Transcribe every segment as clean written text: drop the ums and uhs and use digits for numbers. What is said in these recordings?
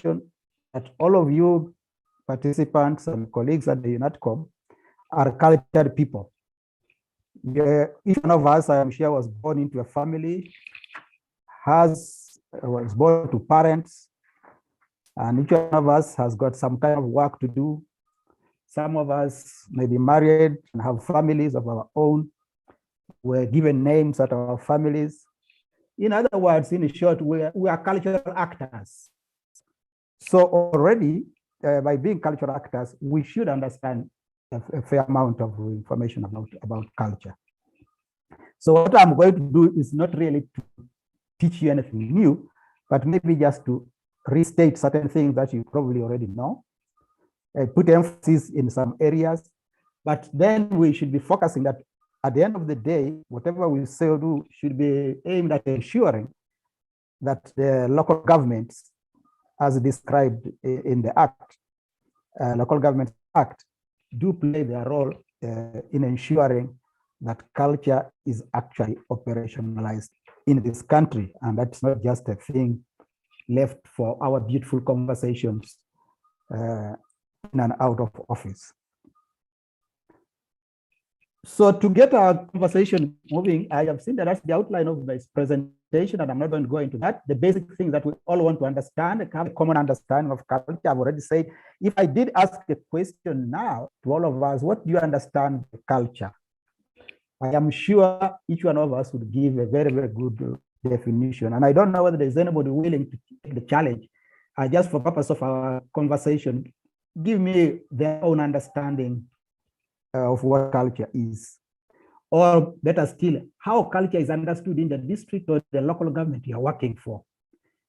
assumption that all of you participants and colleagues at the UNATCOM are cultured people. Each one of us, I am sure, was born into a family, was born to parents, and each one of us has got some kind of work to do. Some of us may be married and have families of our own. We're given names at our families. In other words, in short, we are cultural actors. So already, by being cultural actors, we should understand a fair amount of information about culture. So what I'm going to do is not really to teach you anything new, but maybe just to restate certain things that you probably already know, put emphasis in some areas, but then we should be focusing that at the end of the day, whatever we say or do should be aimed at ensuring that the local governments, as described in the Act, Local Government Act, do play their role in ensuring that culture is actually operationalized in this country, and that's not just a thing left for our beautiful conversations in and out of office. So to get our conversation moving, I have seen that that's the outline of my presentation, and I'm not going to go into that. The basic things that we all want to understand, have a common understanding of culture. I've already said, if I did ask a question now to all of us, what do you understand the culture? I am sure each one of us would give a very, very good definition. And I don't know whether there's anybody willing to take the challenge. Just for purpose of our conversation, give me their own understanding of what culture is. Or better still, how culture is understood in the district or the local government you're working for.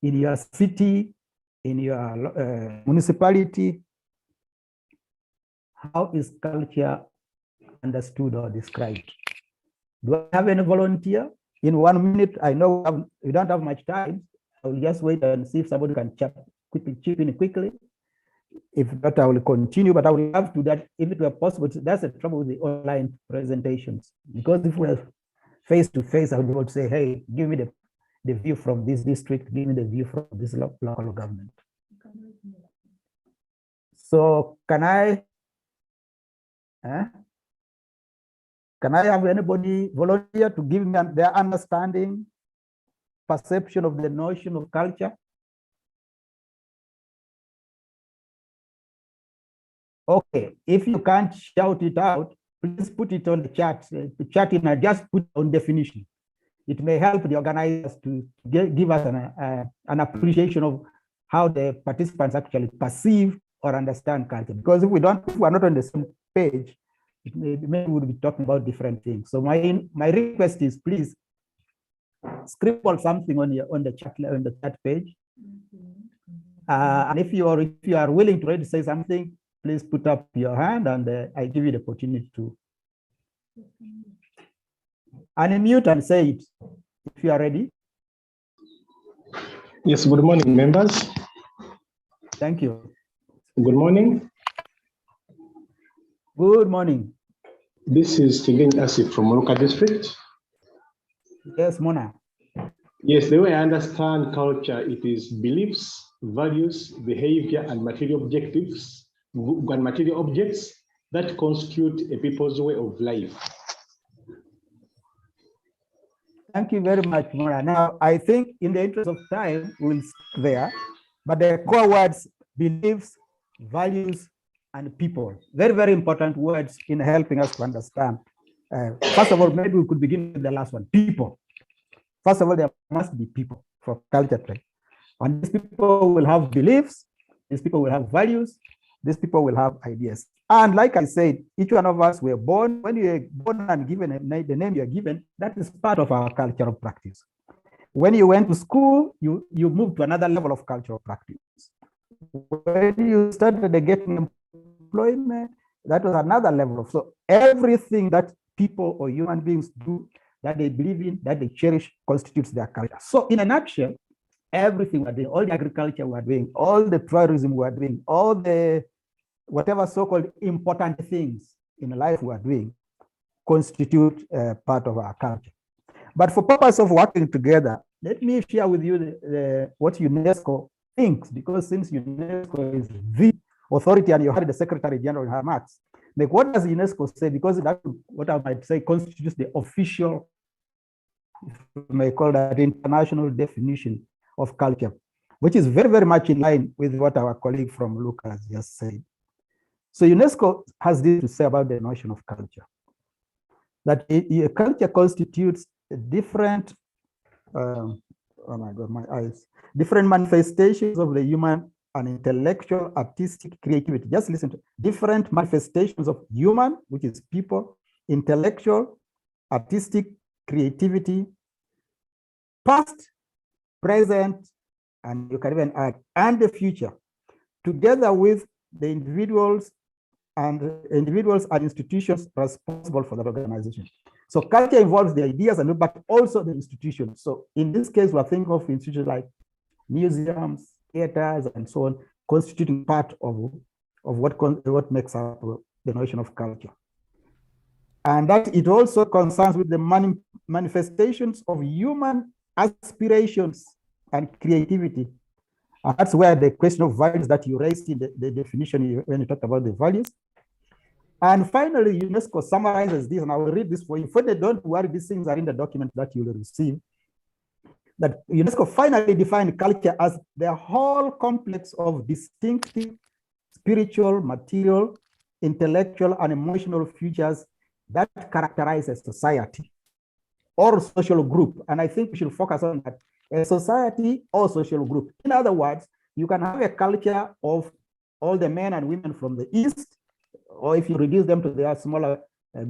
In your city, in your municipality, how is culture understood or described? Do I have any volunteer? In 1 minute, I know we don't have much time. I will just wait and see if somebody can chip in quickly. If not, I will continue, but I would love to that if it were possible. That's the trouble with the online presentations. Because if we're face to face, I would be able to say, hey, give me the view from this district, give me the view from this local government. So can I have anybody volunteer to give me their understanding, perception of the notion of culture? Okay, if you can't shout it out, please put it on the chat. Chat in and just put on definition. It may help the organizers to give us an appreciation of how the participants actually perceive or understand culture. Because if we're not on the same page, maybe we would be talking about different things. So my request is, please scribble something on the chat page. And if you are willing to already say something, please put up your hand, and I give you the opportunity to unmute and say it if you are ready. Yes, good morning, members. Thank you. Good morning. Good morning. This is Chingeng Asif from Moroka District. Yes, Mona. Yes, the way I understand culture, it is beliefs, values, behavior, and material objectives and material objects that constitute a people's way of life. Thank you very much, Mona. Now, I think in the interest of time, we'll stop there, but the core words, beliefs, values, and people, very, very important words in helping us to understand. First of all, maybe we could begin with the last one, people. First of all, there must be people for culture trade. And these people will have beliefs, these people will have values, these people will have ideas. And like I said, each one of us were born, when you're born and given the name you're given, that is part of our cultural practice. When you went to school, you moved to another level of cultural practice. When you started getting employment, that was another level. So everything that people or human beings do, that they believe in, that they cherish, constitutes their culture. So in a nutshell, everything we're doing, all the agriculture we're doing, all the tourism we're doing, all the whatever so-called important things in life we're doing constitute part of our culture. But for purpose of working together, let me share with you what UNESCO thinks, because since UNESCO is the authority and you had the Secretary General in her marks, like what does UNESCO say? Because that's what I might say constitutes the official, if you may call that, international definition of culture, which is very, very much in line with what our colleague from Lucas has just said. So UNESCO has this to say about the notion of culture, that a culture constitutes a different, oh my God, my eyes, different manifestations of the human and intellectual, artistic creativity. Just listen to different manifestations of human, which is people, intellectual, artistic creativity, past, present, and you can even add, and the future, together with the individuals and institutions responsible for that organization. So culture involves the ideas and but also the institutions. So in this case, we're thinking of institutions like museums, theaters, and so on, constituting part of what makes up the notion of culture. And that it also concerns with the manifestations of human aspirations and creativity. And that's where the question of values that you raised in the definition when you talked about the values. And finally, UNESCO summarizes this, and I will read this for you. Further, don't worry, these things are in the document that you will receive. That UNESCO finally defined culture as the whole complex of distinctive spiritual, material, intellectual, and emotional features that characterize a society or social group. And I think we should focus on that, a society or social group. In other words, you can have a culture of all the men and women from the East, or if you reduce them to their smaller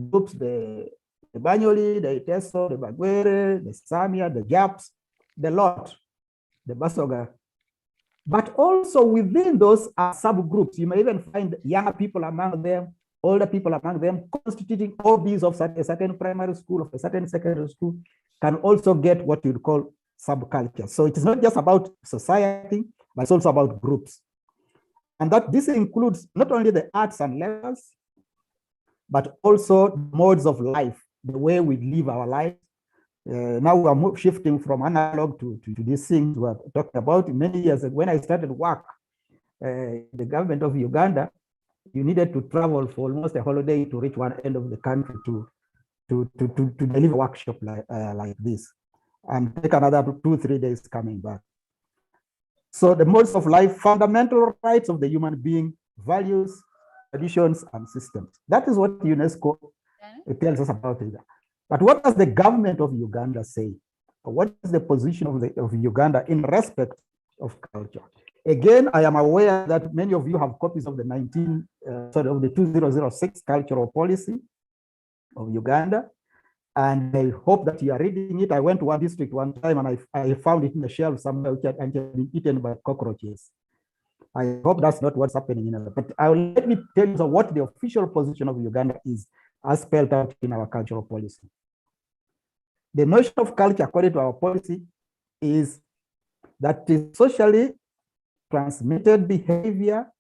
groups, the Banyoli, the Iteso, the Bagwere, the Samia, the Japs, the Lot, the Basoga. But also within those subgroups, you may even find younger people among them, older people among them, constituting hobbies of a certain primary school, of a certain secondary school, can also get what you'd call subculture. So it is not just about society, but it's also about groups. And that this includes not only the arts and letters, but also modes of life, the way we live our lives. Now we are shifting from analog to these things we are talking about. Many years ago, when I started work, the government of Uganda, you needed to travel for almost a holiday to reach one end of the country to deliver a workshop like this, and take another 2-3 days coming back. So the modes of life, fundamental rights of the human being, values, traditions, and systems. That is what UNESCO tells us about it. But what does the government of Uganda say? What is the position of Uganda in respect of culture? Again, I am aware that many of you have copies of the 2006 cultural policy of Uganda. And I hope that you are reading it. I went to one district one time and I found it in the shelf somewhere which had been eaten by cockroaches. I hope that's not what's happening in Uganda. But let me tell you what the official position of Uganda is, as spelled out in our cultural policy. The notion of culture, according to our policy, is that is socially transmitted behavior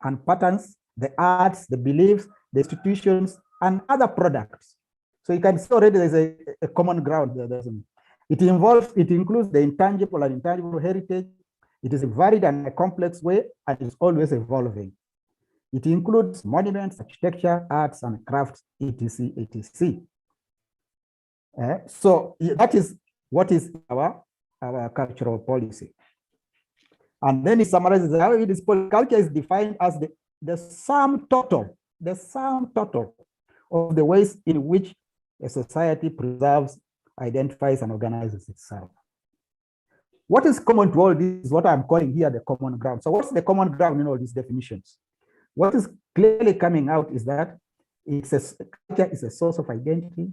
and patterns, the arts, the beliefs, the institutions, and other products. So you can see already there's a common ground there. It includes the intangible and intangible heritage. It is a varied and a complex way, and it's always evolving. It includes monuments, architecture, arts, and crafts, etc., etc. So that is what is our cultural policy. And then it summarizes how it is. Culture is defined as the sum total of the ways in which a society preserves, identifies, and organizes itself. What is common to all this is what I'm calling here the common ground. So what's the common ground in all these definitions? What is clearly coming out is that culture is a source of identity.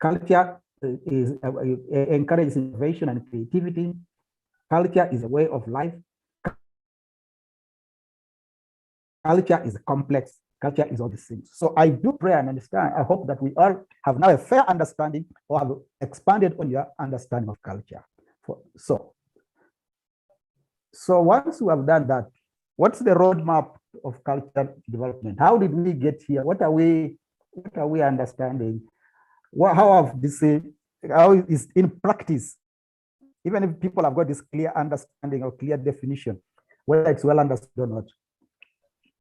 Culture encourages innovation and creativity. Culture is a way of life. Culture is complex. Culture is all these things. So I do pray and understand. I hope that we all have now a fair understanding or have expanded on your understanding of culture. So once we have done that, what's the roadmap of culture development? How did we get here? What are we understanding? How is in practice even if people have got this clear understanding or clear definition, whether it's well understood or not.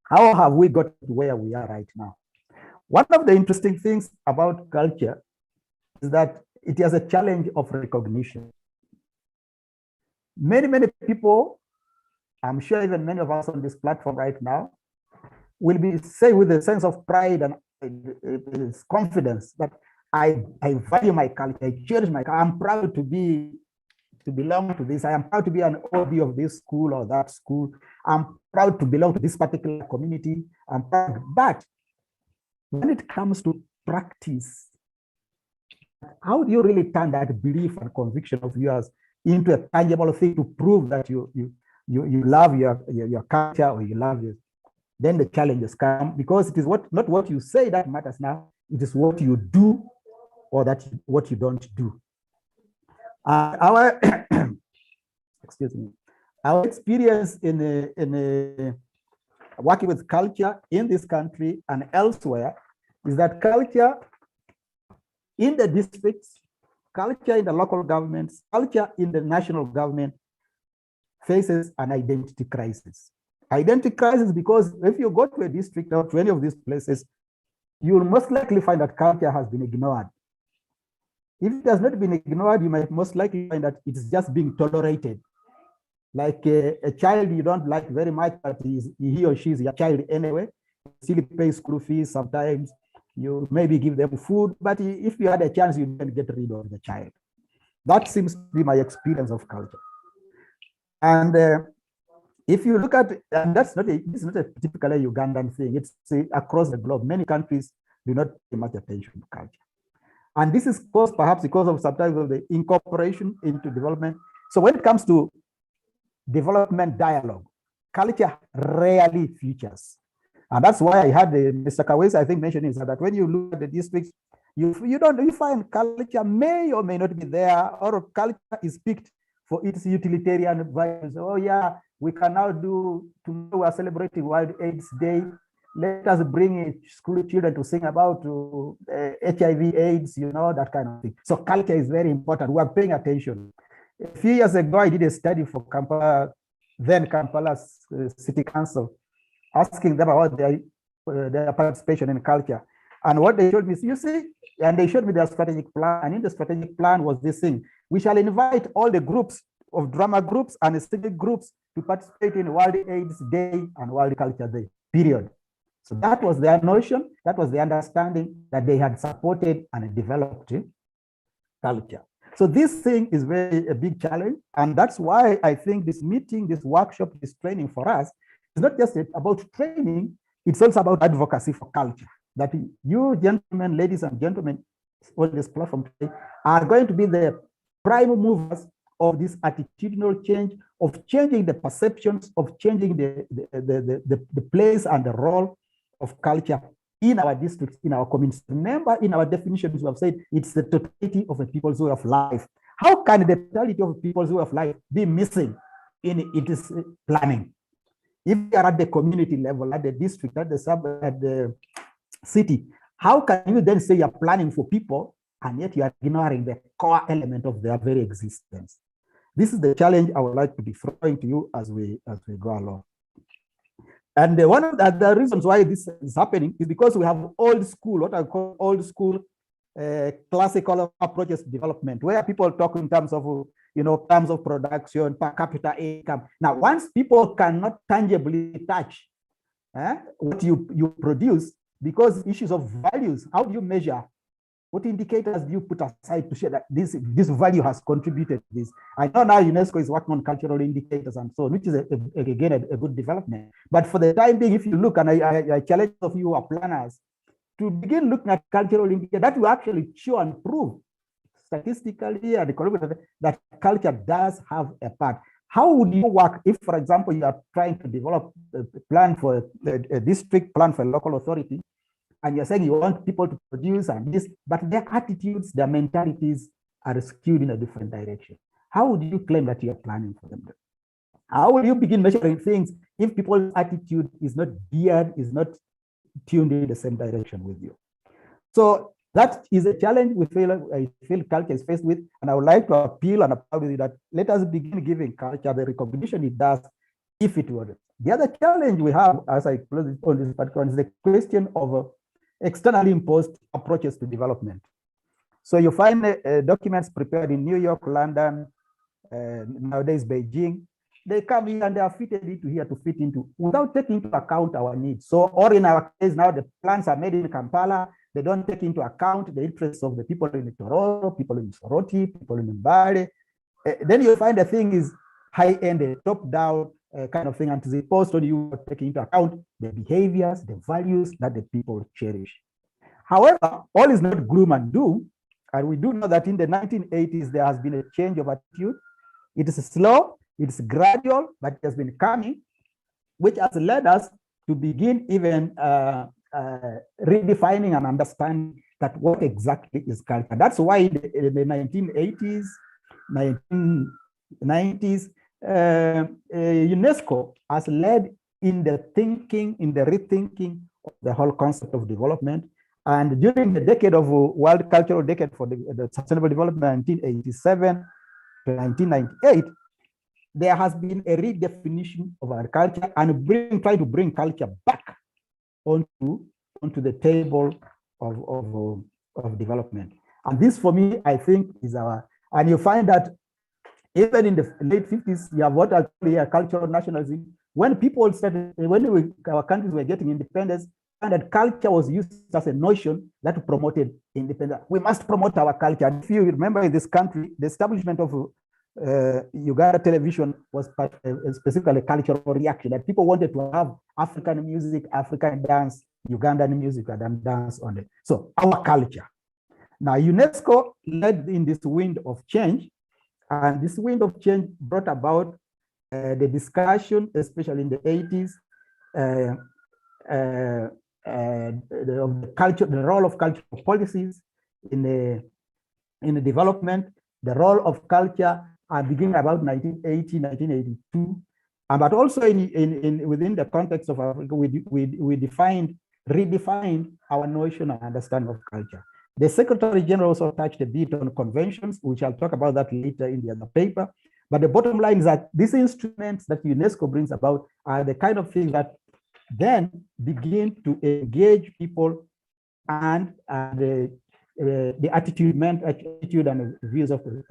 How have we got to where we are right now? One of the interesting things about culture is that it has a challenge of recognition. Many people, I'm sure even many of us on this platform right now, will be say with a sense of pride and confidence that I value my culture, I cherish my culture, I'm proud to belong to this. I am proud to be an OB of this school or that school. I'm proud to belong to this particular community. I'm proud. But when it comes to practice, how do you really turn that belief and conviction of yours into a tangible thing to prove that you love your culture or you love it? Then the challenges come, because it is not what you say that matters now. It is what you do or what you don't do. Our excuse me, our experience in working with culture in this country and elsewhere is that culture in the districts, culture in the local governments, culture in the national government faces an identity crisis. Identity crisis because if you go to a district or to any of these places, you will most likely find that culture has been ignored. If it has not been ignored, you might most likely find that it's just being tolerated. Like a child you don't like very much, but he or she is your child anyway. Still pay school fees sometimes. You maybe give them food, but if you had a chance, you can get rid of the child. That seems to be my experience of culture. And if you look at, and this is not a typically Ugandan thing, it's across the globe. Many countries do not pay much attention to culture. And this is caused perhaps because of sometimes of the incorporation into development. So when it comes to development dialogue, culture rarely features. And that's why I had Mr. Kawesi, I think, mentioning that when you look at the districts, you find culture may or may not be there, or culture is picked for its utilitarian values. Oh yeah, we can now do, tomorrow we are celebrating World AIDS Day. Let us bring school children to sing about HIV AIDS, that kind of thing. So culture is very important. We are paying attention. A few years ago, I did a study for Kampala, then Kampala's City Council, asking them about their participation in culture. And what they showed me, you see, and they showed me their strategic plan. And in the strategic plan was this thing: we shall invite all the groups of drama groups and civic groups to participate in World AIDS Day and World Culture Day, period. So that was their notion, that was the understanding that they had supported and developed culture. So this thing is a big challenge. And that's why I think this meeting, this workshop, this training for us is not just about training, it's also about advocacy for culture. That you gentlemen, ladies and gentlemen, on this platform today are going to be the prime movers of this attitudinal change, of changing the perceptions, of changing the place and the role of culture in our districts, in our communities. Remember, in our definitions, we have said it's the totality of a people's way of life. How can the totality of a people's way of life be missing in its planning? If you are at the community level, at the district, at the city, how can you then say you're planning for people and yet you are ignoring the core element of their very existence? This is the challenge I would like to be throwing to you as we go along. And one of the reasons why this is happening is because we have old school, what I call old school classical approaches to development, where people talk in terms of, terms of production, per capita income. Now, once people cannot tangibly touch what you produce, because issues of values, how do you measure? What indicators do you put aside to show that this value has contributed to this? I know now UNESCO is working on cultural indicators and so on, which is again a good development. But for the time being, if you look, and I challenge of you who are planners to begin looking at cultural indicators that will actually show and prove statistically and economically that culture does have a part. How would you work if, for example, you are trying to develop a plan for a district, plan for a local authority, and you're saying you want people to produce and this, but their attitudes, their mentalities are skewed in a different direction? How would you claim that you're planning for them? How will you begin measuring things if people's attitude is not geared, is not tuned in the same direction with you? So That is a challenge I feel culture is faced with, and I would like to appeal and applaud that let us begin giving culture the recognition it does if it were. The other challenge we have, as I close on this particular, is the question of externally imposed approaches to development. So you find documents prepared in New York, London, nowadays Beijing. They come in and they are fitted into here to fit into without taking into account our needs. So, or in our case now, the plans are made in Kampala. They don't take into account the interests of the people in Toronto, people in Soroti, people in Mbale. Then you find the thing is high-end, top-down kind of thing, and as opposed to you taking into account the behaviors, the values that the people cherish. However, all is not gloom and doom, and we do know that in the 1980s there has been a change of attitude. It is slow, it's gradual, but it has been coming, which has led us to begin even redefining and understanding that what exactly is culture. That's why in the 1980s, 1990s, UNESCO has led in the thinking, in the rethinking of the whole concept of development. And during the decade of World Cultural Decade for the Sustainable Development, 1987 to 1998, there has been a redefinition of our culture and try to bring culture back onto the table of development. And this, for me, I think is and you find that even in the late 50s, you have what I call here cultural nationalism. When people started, our countries were getting independence, and that culture was used as a notion that promoted independence. We must promote our culture. And if you remember in this country, the establishment of Uganda television was specifically a cultural reaction that people wanted to have African music, African dance, Ugandan music and dance on it. So our culture. Now UNESCO led in this wind of change, and this wind of change brought about the discussion, especially in the 80s, the role of cultural policies in the development, the role of culture, beginning about 1980, 1982, but also within the context of Africa, we redefined our notion and understanding of culture. The Secretary General also touched a bit on conventions, which I'll talk about that later in the other paper. But the bottom line is that these instruments that UNESCO brings about are the kind of things that then begin to engage people and the attitude and views of the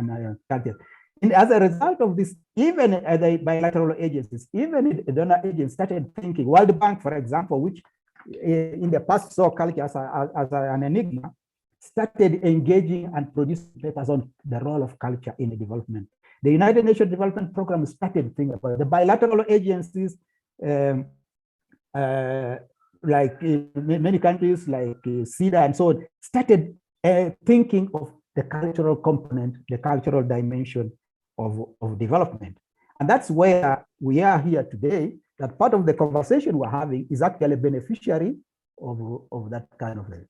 culture. And as a result of this, even the bilateral agencies, even the donor agencies started thinking. World Bank, for example, which in the past saw culture as an enigma, started engaging and producing papers on the role of culture in the development. The United Nations Development Program started thinking about it. The bilateral agencies, like in many countries like SIDA and so on, started thinking of the cultural component, the cultural dimension of development. And that's where we are here today, that part of the conversation we're having is actually a beneficiary of that kind of thing.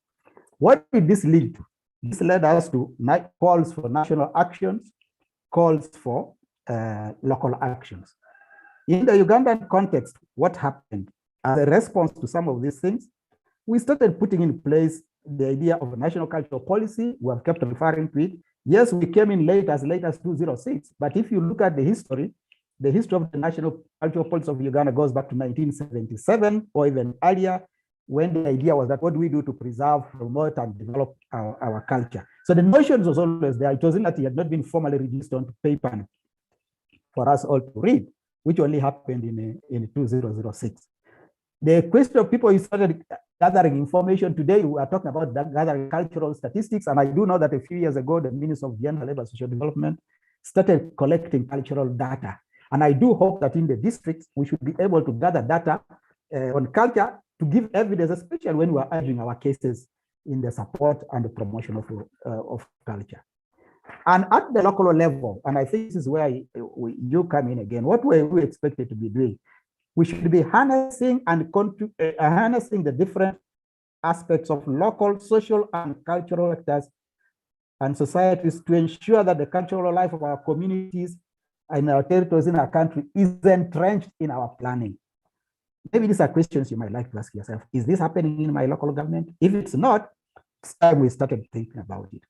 What did this lead to? This led us to calls for national actions, calls for local actions. In the Ugandan context, what happened? As a response to some of these things, we started putting in place the idea of a national cultural policy. We have kept referring to it. Yes, we came in as late as 2006, but if you look at the history of the national cultural policy of Uganda goes back to 1977 or even earlier, when the idea was that what do we do to preserve, promote, and develop our culture? So the notion was always there. It wasn't that it had not been formally reduced onto paper for us all to read, which only happened in 2006. The question of people who started gathering information today, we are talking about gathering cultural statistics. And I do know that a few years ago, the Minister of Gender, Labor, and Social Development started collecting cultural data. And I do hope that in the districts, we should be able to gather data on culture to give evidence, especially when we are urging our cases in the support and the promotion of culture. And at the local level, and I think this is where you come in again, what were we expected to be doing? We should be harnessing harnessing the different aspects of local, social, and cultural actors and societies to ensure that the cultural life of our communities and our territories in our country is entrenched in our planning. Maybe these are questions you might like to ask yourself. Is this happening in my local government? If it's not, It's time we started thinking about it.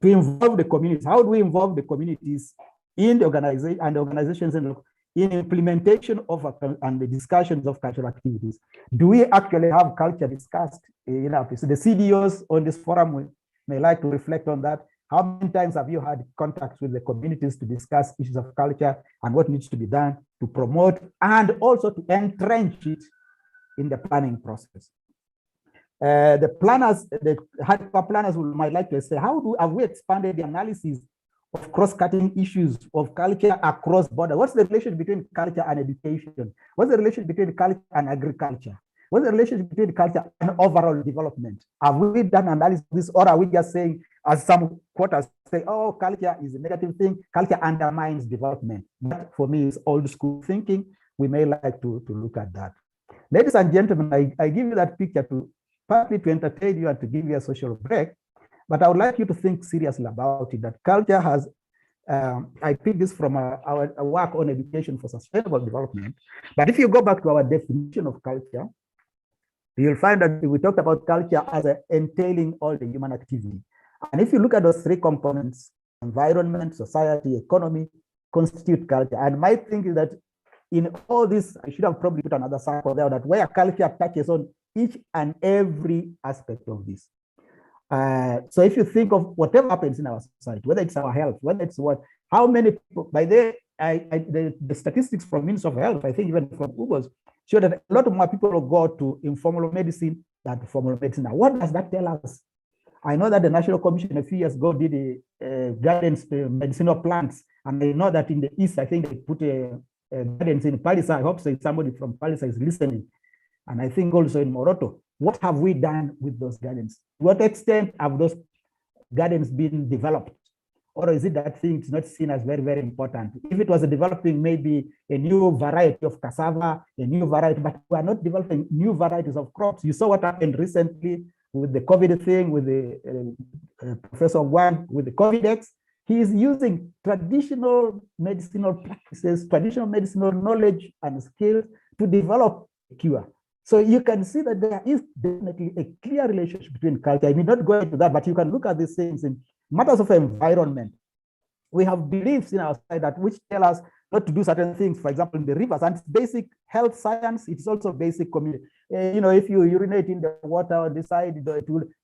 To involve the communities, how do we involve the communities in the organization and organizations in implementation of and the discussions of cultural activities? Do we actually have culture discussed in our place? So the CDOs on this forum may like to reflect on that. How many times have you had contacts with the communities to discuss issues of culture and what needs to be done to promote and also to entrench it in the planning process? The planners, the hardcore planners might like to say, have we expanded the analysis of cross-cutting issues of culture across borders? What's the relationship between culture and education? What's the relationship between culture and agriculture? What's the relationship between culture and overall development? Have we done analysis, or are we just saying, as some quotas say, oh, culture is a negative thing, culture undermines development? That for me is old school thinking. We may like to look at that. Ladies and gentlemen, I give you that picture partly to entertain you and to give you a social break, but I would like you to think seriously about it, that culture has, I picked this from our work on education for sustainable development, but if you go back to our definition of culture, you'll find that we talked about culture as entailing all the human activity. And if you look at those three components, environment, society, economy, constitute culture. And my thinking is that in all this, I should have probably put another circle there, that where culture touches on each and every aspect of this. So if you think of whatever happens in our society, whether it's our health, whether it's how many people, by the statistics from Ministry of Health, I think even from Ubers, show that a lot more people will go to informal medicine than to formal medicine. Now, what does that tell us? I know that the National Commission a few years ago did a guidance to medicinal plants, and I know that in the East, I think they put a guidance in Paris. I hope somebody from Paris is listening. And I think also in Moroto, what have we done with those gardens? To what extent have those gardens been developed? Or is it that thing is not seen as very, very important? If it was developing maybe a new variety of cassava, a new variety, but we are not developing new varieties of crops. You saw what happened recently with the COVID thing, with the Professor Wang, with the COVID-X. He is using traditional medicinal practices, traditional medicinal knowledge and skills to develop a cure. So you can see that there is definitely a clear relationship between culture. I mean, not go into that, but you can look at these things in matters of environment. We have beliefs in our society that which tell us not to do certain things, for example, in the rivers, and it's basic health science, it's also basic community. If you urinate in the water or decide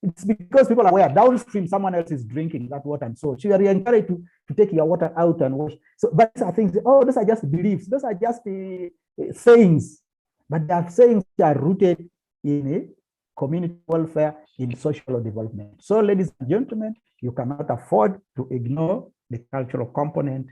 it's because people are aware downstream someone else is drinking that water, and so you are encouraged to take your water out and wash. So, but these are things, those are just beliefs, those are just sayings. But they are sayings that are rooted in a community welfare, in social development. So, ladies and gentlemen, you cannot afford to ignore the cultural component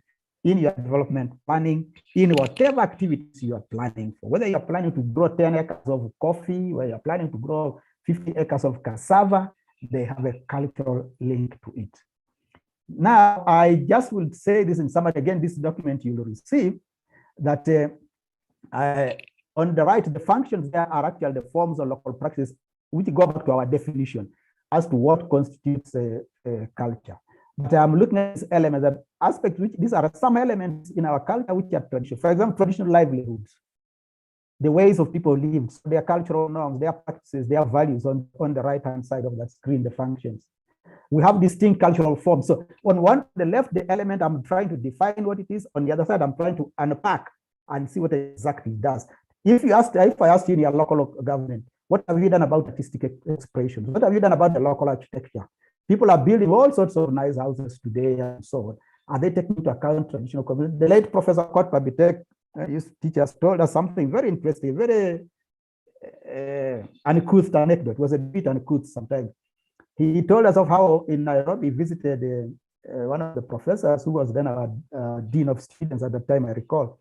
in your development planning, in whatever activities you are planning for. Whether you're planning to grow 10 acres of coffee, whether you're planning to grow 50 acres of cassava, they have a cultural link to it. Now, I just will say this in summary. Again, this document you will receive, that on the right, the functions there are actually the forms of local practice, which go back to our definition as to what constitutes a culture. But I'm looking at this element, that aspect, which these are some elements in our culture which are traditional. For example, traditional livelihoods, the ways of people live, so their cultural norms, their practices, their values on the right-hand side of that screen, the functions. We have distinct cultural forms. So on the left, the element, I'm trying to define what it is. On the other side, I'm trying to unpack and see what it exactly does. If I asked you in your local government, what have you done about artistic expression? What have you done about the local architecture? People are building all sorts of nice houses today and so on. Are they taking into account traditional community? The late Professor Kot Pabitek, his teachers, told us something very interesting, very uncouth anecdote. It was a bit uncouth sometimes. He told us of how in Nairobi he visited one of the professors who was then our dean of students at the time, I recall.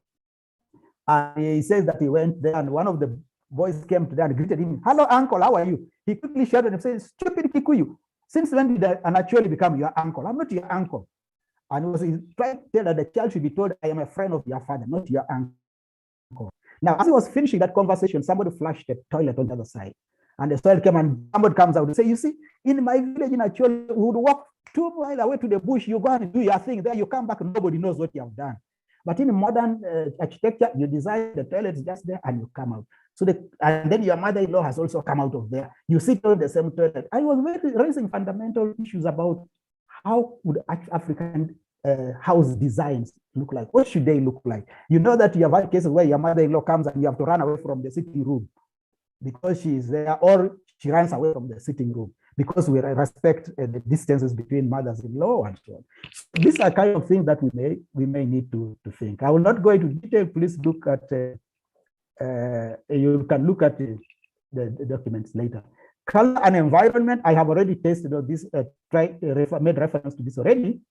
And he says that he went there and one of the boys came to there and greeted him. "Hello, uncle, how are you?" He quickly shouted and said, "Stupid Kikuyu, since when did I actually become your uncle? I'm not your uncle." And he was trying to tell that the child should be told, "I am a friend of your father, not your uncle." Now, as he was finishing that conversation, somebody flushed the toilet on the other side. And the soil came and somebody comes out and say, "You see, in my village in Acholi, we would walk 2 miles away to the bush, you go and do your thing. There you come back, nobody knows what you have done. But in modern architecture, you design the toilets just there and you come out. So and then your mother-in-law has also come out of there. You sit on the same toilet. I was raising fundamental issues about how would African house designs look like? What should they look like? You know that you have had cases where your mother-in-law comes and you have to run away from the sitting room because she is there, or she runs away from the sitting room because we respect the distances between mothers-in-law and so on. So these are kind of things that we may need to think. I will not go into detail. Please look at, you can look at the documents later. Color and environment, I have already tasted this, made reference to this already.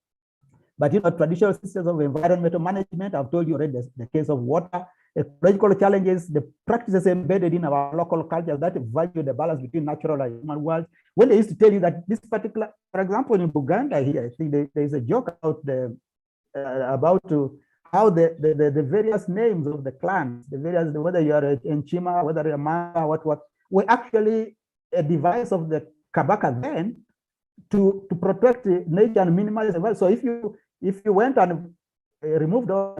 But traditional systems of environmental management, I've told you already the case of water, ecological challenges, the practices embedded in our local culture that value the balance between natural and human world. When they used to tell you that this particular, for example, in Uganda here, I think there is a joke about how the various names of the clans, whether you are in Chima, whether you're Mamba, what, were actually a device of the Kabaka then to protect nature and minimize the value. So if you went and removed all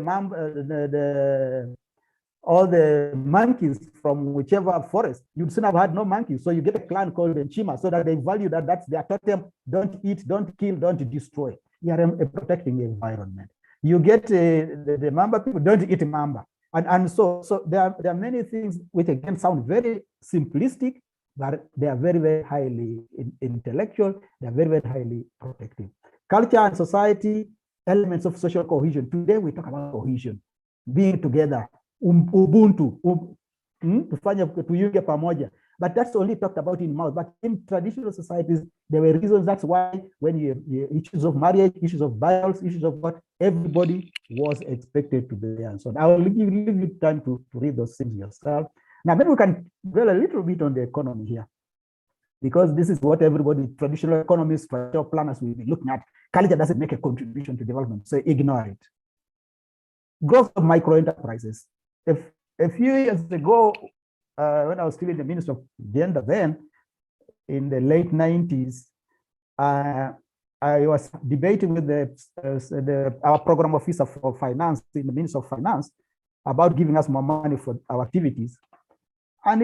the monkeys from whichever forest, you'd soon have had no monkeys. So you get a clan called the Chima, so that they value that's their totem: don't eat, don't kill, don't destroy. You are protecting the environment. You get the Mamba people, don't eat Mamba. And so there are many things which again sound very simplistic, but they are very, very highly intellectual. They are very, very highly protective. Culture and society, elements of social cohesion. Today we talk about cohesion, being together, ubuntu, tuyuge pamoja. But that's only talked about in mouth. But in traditional societies, there were reasons. That's why when you issues of marriage, issues of violence, issues of what, everybody was expected to be there and so on. I will give you time to read those things yourself. Now, then we can dwell a little bit on the economy here, because this is what everybody, traditional economists, traditional planners will be looking at. Culture doesn't make a contribution to development, so ignore it. Growth of micro enterprises. A few years ago, when I was still in the Ministry of Gender then, in the late 90s, I was debating with our program officer for finance in the Ministry of Finance about giving us more money for our activities. And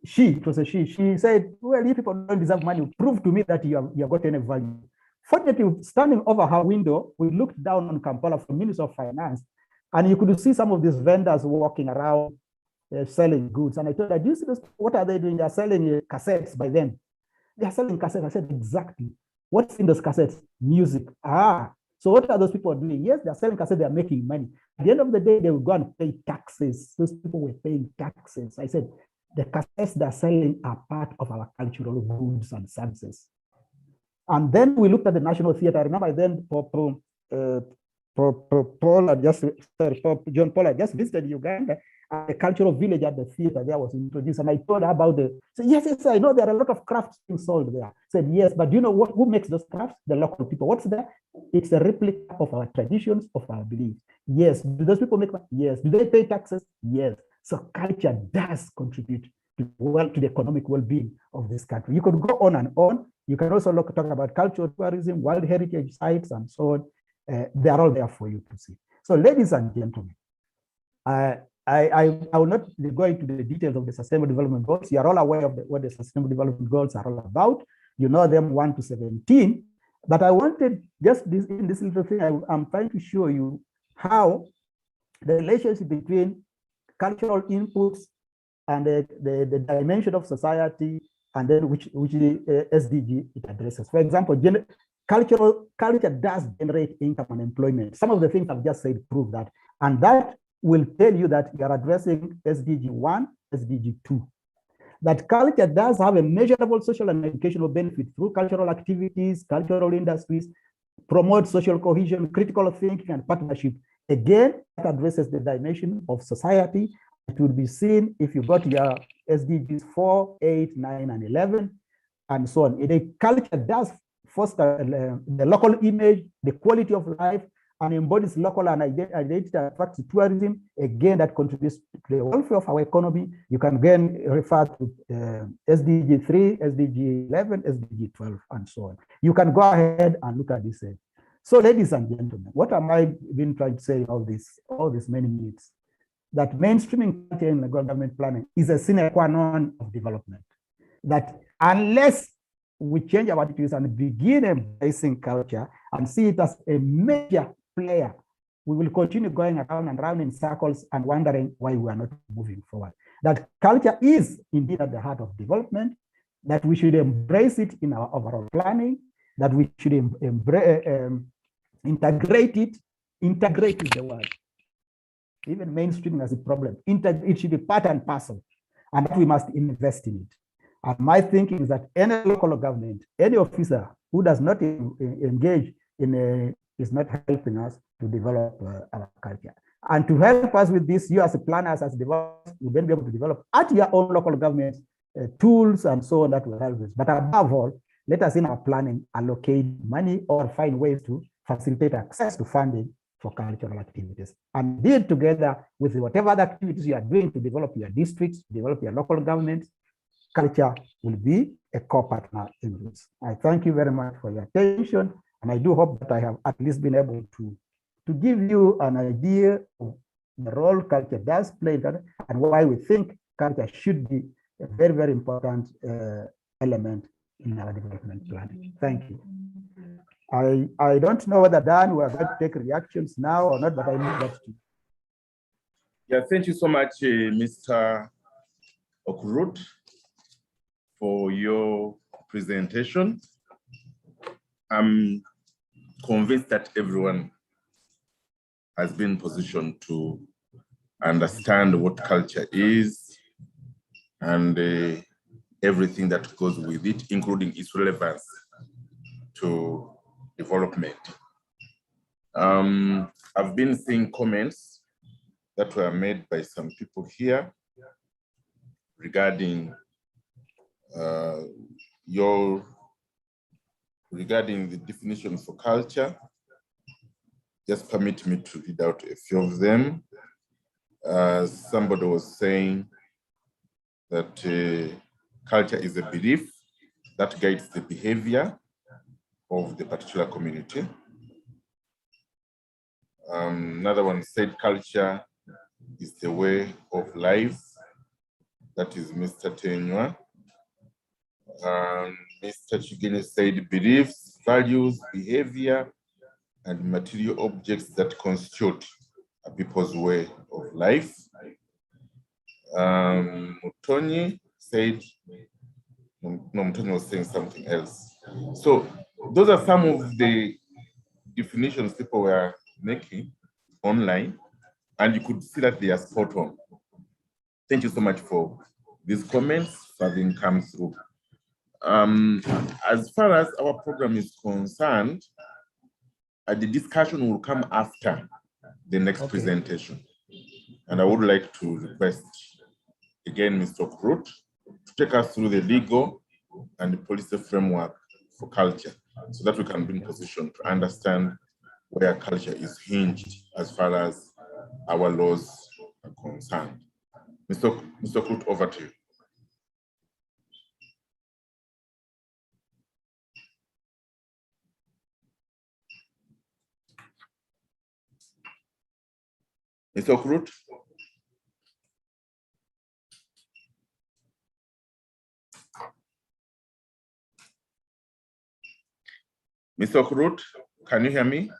it was a she said, well, you people don't deserve money. Prove to me that you have got any value. Fortunately, standing over her window, we looked down on Kampala from Ministry of Finance, and you could see some of these vendors walking around selling goods. And I told her, do you see this? What are they doing? They're selling cassettes by then. They're selling cassettes. I said, exactly. What's in those cassettes? Music. So what are those people doing? Yes, they're selling cassettes, they're making money. At the end of the day, they will go and pay taxes. Those people were paying taxes. I said, the cassettes they're selling are part of our cultural goods and services. And then we looked at the National Theatre. I remember then John Paul had just visited Uganda, and the cultural village at the theater there was introduced. And I told her about yes, I know there are a lot of crafts being sold there. I said, yes, but do you know who makes those crafts? The local people. What's that? It's a replica of our traditions, of our beliefs. Yes. Do those people make money? Yes. Do they pay taxes? Yes. So culture does contribute to the economic well-being of this country. You could go on and on. You can also talk about cultural tourism, world heritage sites, and so on. They are all there for you to see. So, ladies and gentlemen, I will not go into the details of the Sustainable Development Goals. You are all aware of what the Sustainable Development Goals are all about. You know them 1 to 17. But I wanted just in this little thing, I'm trying to show you how the relationship between cultural inputs and the dimension of society, and then which the SDG it addresses. For example, culture does generate income and employment. Some of the things I've just said prove that. And that will tell you that you are addressing SDG 1, SDG 2. That culture does have a measurable social and educational benefit through cultural activities, cultural industries, promote social cohesion, critical thinking, and partnership. Again, that addresses the dimension of society. It will be seen if you got your SDGs 4, 8, 9, and 11, and so on. The culture does foster the local image, the quality of life, and embodies local and identity and attracts tourism. Again, that contributes to the welfare of our economy. You can again refer to SDG 3, SDG 11, SDG 12, and so on. You can go ahead and look at this. So, ladies and gentlemen, what am I been trying to say in all these many minutes? That mainstreaming culture in local government planning is a sine qua non of development. That unless we change our attitudes and begin embracing culture and see it as a major player, we will continue going around and around in circles and wondering why we are not moving forward. That culture is indeed at the heart of development, that we should embrace it in our overall planning, that we should integrate it. Integrate is the word. Even mainstreaming has a problem. It should be part and parcel, and we must invest in it. And my thinking is that any local government, any officer who does not engage in is not helping us to develop our culture. And to help us with this, you as planners, as developers, will then be able to develop at your own local government tools and so on that will help us. But above all, let us in our planning allocate money or find ways to facilitate access to funding for cultural activities. And deal together with whatever other activities you are doing to develop your districts, develop your local government, culture will be a core partner in this. I thank you very much for your attention, and I do hope that I have at least been able to give you an idea of the role culture does play and why we think culture should be a very, very important element in our development planning. Thank you. I don't know whether Dan, we are going to take reactions now or not, but I need that too. Yeah, thank you so much, Mr. Okrut, for your presentation. I'm convinced that everyone has been positioned to understand what culture is and everything that goes with it, including its relevance to development. I've been seeing comments that were made by some people here regarding regarding the definition for culture. Just permit me to read out a few of them. Somebody was saying that culture is a belief that guides the behavior of the particular community. Another one said culture is the way of life. That is Mr. Tenywa. Mr. Chigene said beliefs, values, behavior, and material objects that constitute a people's way of life. Mutonyi said, no, Mutonyi was saying something else. So those are some of the definitions people were making online, and you could see that they are spot on. Thank you so much for these comments having come through. As far as our program is concerned, the discussion will come after the next presentation. And I would like to request again, Mr. Okrut, to take us through the legal and the policy framework for culture so that we can be in position to understand where culture is hinged as far as our laws are concerned. Mr. Okrut, over to you. Mr. Okrut? Mr. Okrut, can you hear me?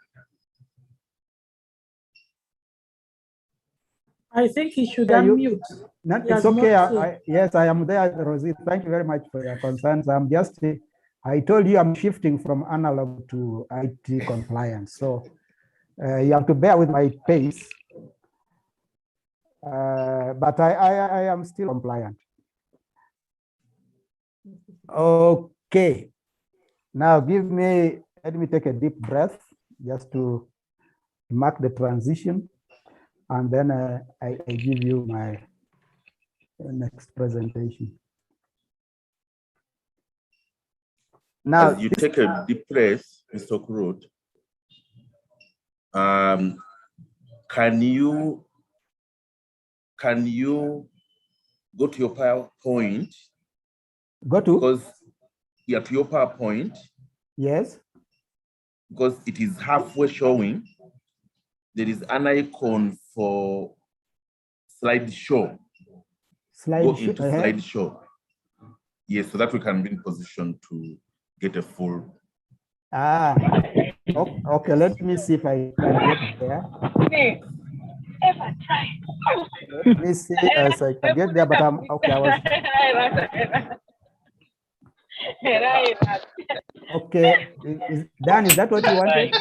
I think he should unmute. No, it's okay. Yes, I am there, Rosie. Thank you very much for your concerns. I told you I'm shifting from analog to IT compliance. So you have to bear with my pace. But I am still compliant. Okay. Now let me take a deep breath just to mark the transition. And then I give you my next presentation. Now, as you take a deep breath, Mr. Okrut, can you go to your PowerPoint? Go to? Because you're to your PowerPoint. Yes. because it is halfway showing, there is an icon for slideshow. Go into slideshow. Yes, so that we can be in position to get a full. Okay, let me see if I can get there. Let me see as I can get there, but I'm okay. Okay, Dan, is that what you wanted?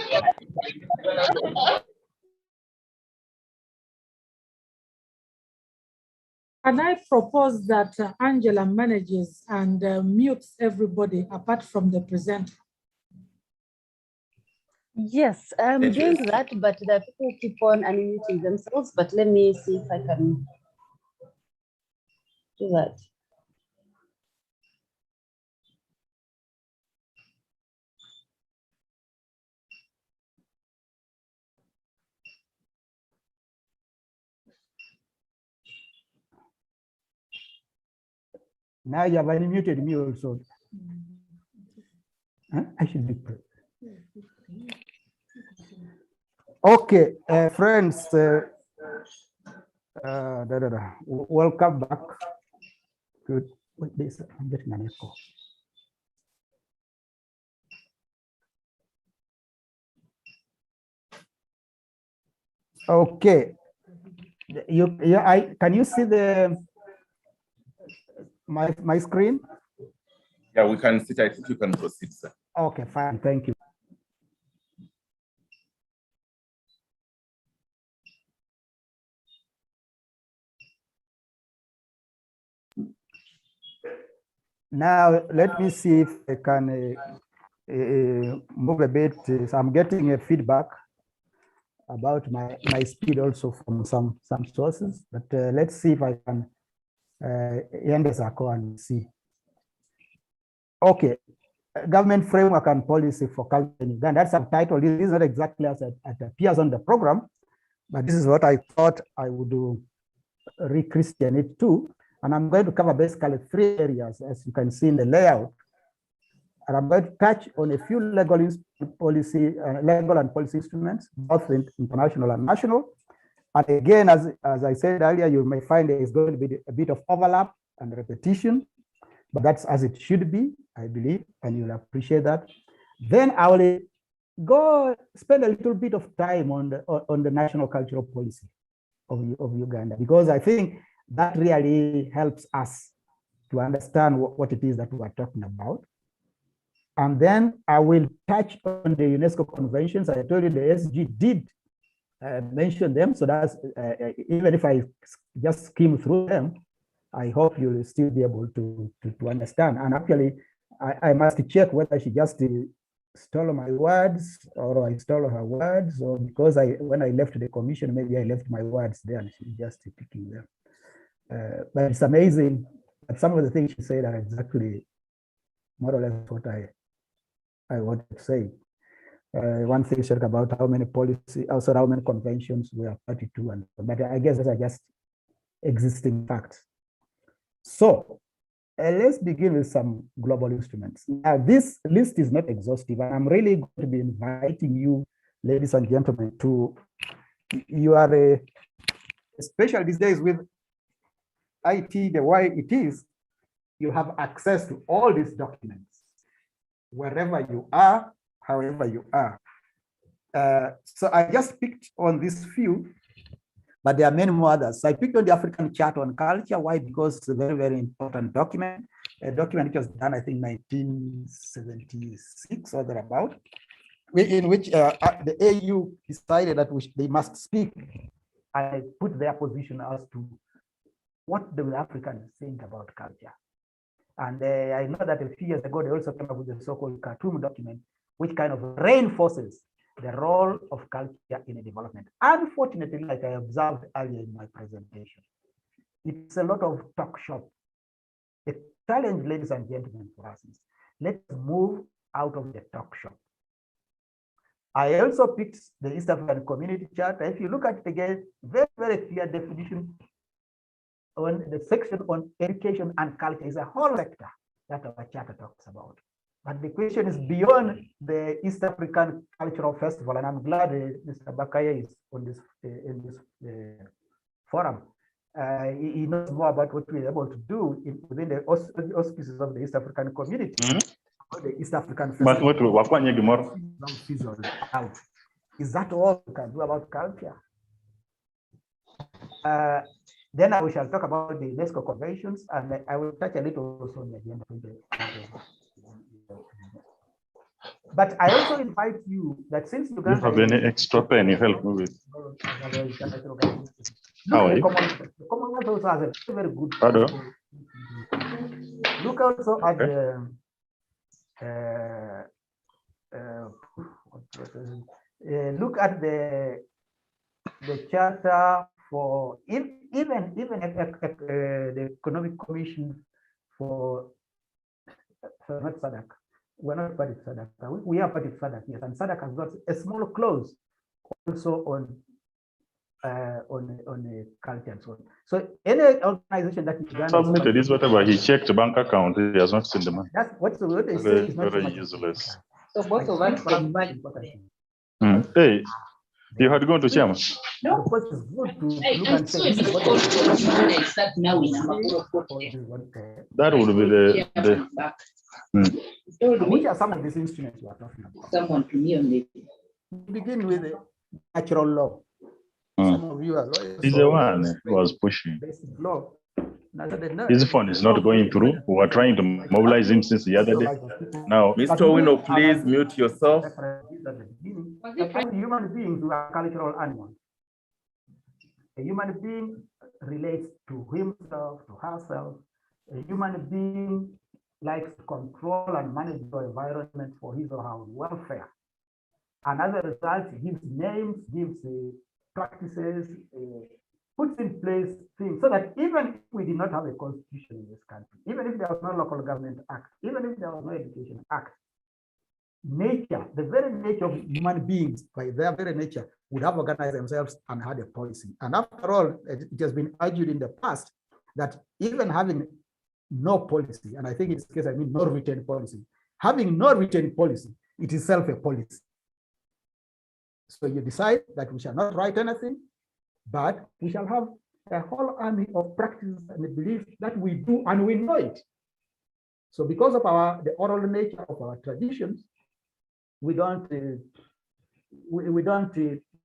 Can I propose that Angela manages and mutes everybody apart from the presenter? Yes, I'm doing that, but the people keep on unmuting themselves. But let me see if I can do that. Now you have unmuted me also. Huh? I should be. Okay, friends, welcome back. Good. Wait, this, I'm getting an echo. Okay, can you see my screen? Yeah, we can see. I think you can proceed, sir. Okay, fine. Thank you. Now, let me see if I can move a bit. So I'm getting a feedback about my speed also from some sources, but let's see if I can end this and see. Okay, government framework and policy for culture in Uganda. That's subtitle. This is not exactly as it appears on the program, but this is what I thought I would do, re-Christian it too. And I'm going to cover basically 3 areas, as you can see in the layout. And I'm going to touch on a few legal and policy instruments, both international and national. And again, as I said earlier, you may find there is going to be a bit of overlap and repetition, but that's as it should be, I believe, and you'll appreciate that. Then I will go spend a little bit of time on the national cultural policy of Uganda, because I think that really helps us to understand what it is that we are talking about. And then I will touch on the UNESCO conventions. I told you the SG did mention them, so that's even if I just skim through them, I hope you'll still be able to understand. And actually, I must check whether she just stole my words or I stole her words, or because when I left the commission, maybe I left my words there and she's just picking them. But it's amazing that some of the things she said are exactly more or less what I wanted to say. One thing she said about how many policy, also how many conventions we are party to, but I guess those are just existing facts. So let's begin with some global instruments. Now, this list is not exhaustive, and I'm really going to be inviting you, ladies and gentlemen, you are especially these days with IT, the way it is, you have access to all these documents, wherever you are, however you are. So I just picked on these few, but there are many more others. So I picked on the African Charter on Culture. Why? Because it's a very, very important document, a document which was done, I think, 1976 or thereabout, in which the AU decided that they must speak and put their position as to what the Africans think about culture. And I know that a few years ago, they also came up with the so-called Khartoum document, which kind of reinforces the role of culture in a development. Unfortunately, like I observed earlier in my presentation, it's a lot of talk shop. The challenge, ladies and gentlemen, for us is let's move out of the talk shop. I also picked the East African Community Charter. If you look at it again, very, very clear definition on the section on education and culture is a whole sector that our charter talks about. But the question is beyond the East African Cultural Festival, and I'm glad Mr. Bakaya is on this in this forum. He knows more about what we're able to do within the auspices of the East African community. The East African Festival. Out. Is that all we can do about culture? Then we shall talk about the UNESCO conventions, and I will touch a little also on the agenda. But I also invite you that since you have any extra pen, you help me with. How are you? The Commonwealth also has a very good. Pardon? Look also at look at the charter for even the Economic Commission for not SADC. We're not part of SADC. We are part of SADC, yes, and SADC has got a small clause also on the culture and so on. So any organization that is submitted is whatever he checked bank account, he has not seen the money. That's what they say is not very useless. So both of us can buy. Hey, you had gone to chairman. No, because it's good to look and say that would be the which are some of these instruments you are talking about? Someone to me on it. Begin with the natural law. Some of you are lawyers. He's the one who was pushing. Basic law. His phone is not going through. We were trying to mobilize him since the other day. Now, Mr. Owino, please mute yourself. Human beings who are cultural animals. A human being relates to himself, to herself. A human being likes to control and manage the environment for his or her welfare. And as a result, gives names, gives practices, puts in place things so that even if we did not have a constitution in this country, even if there was no local government act, even if there was no education act, nature, the very nature of human beings, by their very nature, would have organized themselves and had a policy. And after all, it has been argued in the past that even having no policy, and I think in this case, I mean no written policy, having no written policy, it is itself a policy. So you decide that we shall not write anything, but we shall have a whole army of practices and beliefs that we do and we know it. So because of the oral nature of our traditions, we don't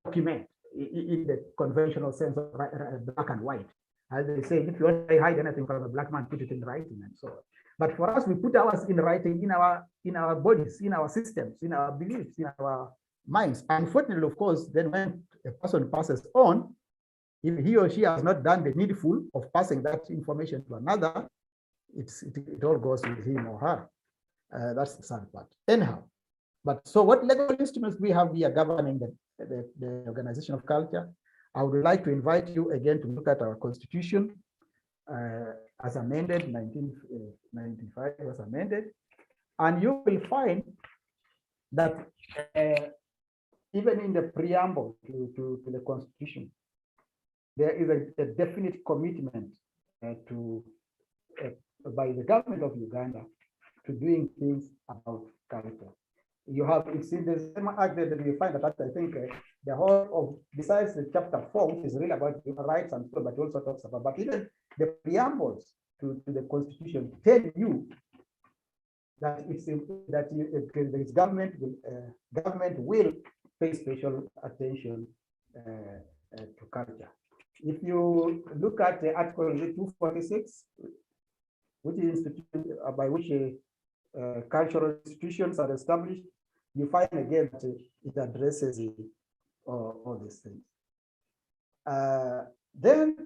document in the conventional sense of black and white. As they say, if you want to hide anything from a black man, put it in writing and so on. But for us, we put ours in writing in our bodies, in our systems, in our beliefs, in our minds. Unfortunately, of course, then when a person passes on, if he or she has not done the needful of passing that information to another, it all goes with him or her. That's the sad part. Anyhow, but so what legal instruments we have here governing the organization of culture? I would like to invite you again to look at our constitution as amended, 1995 was amended, and you will find that even in the preamble to the constitution, there is a definite commitment by the government of Uganda to doing things about culture. You have, it's in the same act that you find that I think the whole of, besides the chapter 4, which is really about human rights and so, but also talks about, but even the preambles to the constitution tell you that it's that the government will pay special attention to culture. If you look at the article 246, which is institution by which cultural institutions are established, you find again that it addresses all these things. Then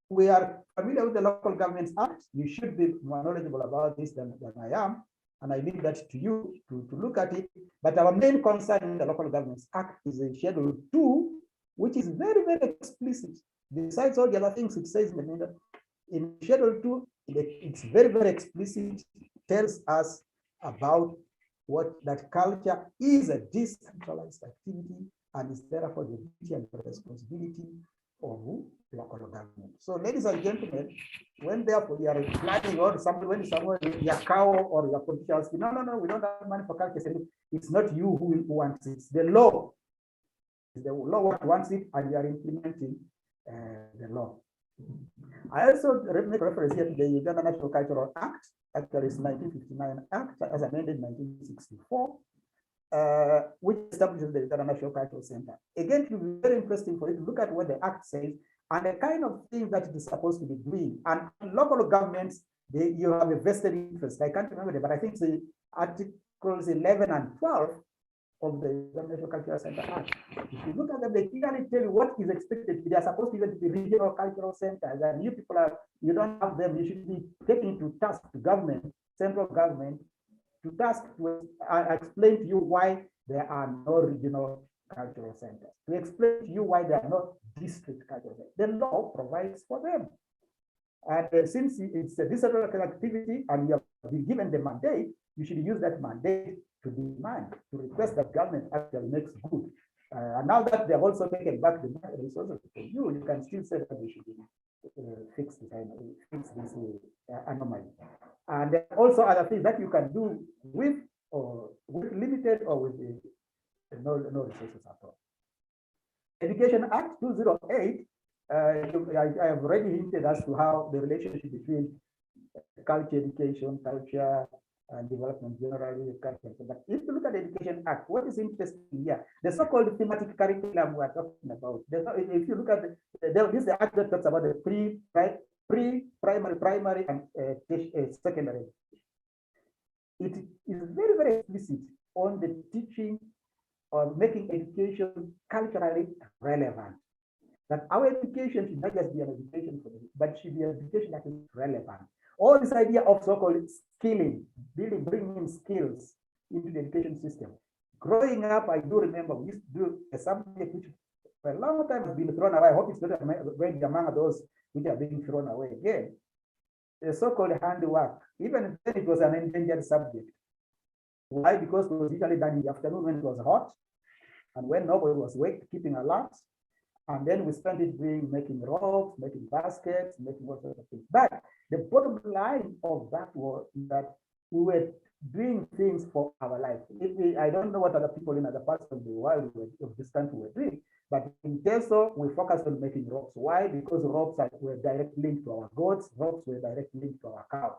we are familiar with the Local Governments Act. You should be more knowledgeable about this than I am, and I leave that to you to look at it. But our main concern in the Local Governments Act is in Schedule 2, which is very, very explicit. Besides all the other things it says in Schedule 2, it's very, very explicit, tells us about that culture is a decentralized activity and is therefore the duty and the responsibility of who? Local government. So, ladies and gentlemen, when therefore you are planning or somebody, when someone, your cow or your politicians, no, we don't have money for culture. It's not you who wants it, it's the law. The law wants it, and you are implementing the law. I also make reference here to the Uganda National Cultural Act. Actually, it's 1959 Act, as amended in 1964, which establishes the Uganda National Cultural Center. Again, it will be very interesting for you to look at what the Act says and the kind of thing that it is supposed to be doing. And local governments, you have a vested interest. I can't remember it, but I think the Articles 11 and 12 of the National Cultural Center Act. If you look at them, they clearly tell you what is expected. They are supposed to even be regional cultural centers, and you people you don't have them. You should be taken to task to government, central government, to task to explain to you why there are no regional cultural centers, to explain to you why there are not district cultural centers. The law provides for them. And since it's a decentralized activity and you have been given the mandate, you should use that mandate to demand, to request that government actually makes good. And now that they have also taken back the resources from you, you can still say that we should fix this anomaly. And there are also other things that you can do with limited or with no resources at all. Education Act 208, I have already hinted as to how the relationship between culture, education, culture, and development generally. But if you look at the Education Act, what is interesting here, the so-called thematic curriculum we are talking about. If you look at this is the act that talks about the primary, and secondary. It is very, very explicit on the teaching or making education culturally relevant. That our education should not just be an education for them, but should be an education that is relevant. All this idea of so-called skilling, bringing skills into the education system. Growing up, I do remember we used to do a subject which for a long time has been thrown away. I hope it's not going among those which are being thrown away again. The so-called handwork. Even then, it was an endangered subject. Why? Because it was usually done in the afternoon when it was hot and when nobody was awake, keeping alert. And then we spent it making ropes, making baskets, making all sorts of things. But the bottom line of that was that we were doing things for our life. I don't know what other people in other parts of the world of this country were doing, but in Teso, we focused on making ropes. Why? Because ropes were directly linked to our goats, ropes were directly linked to our cows,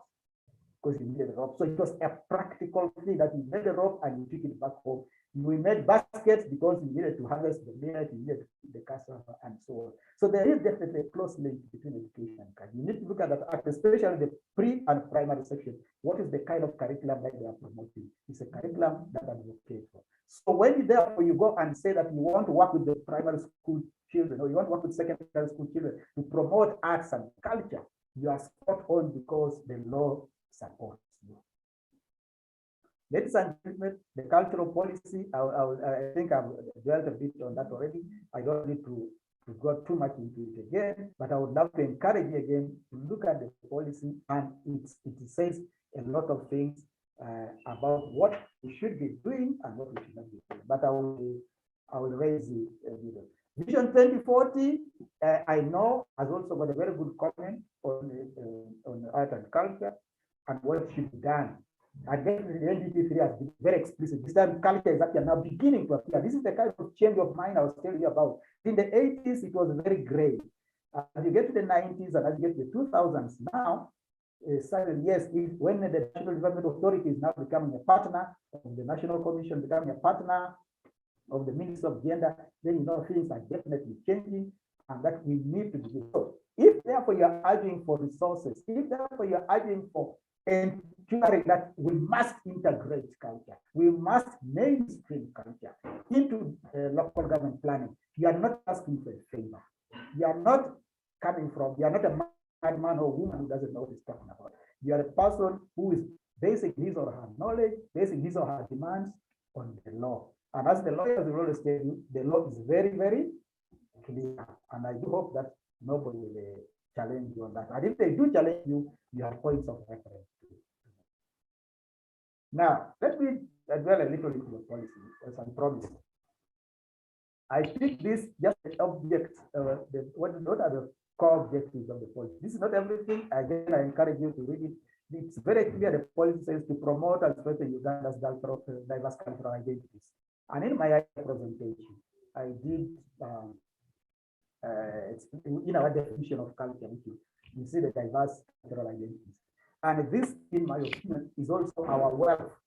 because you needed a rope. So it was a practical thing that you made a rope and you took it back home. We made baskets because you needed to harvest the millet, you needed the cassava, and so on. So there is definitely a close link between education and culture. You need to look at that, especially the pre and primary section. What is the kind of curriculum that they are promoting? It's a curriculum that advocates for. So when therefore you go and say that you want to work with the primary school children, or you want to work with secondary school children to promote arts and culture, you are spot on because the law supports you. Ladies and gentlemen, the cultural policy, I think I've dwelt a bit on that already. I don't need to go too much into it again, but I would love to encourage you again to look at the policy, and it says a lot of things about what we should be doing and what we should not be doing. But I will raise it a little. Vision 2040, I know, has also got a very good comment on art and culture and what should be done. And then the NDP3 has been very explicit. This time culture is actually now beginning to appear. This is the kind of change of mind I was telling you about. In the 80s, it was very gray. As you get to the 90s and as you get to the 2000s now, suddenly, yes, when the National Development Authority is now becoming a partner of the National Commission, becoming a partner of the Ministry of Gender, then you know things are definitely changing and that we need to do. So if therefore you're arguing for resources, if therefore you're arguing for ensuring that we must integrate culture, we must mainstream culture into local government planning, you are not asking for a favor. You are not coming from, you are not a man or woman who doesn't know what he's talking about. You are a person who is basing his or her knowledge, basing his or her demands on the law. And as the lawyers will always tell you, the law is very, very clear. And I do hope that nobody will challenge you on that. And if they do challenge you, you have points of reference. Now, let me dwell a little into the policy, as I promised. I think this just an object, what are the core objectives of the policy? This is not everything. Again, I encourage you to read it. It's very clear the policy says to promote and strengthen Uganda's diverse cultural identities. And in my presentation, I did, in our definition of culture, you see the diverse cultural identities. And this, in my opinion, is also our wealth.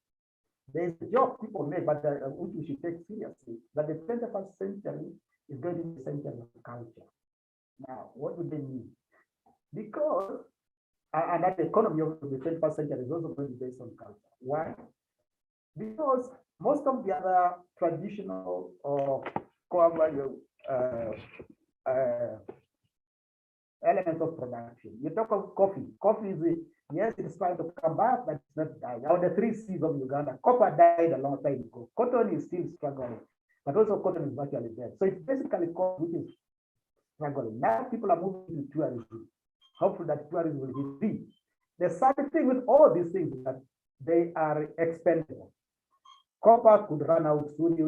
There's a job people make, but which we should take seriously, that the 21st century is going to be a century of culture. Now, what do they mean? Because, and that the economy of the 21st century is also going to be based on culture. Why? Because most of the other traditional or core value elements of production. You talk of coffee. Coffee is, yes, it's trying to come back, but it's not died. Out of the 3 C's of Uganda, copper died a long time ago. Cotton is still struggling, but also cotton is virtually dead. So it's basically cotton which is struggling. Now people are moving to tourism. Hopefully that tourism will be free. The sad thing with all these things is that they are expendable. Copper could run out soon. You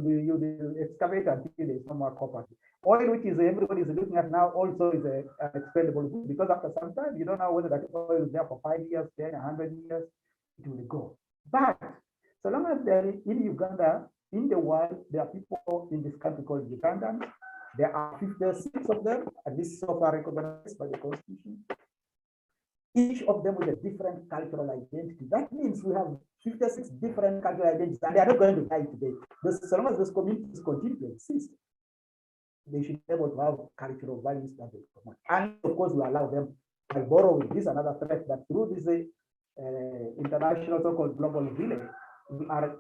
excavate until there's no more copper. Oil, which is everybody is looking at now, also is an expendable good, because after some time you don't know whether that oil is there for 5 years, 10, 100 years, it will go. But so long as they're in Uganda, in the world, there are people in this country called Ugandans. There are 56 of them, and this is so far recognized by the Constitution. Each of them with a different cultural identity. That means we have 56 different cultural identities, and they are not going to die today. So long as those communities continue to exist, they should be able to have cultural values that they promote. And of course, we allow them by borrowing. This is another threat that through this international so-called global village, we are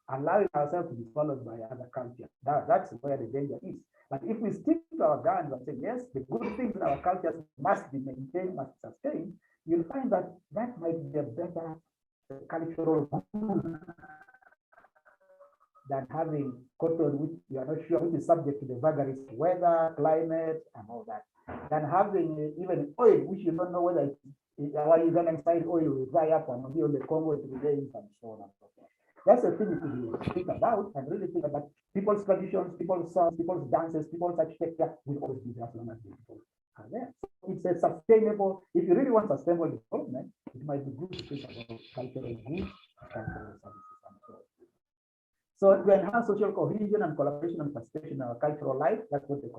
allowing ourselves to be followed by other cultures. That's where the danger is. But if we stick to our guns and say, yes, the good things in our cultures must be maintained, must sustain, you'll find that that might be a better cultural good than having cotton, which you are not sure, which is subject to the vagaries of weather, climate, and all that, than having even oil, which you don't know whether while you're going to find oil will dry up and be on the Congo it remains, and so on and so forth. That's the thing to think about and really think about people's traditions, people's songs, people's dances, people's architecture will always be there as long as the people are there. So it's a sustainable, if you really want sustainable development, it might be good to think about cultural goods, cultural services, and so on. So to enhance social cohesion and collaboration and participation in our cultural life, that's what the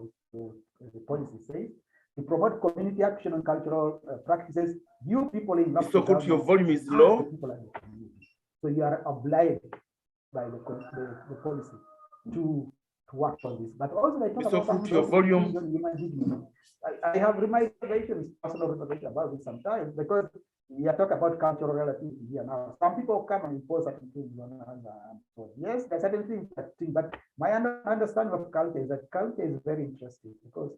policy says. To promote community action on cultural practices, you people in Mr. Kut, your volume is low. So you are obliged by the policy to work on this. But also, Mr. Kut, your volume. I have reservations, personal reservations about this sometimes, because we are talking about cultural relativity here now. Some people come and impose certain things on us. So yes, there are certain things, but my understanding of culture is that culture is very interesting because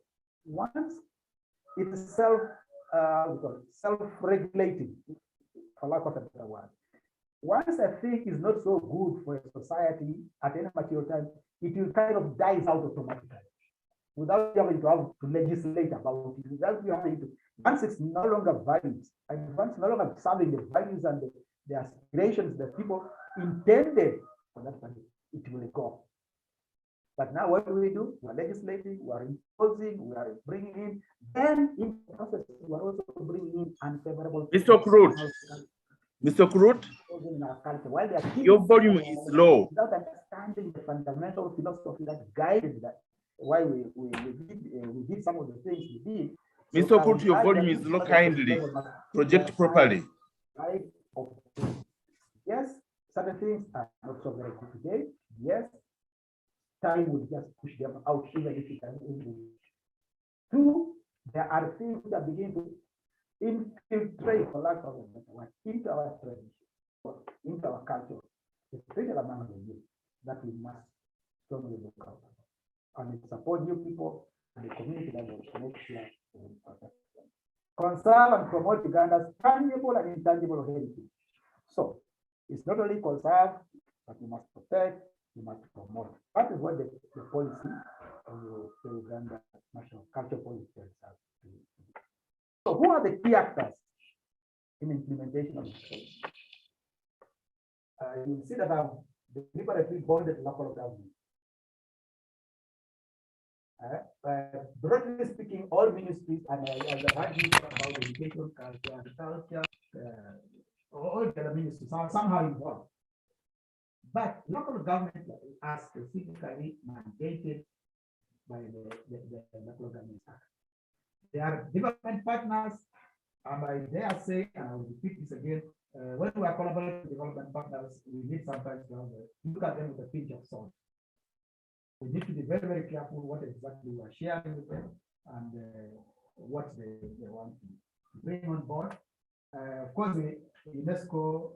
once it is self-regulating, for lack of a better word. Once a thing is not so good for a society at any material time, it will kind of dies out automatically without having to have to legislate about it. Without you having to, once it's no longer values, and once no longer serving the values and the aspirations that people intended for that value, it will go. But now what do? We're legislating, we're imposing, we are bringing in, then in the process, we're also bringing in unfavorable. Mr. Kurut, Mr. Kurut, your volume is low. Without understanding the fundamental philosophy that guided that, why we did some of the things we did. Mr. Kurut, your volume is low. Kindly project properly. Yes, certain things are not so very good today. Yes, time will just push them out even if it can. Two, there are things that begin to infiltrate, for lack of a better word, into our tradition, into our culture, especially among the youth, that we must strongly look out and support new people and the community that will make sure we protect them. Conserve and promote Uganda's tangible and intangible heritage. So it's not only conserve, but you must protect, you must promote. That is what the policy of the Uganda National Culture Policy tells us. So who are the key actors in implementation of this policy? You see that I've deliberately bonded local government. Broadly speaking, all ministries, and as I heard you talk about education, culture, agriculture, all the other ministries are somehow involved. But local government are specifically mandated by the Local Government Act. They are development partners, and I dare say, and I will repeat this again, when we are collaborating with development partners, we need sometimes to look at them with a pinch of salt. We need to be very, very careful what exactly we are sharing with them and what they want to bring on board. Of course, UNESCO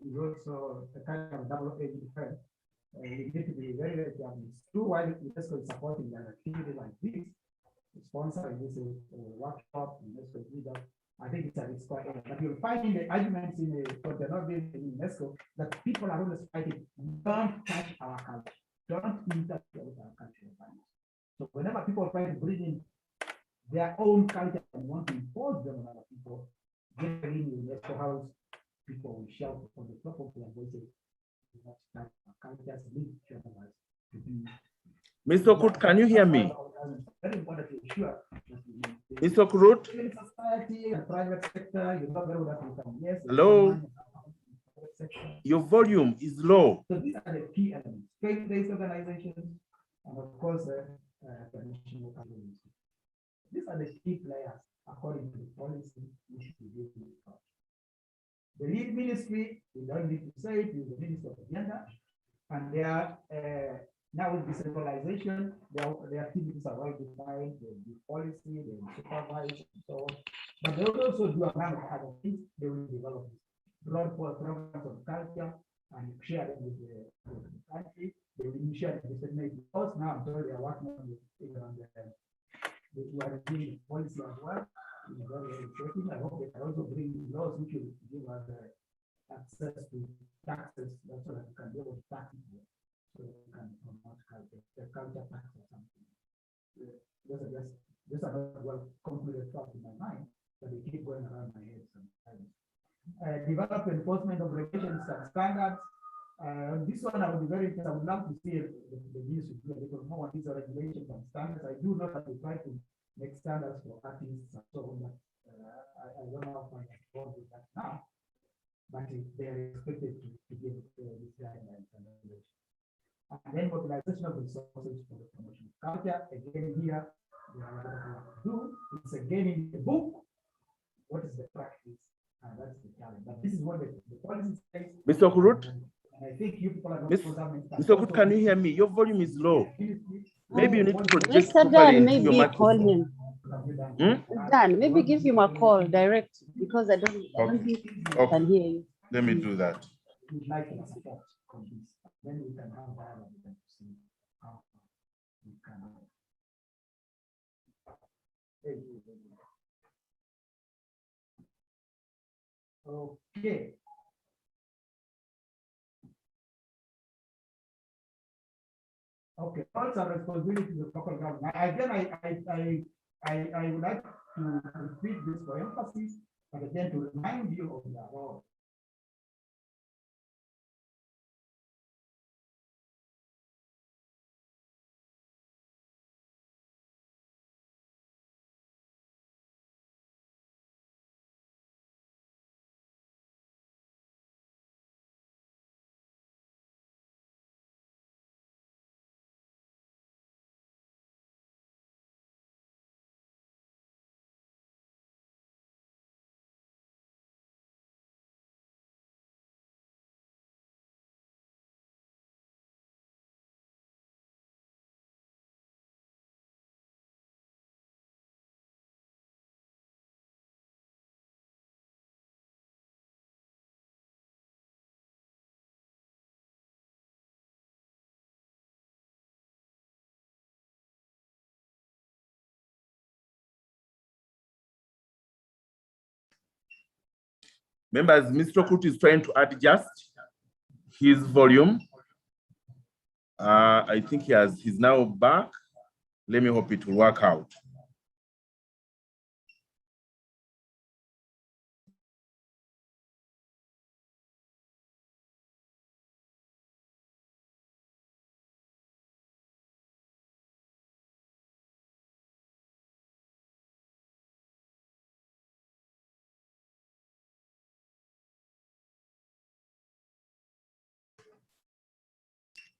is also a kind of double-edged friend. We need to be very, very careful. It's true while UNESCO is supporting an activity like this, sponsoring this workshop, UNESCO leader. I think it's quite, but you'll find in the arguments in UNESCO that people are always fighting, don't touch our culture, don't interfere with our culture. So whenever people try to bring in their own culture and want to impose them on other people, generally in UNESCO house, people will shout from the top of their voices, that cultures need to be. Mr. Kut, can you hear me? Very important to ensure. Mr. Kurut? Society and private sector, you know very well that we can, yes. Hello? Your volume is low. So these are the key elements, faith-based organizations, and of course, traditional communities. These are the key players according to the policy we should be doing. The lead ministry, we don't need to say it, is the Ministry of Agenda, and they are now with decentralization, their activities are well defined, they do policy, they supervise, and so on. But they also do a number of other things. They will develop broad programs of culture and share them with the country. They will initiate and disseminate laws. Now I'm sure they are working on the doing policy as well. Very interesting. I hope they can also bring laws which will give us access to taxes, that's so that we can be able to tax it. So we can promote culture, the culture tax or something. Those are not well concluded thoughts in my mind, but they keep going around my head sometimes. Develop enforcement of regulations and standards. This one I would be very interested. I would love to see the ministry do a little more on these regulations and standards. I do know that we try to make standards for artists and so on, but I don't know how I can involved with that now. But they are expected to give these guidelines and regulations. And then mobilization of resources for the promotion of culture. Again, here, we have a lot of work to do. It's again in the book. What is the practice? And that's the challenge. But this is what the policy says. Mr. Kurut? And I think you people are not Mr. Kurut, can you hear me? Your volume is low. Maybe you need to project Mr. properly Dan, into your maybe call microphone. him. Dan, maybe give him a call direct because I don't think I can hear you. Let me do that. We'd like to support on this. Then we can have dialogue with them to see how we can. Okay. Okay, roles and responsibilities of local government. Again, I would like to repeat this for emphasis, but again to remind you of their role. Members, Mr. Kut is trying to adjust his volume. I think he's now back. Let me hope it will work out.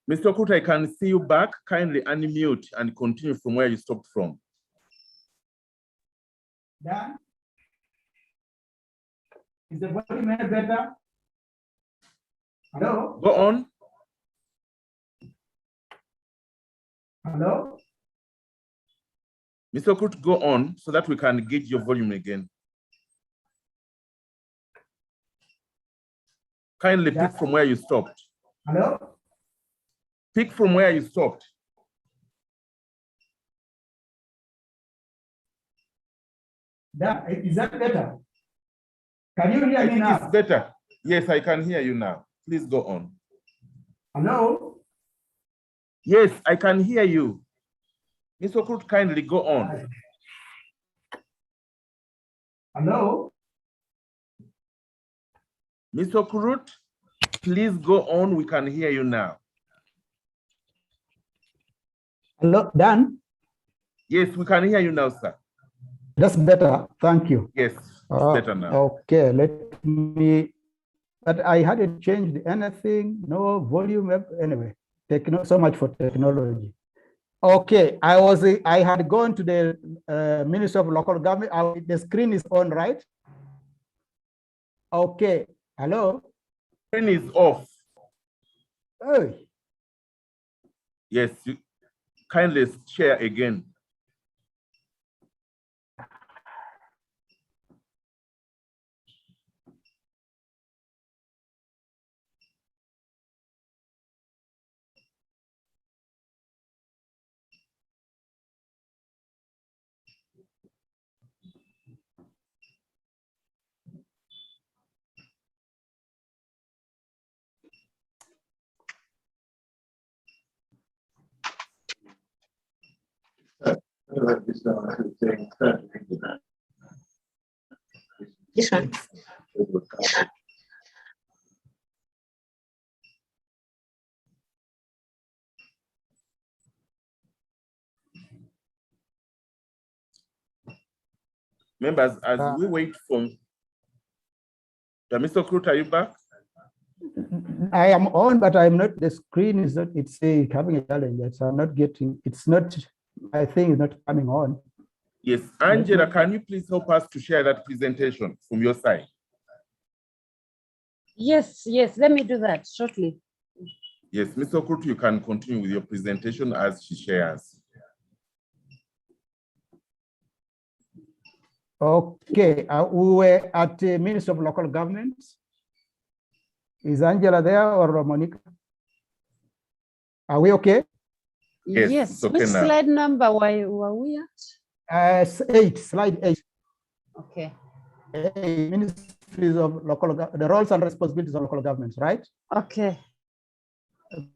Mr. Kut, I can see you back. Kindly unmute and continue from where you stopped from. Dan? Is the volume any better? Hello? Go on. Hello? Mr. Kut, go on so that we can gauge your volume again. Kindly pick from where you stopped. Hello? Pick from where you stopped. Dan, is that better? Can you hear I me think now? it's better. Yes, I can hear you now. Please go on. Hello? Yes, I can hear you. Mr. Kut, kindly go on. Hello? Mr. Kurut, please go on. We can hear you now. Hello, Dan? Yes, we can hear you now, sir. That's better. Thank you. Yes, it's better now. Okay, let me, but I hadn't changed anything, no volume, anyway. So much for technology. Okay, I had gone to the Ministry of Local Government. The screen is on, right? Okay, hello? Screen is off. Hey. Yes, you kindly share again. This one. Members, as we wait for Mr. Krut, are you back? I am on, but I'm not, the screen is not, it's having a challenge. So I'm not getting, it's not, my thing is not coming on. Yes, Angela, can you please help us to share that presentation from your side? Yes, yes, let me do that shortly. Yes, Mr. Krut, you can continue with your presentation as she shares. Okay, we were at the Ministry of Local Government. Is Angela there or Monica? Are we okay? Yes. Okay Which now. slide number were we at? 8, slide 8. Okay. Ministries of Local, the roles and responsibilities of local governments, right? Okay.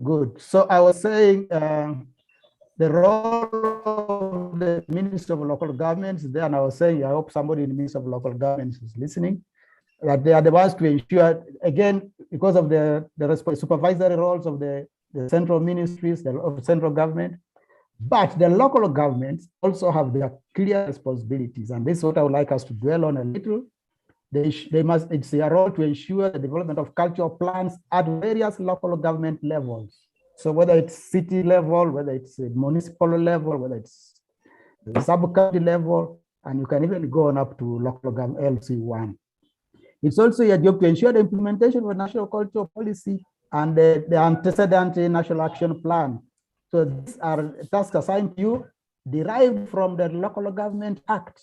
Good. So I was saying the role of the Ministry of Local Governments there, and I was saying, I hope somebody in the Ministry of Local Governments is listening, that they are the ones to ensure, again, because of the supervisory roles of the central ministries, of central government, but the local governments also have their clear responsibilities. And this is what I would like us to dwell on a little. It's their role to ensure the development of cultural plans at various local government levels. So whether it's city level, whether it's municipal level, whether it's sub-county level, and you can even go on up to local government LC1. It's also your job to ensure the implementation of a national cultural policy and the antecedent national action plan. So these are tasks assigned to you derived from the Local Government Act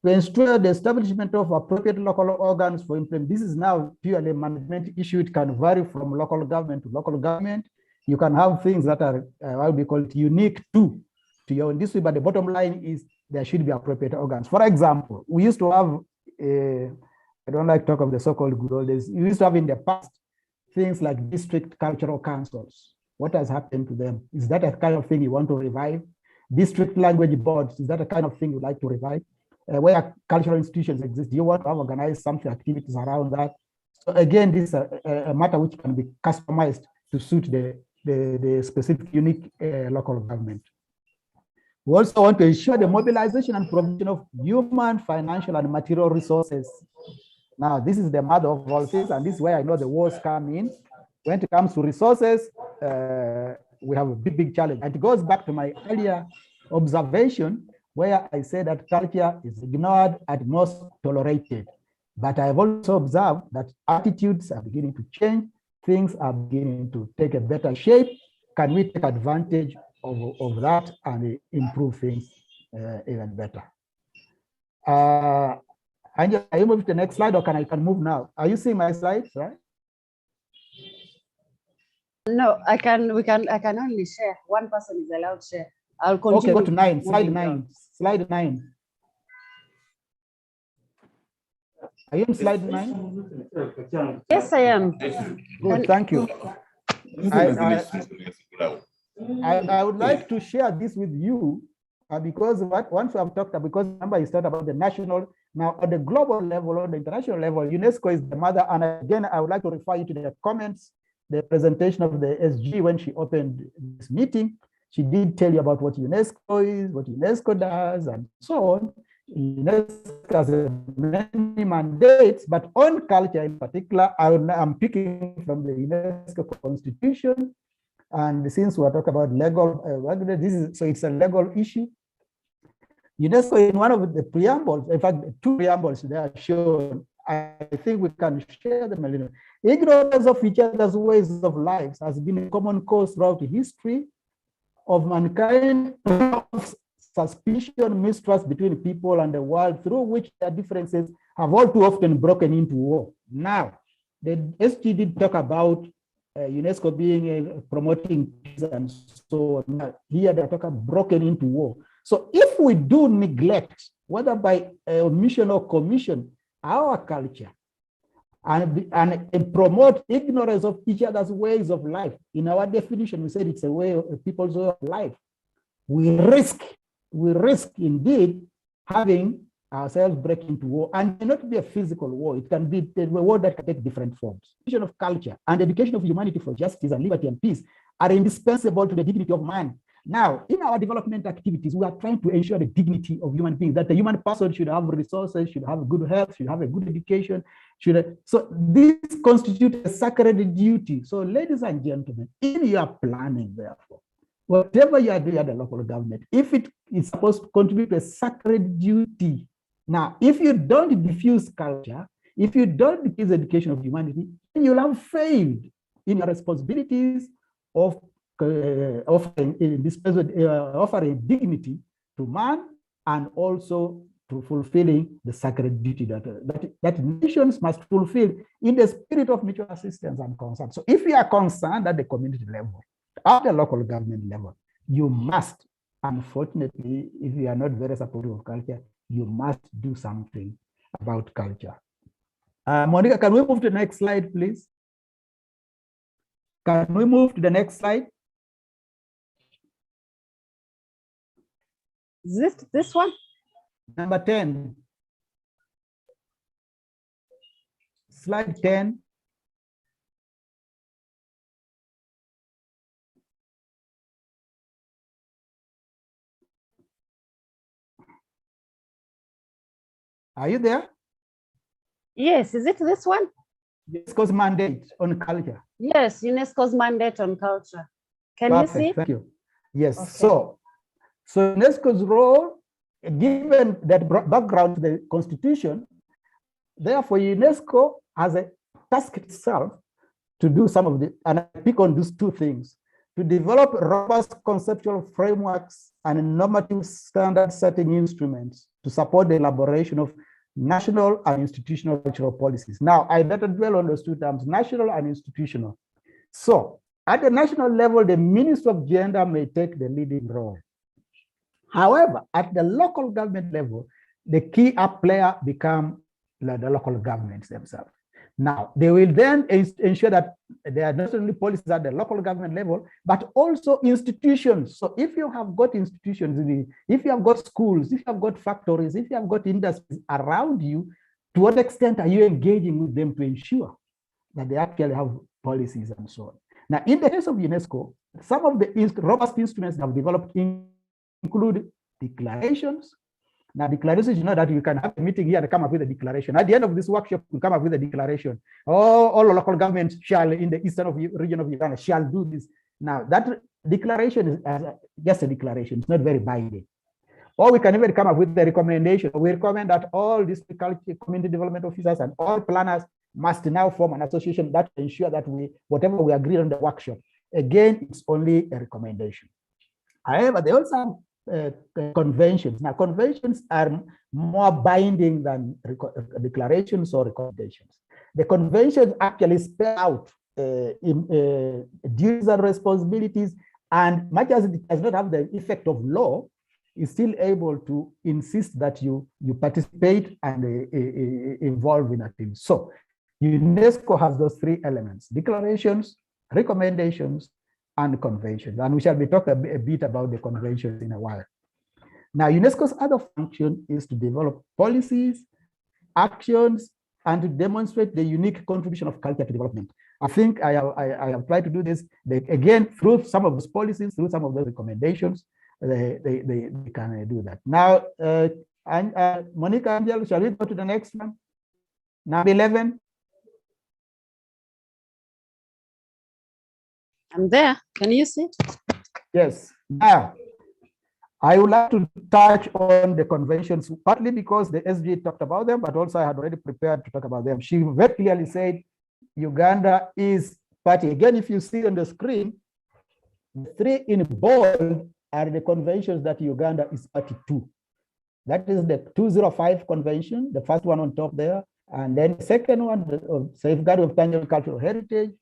to ensure the establishment of appropriate local organs for implementation. This is now purely a management issue. It can vary from local government to local government. You can have things that are what we call it unique to your industry, but the bottom line is there should be appropriate organs. For example, we used to have I don't like to talk of the so-called good old days. You used to have in the past things like district cultural councils. What has happened to them? Is that a kind of thing you want to revive? District language boards, is that a kind of thing you'd like to revive? Where cultural institutions exist, do you want to have organized something, activities around that? So again, this is a matter which can be customized to suit the specific unique local government. We also want to ensure the mobilization and provision of human, financial, and material resources. Now, this is the mother of all things, and this is where I know the wars come in. when it comes to resources, we have a big challenge. And it goes back to my earlier observation where I said that culture is ignored at most tolerated. But I've also observed that attitudes are beginning to change. Things are beginning to take a better shape. Can we take advantage of that and improve things even better? Angela, are you moving to the next slide, or can I move now? Are you seeing my slides, right? No, I can only share. One person is allowed to share. I'll continue. Okay, go to 9, slide 9, slide 9. Are you on slide 9? Yes, I am. Good, thank you. I would like to share this with you because once we have talked about, because remember you started about the national, now at the global level or the international level, UNESCO is the mother. And again, I would like to refer you to the comments, the presentation of the SG when she opened this meeting. She did tell you about what UNESCO is, what UNESCO does, and so on. UNESCO has many mandates, but on culture in particular, I'm picking from the UNESCO Constitution. And since we're talking about legal, so it's a legal issue. UNESCO in one of the preambles, in fact, 2 preambles they are shown. I think we can share them a little. Ignorance of each other's ways of lives has been a common cause throughout history of mankind, suspicion, mistrust between people and the world, through which their differences have all too often broken into war. Now, the SG did talk about UNESCO being promoting peace and so on. Here they talk about broken into war. So if we do neglect, whether by omission or commission, our culture and promote ignorance of each other's ways of life, in our definition, we said it's a way of people's way of life. We risk indeed having ourselves break into war, and it not be a physical war. It can be a war that can take different forms. Education of culture and education of humanity for justice and liberty and peace are indispensable to the dignity of man. Now, in our development activities, we are trying to ensure the dignity of human beings, that the human person should have resources, should have good health, should have a good education. So this constitutes a sacred duty. So ladies and gentlemen, in your planning, therefore, whatever you are doing at the local government, if it is supposed to contribute to a sacred duty, now, if you don't diffuse culture, if you don't diffuse education of humanity, then you'll have failed in your responsibilities of offering dignity to man, and also to fulfilling the sacred duty that nations must fulfill in the spirit of mutual assistance and concern. So if you are concerned at the community level, at the local government level, you must, unfortunately, if you are not very supportive of culture, you must do something about culture. Monica, can we move to the next slide, please? Can we move to the next slide? Is this one? Number 10. Slide 10. Are you there? Yes, is it this one? UNESCO's mandate on culture. Yes, UNESCO's mandate on culture. Can Perfect. you see? Thank you. Yes. Okay. So UNESCO's role, given that background to the Constitution, therefore UNESCO has a task itself to do some of the, and I pick on these 2 things: to develop robust conceptual frameworks and normative standard setting instruments to support the elaboration of national and institutional cultural policies. Now, I better dwell on those 2 terms, national and institutional. So at the national level, the Minister of Gender may take the leading role. However, at the local government level, the key up player become the local governments themselves. Now, they will then ensure that there are not only policies at the local government level, but also institutions. So if you have got institutions, if you have got schools, if you have got factories, if you have got industries around you, to what extent are you engaging with them to ensure that they actually have policies and so on? Now, in the case of UNESCO, some of the robust instruments that have developed include declarations Now, declarations, you know that you can have a meeting here and come up with a declaration. At the end of this workshop, we come up with a declaration. All local governments shall, in the eastern region of Uganda, shall do this. Now, that declaration is just a declaration. It's not very binding. Or we can even come up with the recommendation. We recommend that all district community development officers and all planners must now form an association that ensure that whatever we agree on the workshop, again, it's only a recommendation. However, they also have conventions. Now, conventions are more binding than declarations or recommendations. The conventions actually spell out duties and responsibilities, and much as it does not have the effect of law, is still able to insist that you participate and involve in activities. So UNESCO has those three elements: declarations, recommendations, and conventions. And we shall be talking a bit about the conventions in a while. Now, UNESCO's other function is to develop policies, actions, and to demonstrate the unique contribution of culture to development. I think I have tried to do this, again, through some of those policies, through some of those recommendations, they can do that. Now, Monica, Angel, shall we go to the next one? Number 11. I'm there. Can you see? Yes. Now, I would like to touch on the conventions, partly because the SG talked about them, but also I had already prepared to talk about them. She very clearly said Uganda is party. Again, if you see on the screen, the three in bold are the conventions that Uganda is party to. That is the 205 convention, the first one on top there. And then the second one, the safeguarding of tangible cultural heritage.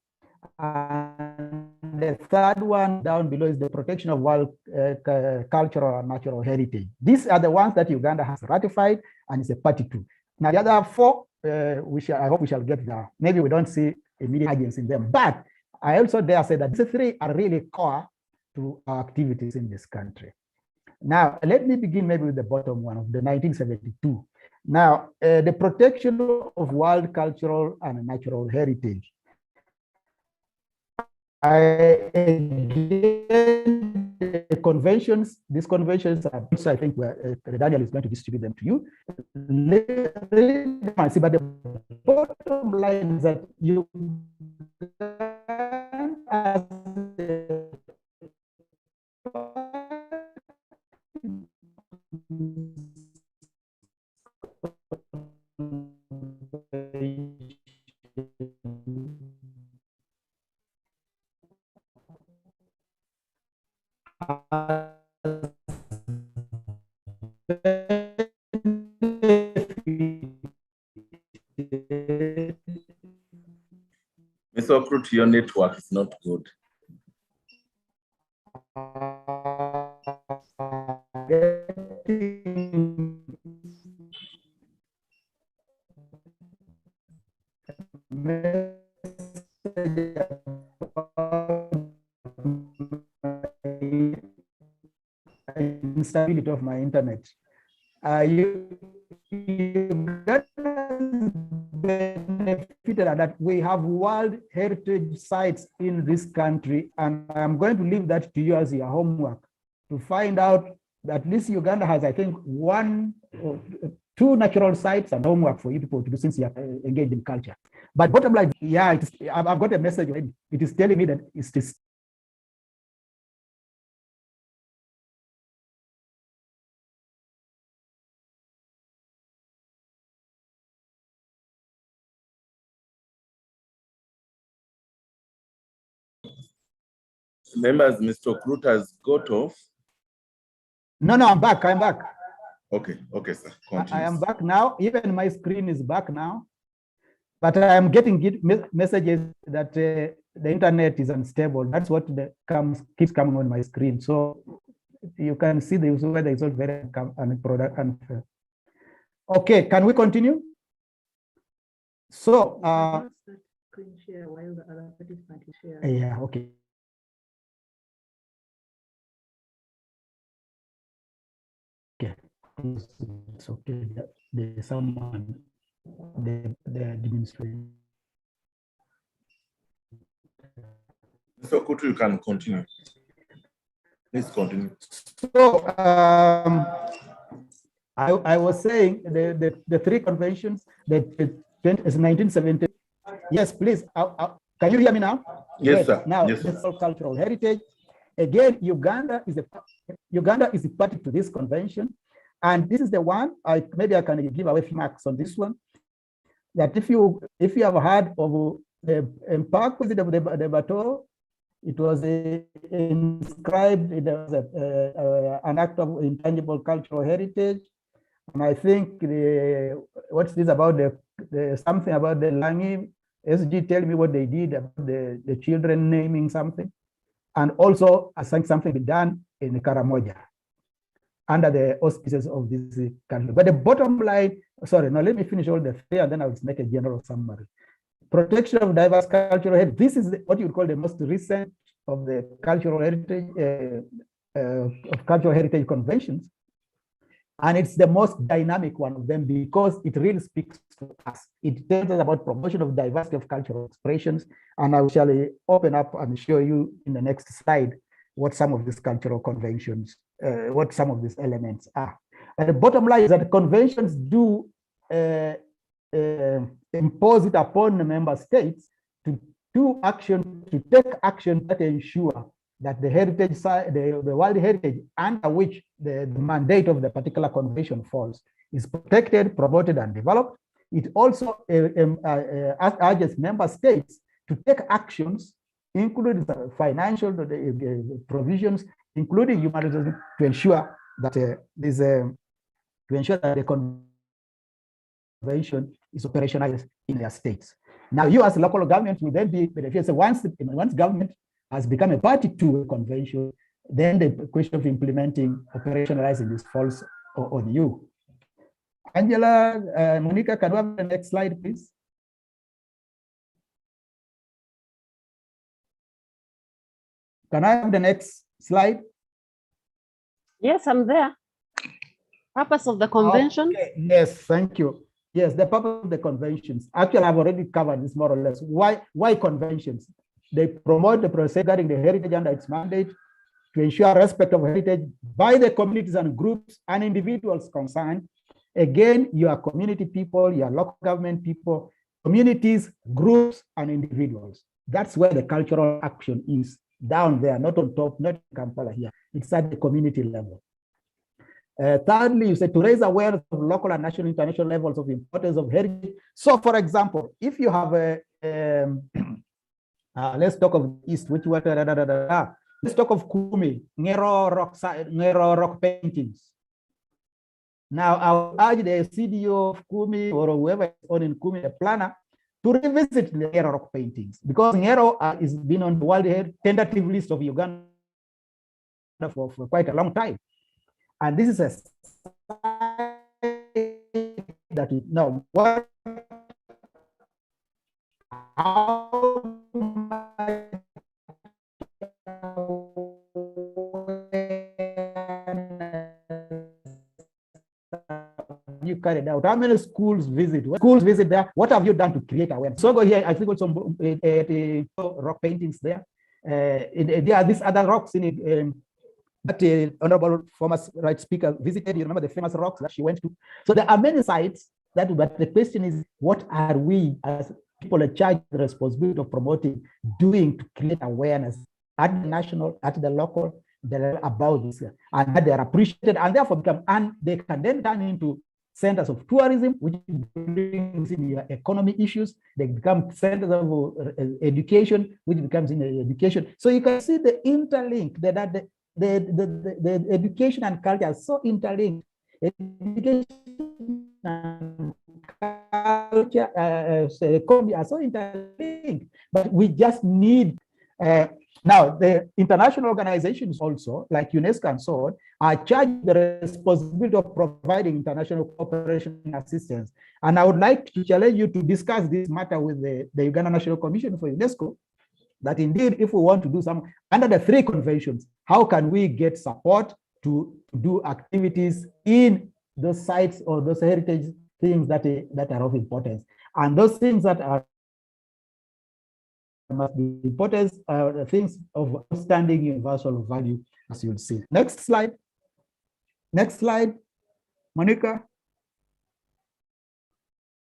And the third one down below is the protection of world cultural and natural heritage. These are the ones that Uganda has ratified and is a party to. Now, the other four, I hope we shall get there. Maybe we don't see immediate agency in them, but I also dare say that these three are really core to our activities in this country. Now, let me begin maybe with the bottom one of the 1972. Now, the protection of world cultural and natural heritage. The conventions, these conventions are, so I think Daniel is going to distribute them to you. But the bottom line is that you as Mr. Okrut, your network is not good. Instability of my internet. You benefited that we have world heritage sites in this country, and I'm going to leave that to you as your homework to find out that at least Uganda has, I think, 1 or 2 natural sites, and homework for you people to do since you are engaged in culture. But bottom line, yeah, I've got a message already. It is telling me that it's Members, Mr. Okrut has got off. No, I'm back. I'm back. Okay, sir. Continue. I am back now. Even my screen is back now. But I am getting messages that the internet is unstable. That's what keeps coming on my screen. So you can see the weather is not very unfair. Okay, can we continue? So screen share while the other participant is sharing. Yeah, okay. Okay, it's okay. There's someone, the administration. Mr. Okrut, you can continue. Please continue. So I was saying the three conventions that is 1970. Yes, please. Can you hear me now? Yes, Great. sir. Now, Yes, this sir. cultural heritage. Again, Uganda is a party to this convention, and this is the one. Maybe I can give away a few marks on this one. That if you have heard of the Park of the Bateau, it was inscribed. It was an act of intangible cultural heritage. And I think what's this about something about the Langi? SG, tell me what they did about the children naming something. And also, I think something be done in Karamoja under the auspices of this country. But the bottom line, sorry, now let me finish all the three and then I'll make a general summary. Protection of diverse cultural heritage. This is what you would call the most recent of the cultural heritage of cultural heritage conventions. And it's the most dynamic one of them because it really speaks to us. It tells us about promotion of diversity of cultural expressions. And I shall open up and show you in the next slide what some of these cultural conventions, what some of these elements are. And the bottom line is that conventions do impose it upon the member states to take action that ensure that the heritage side, the world heritage under which the mandate of the particular convention falls is protected, promoted, and developed. It also urges member states to take actions, including financial provisions, including human resources, to ensure that the convention is operationalized in their states. Now, you as local government will then be beneficiaries. Once government has become a party to a convention, then the question of implementing, operationalizing this falls on you. Angela, Monica, can we have the next slide, please? Can I have the next slide? Yes, I'm there. Purpose of the convention? Okay. Yes, thank you. Yes, the purpose of the conventions. Actually, I've already covered this more or less. Why conventions? They promote the process regarding the heritage under its mandate to ensure respect of heritage by the communities and groups and individuals concerned. Again, you are community people, you are local government people, communities, groups, and individuals. That's where the cultural action is, down there, not on top, not in Kampala here. It's at the community level. Thirdly, you said to raise awareness of local and national, international levels of importance of heritage. So, for example, if you have a let's talk of East, which what let's talk of Kumi, Ngero rock paintings. Now, I will urge the CDO of Kumi or whoever is on in Kumi, a planner, to revisit the Ngero rock paintings because Ngero has been on the world tentative list of Uganda for quite a long time. And this is a that we know what how you carried out? How many schools visit? What schools visit there? What have you done to create awareness? So go here. I think also rock paintings there. There are these other rocks in it. That honorable former rights speaker visited. You remember the famous rocks that she went to. So there are many sites that. But the question is, what are we as people charged with the responsibility of promoting, doing to create awareness at the national, at the local, about this, and that they are appreciated, and therefore become, and they can then turn into centers of tourism, which brings in your economy issues. They become centers of education, which becomes in education. So you can see the interlink that the education and culture are so interlinked. Education and culture, economy are so interlinked, but we just need. Now, the international organizations also, like UNESCO and so on, are charged with the responsibility of providing international cooperation and assistance. And I would like to challenge you to discuss this matter with the Uganda National Commission for UNESCO, that indeed, if we want to do some, under the three conventions, how can we get support to do activities in those sites or those heritage things that are of importance? And those things that are must be importance are things of outstanding universal value, as you'll see. Next slide. Next slide. Monica?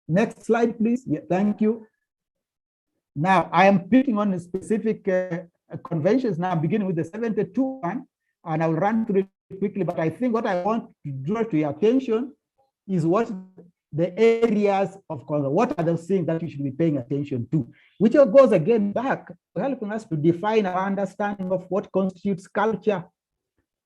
Next slide, please. Yeah, thank you. Now, I am picking on specific conventions now, beginning with the 72 one, and I'll run through it quickly, but I think what I want to draw to your attention is what the areas of color, what are those things that you should be paying attention to, which goes again back, helping us to define our understanding of what constitutes culture.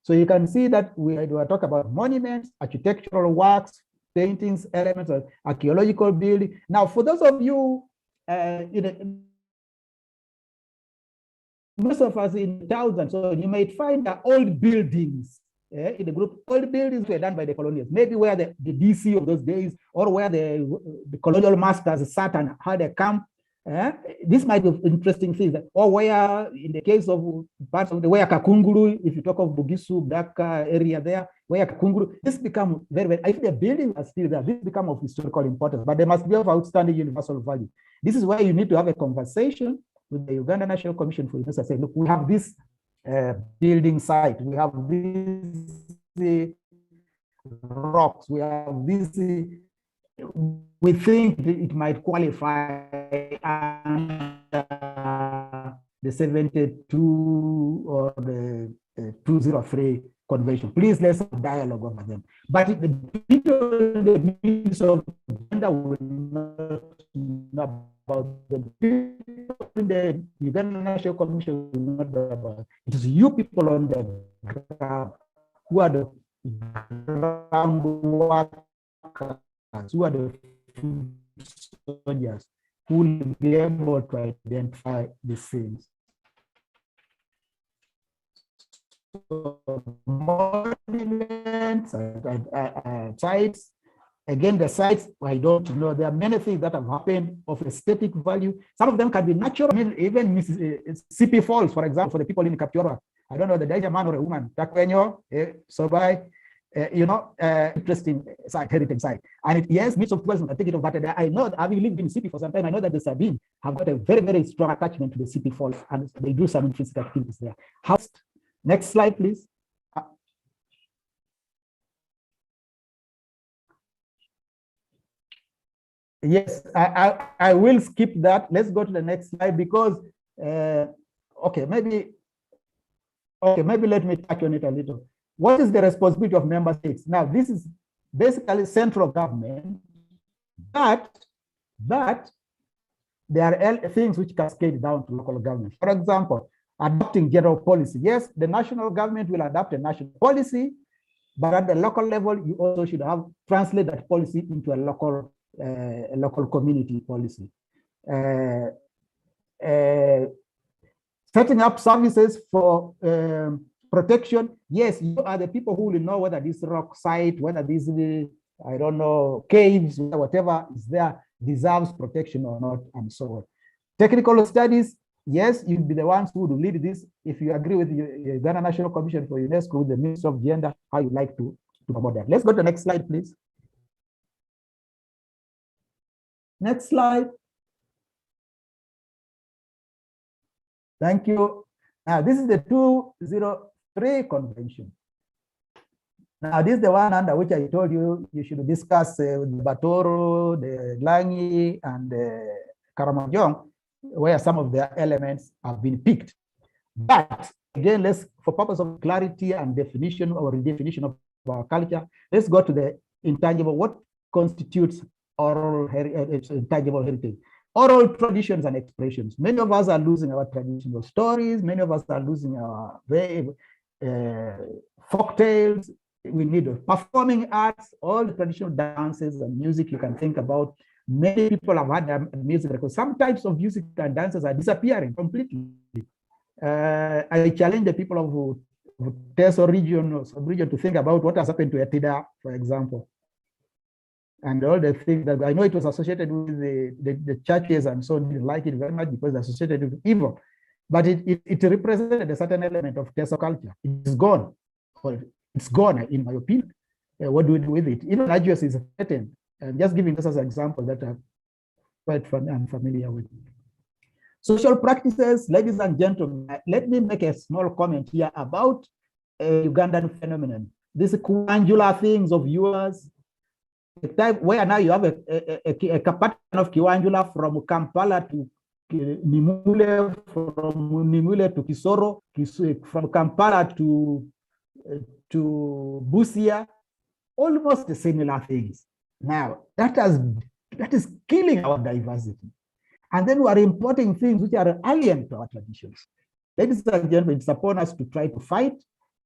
So you can see that we are talking about monuments, architectural works, paintings, elements of archaeological building. Now, for those of you, most of us in thousands, so you might find that old buildings in the group. Old buildings were done by the colonials, maybe where the DC of those days, or where the colonial masters sat and had a camp. This might be interesting things, or where, in the case of parts of the where Kakunguru, if you talk of Bugisu, that area there, where Kakunguru, this become very, very, if the buildings are still there, this become of historical importance, but they must be of outstanding universal value. This is where you need to have a conversation with the Uganda National Commission for UNESCO. Say, look, we have this building site, we have these rocks, we have this. We think it might qualify under the 72 or the 203 convention. Please, let's have dialogue over them. But the people in the midst of Uganda will not know about the people in the Uganda National Commission will not know about it. It is you people on the ground who are the ground workers, who are the soldiers who will be able to identify the scenes. So, monuments, sites, again, the sites, I don't know. There are many things that have happened of aesthetic value. Some of them can be natural. I mean, even CP Falls, for example, for the people in Kapchorwa. I don't know, there is a man or a woman, so by interesting site, heritage site. And yes, mix of tourism, I take it over. But I know that having lived in CP for some time, I know that the Sabine have got a very, very strong attachment to the CP Falls, and they do some interesting activities there. Next slide, please. Yes, I will skip that. Let's go to the next slide because, maybe let me touch on it a little. What is the responsibility of member states? Now, this is basically central government, but there are things which cascade down to local government. For example, adopting general policy. Yes, the national government will adopt a national policy, but at the local level, you also should have translate that policy into a local community policy. Setting up services for protection. Yes, you are the people who will know whether this rock site, whether this, I don't know, caves, whatever is there, deserves protection or not, and so on. Technical studies. Yes, you'll be the ones who will lead this. If you agree with the Ghana National Commission for UNESCO, with the Ministry of Gender, how you like to promote that. Let's go to the next slide, please. Next slide. Thank you. Now, this is the 203 convention. Now, this is the one under which I told you you should discuss with the Batoro, the Langi, and the Karamojong, where some of the elements have been picked. But again, for purpose of clarity and definition or redefinition of our culture, let's go to the intangible. What constitutes oral intangible heritage? Oral traditions and expressions. Many of us are losing our traditional stories. Many of us are losing our folk tales. We need performing arts, all the traditional dances and music you can think about. Many people have had their music records. Some types of music and dances are disappearing completely. I challenge the people of Teso region or sub-region to think about what has happened to Etida, for example. And all the things that I know it was associated with the churches and so on, didn't like it very much because it's associated with evil. But it represented a certain element of Teso culture. It's gone. It's gone, in my opinion. What do we do with it? Even Agios is threatened. I'm just giving this as an example that I'm quite familiar with. Social practices, ladies and gentlemen, let me make a small comment here about a Ugandan phenomenon. these Kiwanjula things of yours, the type where now you have a pattern of Kiwanjula from Kampala to Nimule, from Nimule to Kisoro, from Kampala to Busia, almost the similar things. Now that is killing our diversity. And then we are importing things which are alien to our traditions. Ladies and gentlemen, it's upon us to try to fight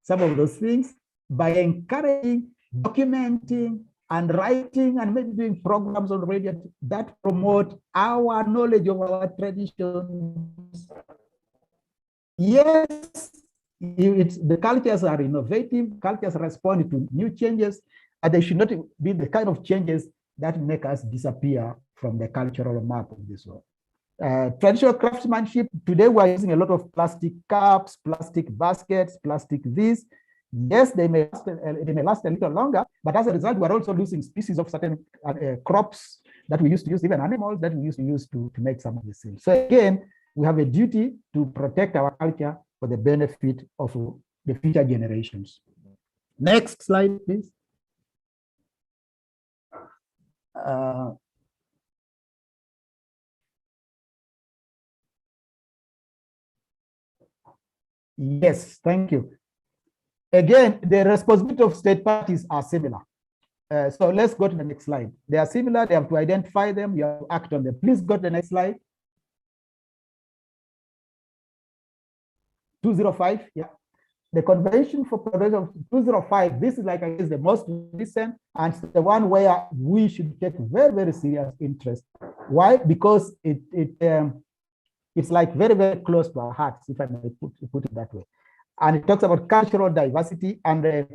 some of those things by encouraging, documenting, and writing, and maybe doing programs on radio that promote our knowledge of our traditions. Yes, the cultures are innovative, cultures respond to new changes, and they should not be the kind of changes that make us disappear from the cultural map of this world. Traditional craftsmanship, today we're using a lot of plastic cups, plastic baskets, plastic this. Yes, they may last a little longer, but as a result, we're also losing species of certain crops that we used to use, even animals that we used to use to make some of these things. So again, we have a duty to protect our culture for the benefit of the future generations. Next slide, please. Yes, thank you. Again, the responsibility of state parties are similar. So let's go to the next slide. They are similar, they have to identify them, you have to act on them. Please go to the next slide. 205, yeah. The Convention for Protection of 205, this is like, I guess, the most recent, and it's the one where we should take very, very serious interest. Why? Because it's like very, very close to our hearts, if I may put it that way. And it talks about cultural diversity, and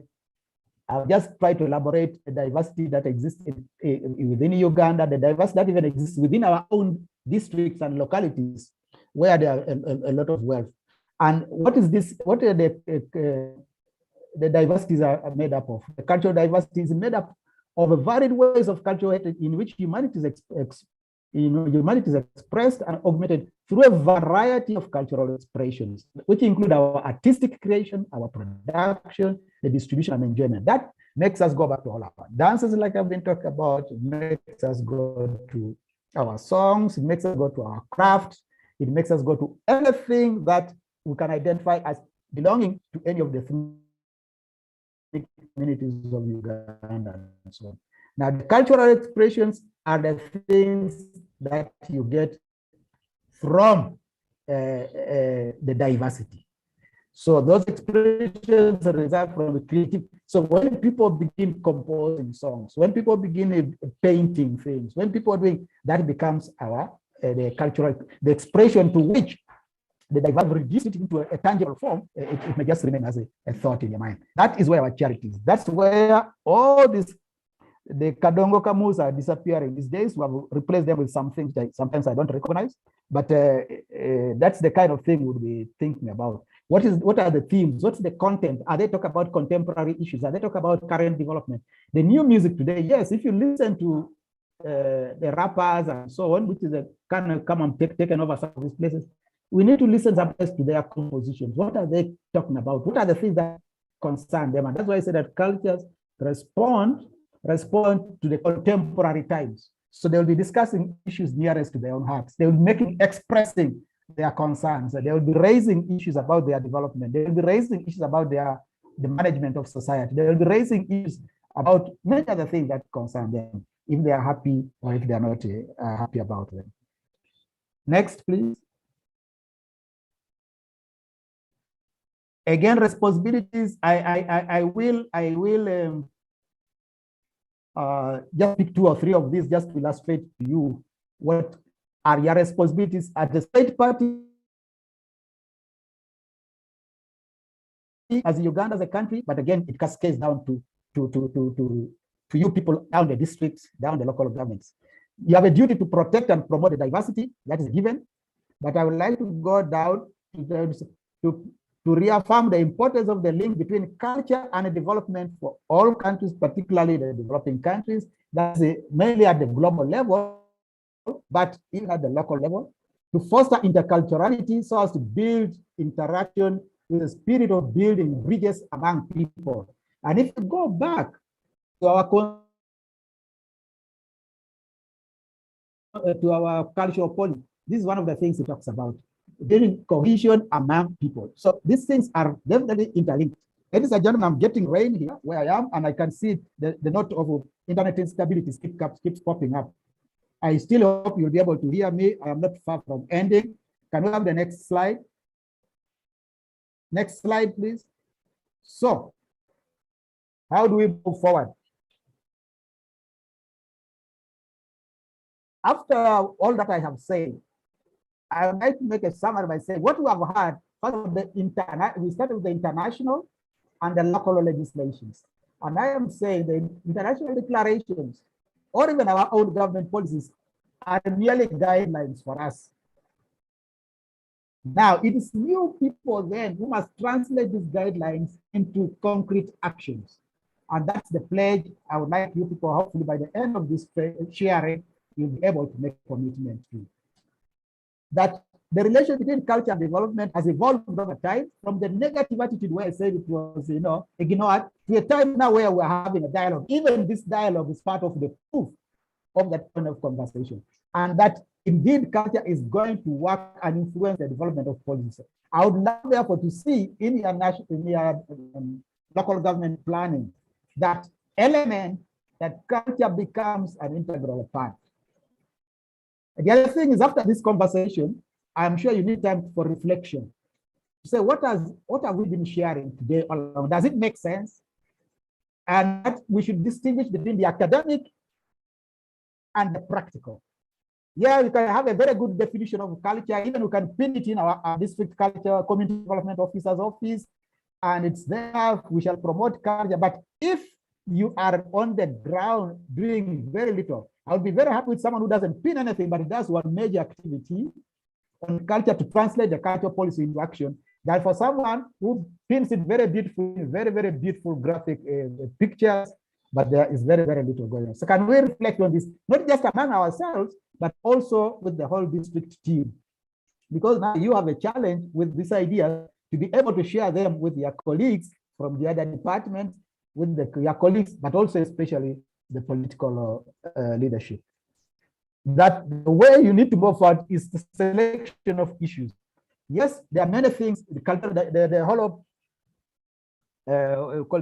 I'll just try to elaborate the diversity that exists within Uganda, the diversity that even exists within our own districts and localities where there are a lot of wealth. And what is this? What are the diversities are made up of? The cultural diversity is made up of varied ways of cultural in which humanity is expressed and augmented through a variety of cultural expressions, which include our artistic creation, our production, the distribution and enjoyment. That makes us go back to all our dances, like I've been talking about. It makes us go to our songs. It makes us go to our craft. It makes us go to anything that we can identify as belonging to any of the communities of Uganda and so on. Now, the cultural expressions are the things that you get from the diversity. So those expressions result from the creative. So when people begin composing songs, when people begin painting things, when people are doing, that becomes our the cultural, the expression to which the diversity reduce it into a tangible form. It may just remain as a thought in your mind. That is where our charity is. That's where all this, the Kadongo Kamus are disappearing these days. We have replaced them with some things that sometimes I don't recognize, but that's the kind of thing we'll be thinking about. What are the themes? What's the content? Are they talk about contemporary issues? Are they talk about current development? The new music today, yes, if you listen to the rappers and so on, which is a kind of come and taken over some of these places, we need to listen sometimes to their compositions. What are they talking about? What are the things that concern them? And that's why I say that cultures respond to the contemporary times. So they will be discussing issues nearest to their own hearts. They will be expressing their concerns. They will be raising issues about their development. They will be raising issues about the management of society. They will be raising issues about many other things that concern them, if they are happy or if they are not happy about them. Next, please. Again, responsibilities. I will just pick 2 or 3 of these just to illustrate to you what are your responsibilities at the state party, as Uganda as a country, but again, it cascades down to you people down the districts, down the local governments. You have a duty to protect and promote the diversity, that is given, but I would like to go down to reaffirm the importance of the link between culture and development for all countries, particularly the developing countries. That's mainly at the global level, but even at the local level, to foster interculturality so as to build interaction with the spirit of building bridges among people. And if you go back to our cultural policy, this is one of the things it talks about, building cohesion among people. So these things are definitely interlinked. Ladies and gentlemen, I'm getting rain here where I am, and I can see the note of internet instability keeps popping up. I still hope you'll be able to hear me. I am not far from ending. Can we have the next slide? Next slide, please. So, how do we move forward? After all that I have said, I would like to make a summary by saying what we have had. First, we started with the international and the local legislations. And I am saying the international declarations or even our own government policies are merely guidelines for us. Now, it is you people then who must translate these guidelines into concrete actions. And that's the pledge I would like you people, hopefully by the end of this sharing, you'll be able to make a commitment to. That the relation between culture and development has evolved over time from the negative attitude where I said it was, ignored, to a time now where we're having a dialogue. Even this dialogue is part of the proof of that kind of conversation. And that indeed culture is going to work and influence the development of policy. I would love, therefore, to see in your local government planning that element that culture becomes an integral part. The other thing is, after this conversation, I'm sure you need time for reflection. Say, what have we been sharing today all along? Does it make sense? And that we should distinguish between the academic and the practical. Yeah, we can have a very good definition of culture. Even we can pin it in our district culture, community development officer's office, and it's there. We shall promote culture. But if you are on the ground doing very little, I would be very happy with someone who doesn't pin anything, but does one major activity on culture to translate the culture policy into action. That for someone who pins it very beautiful, very, very beautiful graphic pictures, but there is very, very little going on. So can we reflect on this, not just among ourselves, but also with the whole district team? Because now you have a challenge with this idea to be able to share them with your colleagues from the other departments, with your colleagues, but also especially the political leadership. That the way you need to move forward is the selection of issues. Yes, there are many things. The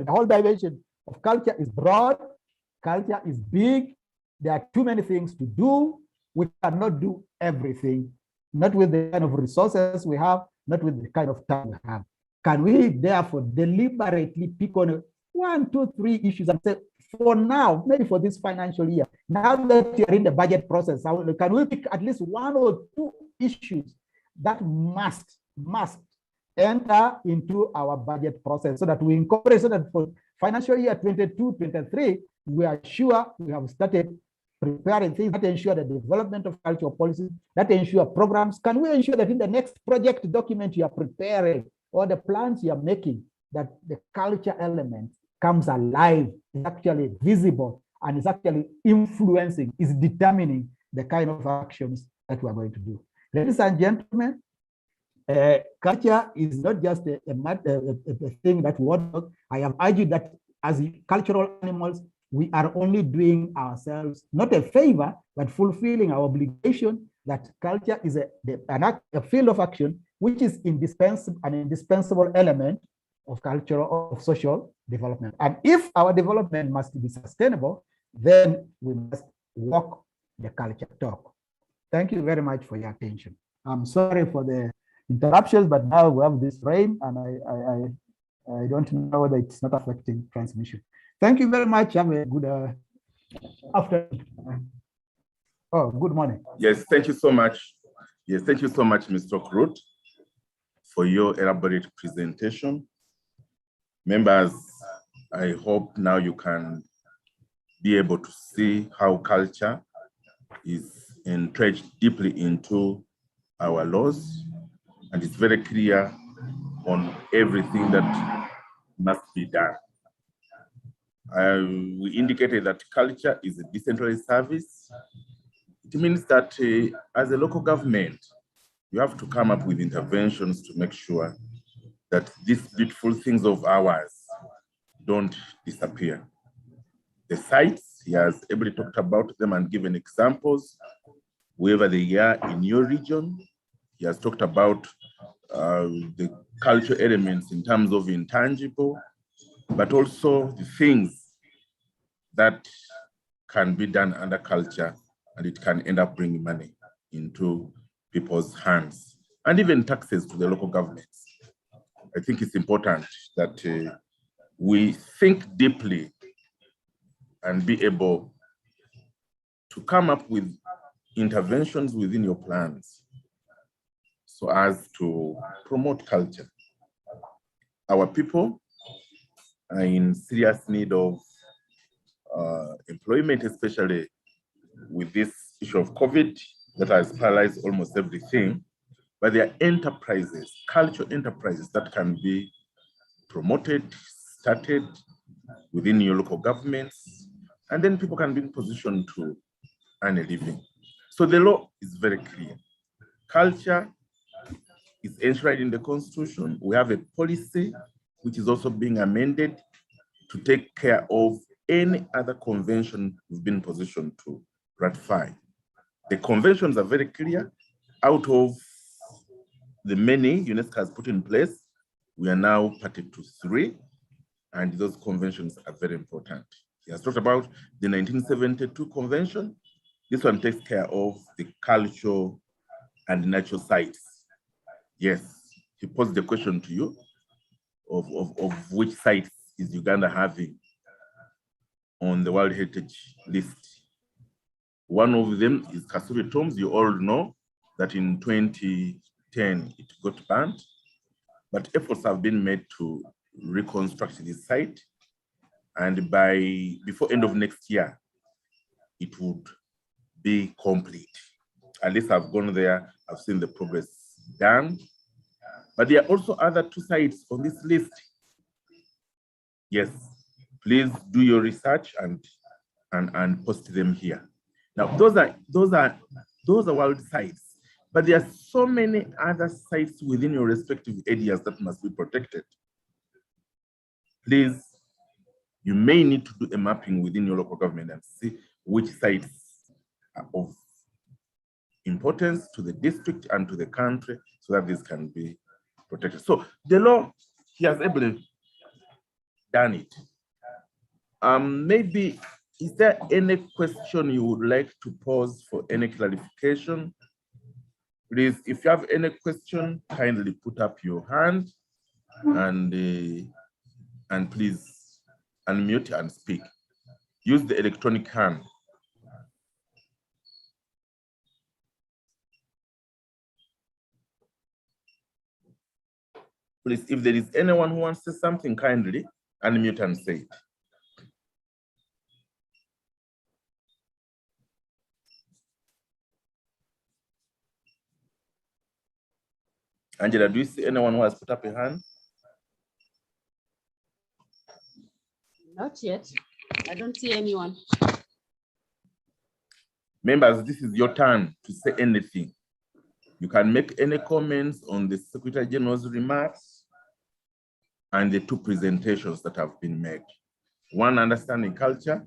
whole dimension of culture is broad. Culture is big. There are too many things to do. We cannot do everything, not with the kind of resources we have, not with the kind of time we have. Can we therefore deliberately pick on 1, 2, 3 issues and say, for now, maybe for this financial year, now that you're in the budget process, can we pick at least 1 or 2 issues that must enter into our budget process so that we incorporate, so that for financial year 22-23, we are sure we have started preparing things that ensure the development of cultural policies, that ensure programs. Can we ensure that in the next project document you are preparing or the plans you are making, that the culture element comes alive, is actually visible, and is actually influencing, is determining the kind of actions that we are going to do. Ladies and gentlemen, culture is not just a thing that we want. I have argued that as cultural animals, we are only doing ourselves not a favor, but fulfilling our obligation that culture is a field of action which is an indispensable element of cultural, of social development. And if our development must be sustainable, then we must walk the culture talk. Thank you very much for your attention. I'm sorry for the interruptions, but now we have this rain, and I don't know whether it's not affecting transmission. Thank you very much. Have a good afternoon. Oh, good morning. Yes, thank you so much. Yes, thank you so much, Mr. Krut, for your elaborate presentation. Members, I hope now you can be able to see how culture is entrenched deeply into our laws, and it's very clear on everything that must be done. We indicated that culture is a decentralized service. It means that as a local government, you have to come up with interventions to make sure that these beautiful things of ours don't disappear. The sites, he has ably talked about them and given examples, wherever they are in your region. He has talked about the cultural elements in terms of intangible, but also the things that can be done under culture, and it can end up bringing money into people's hands, and even taxes to the local governments. I think it's important that we think deeply and be able to come up with interventions within your plans so as to promote culture. Our people are in serious need of employment, especially with this issue of COVID that has paralyzed almost everything. But there are enterprises, cultural enterprises that can be promoted, started within your local governments, and then people can be in position to earn a living. So the law is very clear. Culture is enshrined in the Constitution. We have a policy which is also being amended to take care of any other convention we've been positioned to ratify. The conventions are very clear. Out of the many UNESCO has put in place, we are now party to 3, and those conventions are very important. He has talked about the 1972 convention. This one takes care of the cultural and natural sites. Yes, he posed the question to you of which sites is Uganda having on the World Heritage List. One of them is Kasuri Tombs. You all know that in 2010 it got banned, but efforts have been made to reconstruct this site, and before end of next year, it would be complete. At least I've gone there, I've seen the progress done. But there are also other 2 sites on this list. Yes, please do your research and post them here. Now, those are world sites, but there are so many other sites within your respective areas that must be protected. Please, you may need to do a mapping within your local government and see which sites are of importance to the district and to the country so that this can be protected. So the law, he has ably done it. Maybe, is there any question you would like to pose for any clarification? Please, if you have any question, kindly put up your hand and please unmute and speak. Use the electronic hand. Please, if there is anyone who wants to say something, kindly unmute and say it. Angela, do you see anyone who has put up a hand? Not yet. I don't see anyone. Members, this is your turn to say anything. You can make any comments on the Secretary General's remarks and the 2 presentations that have been made. One, understanding culture,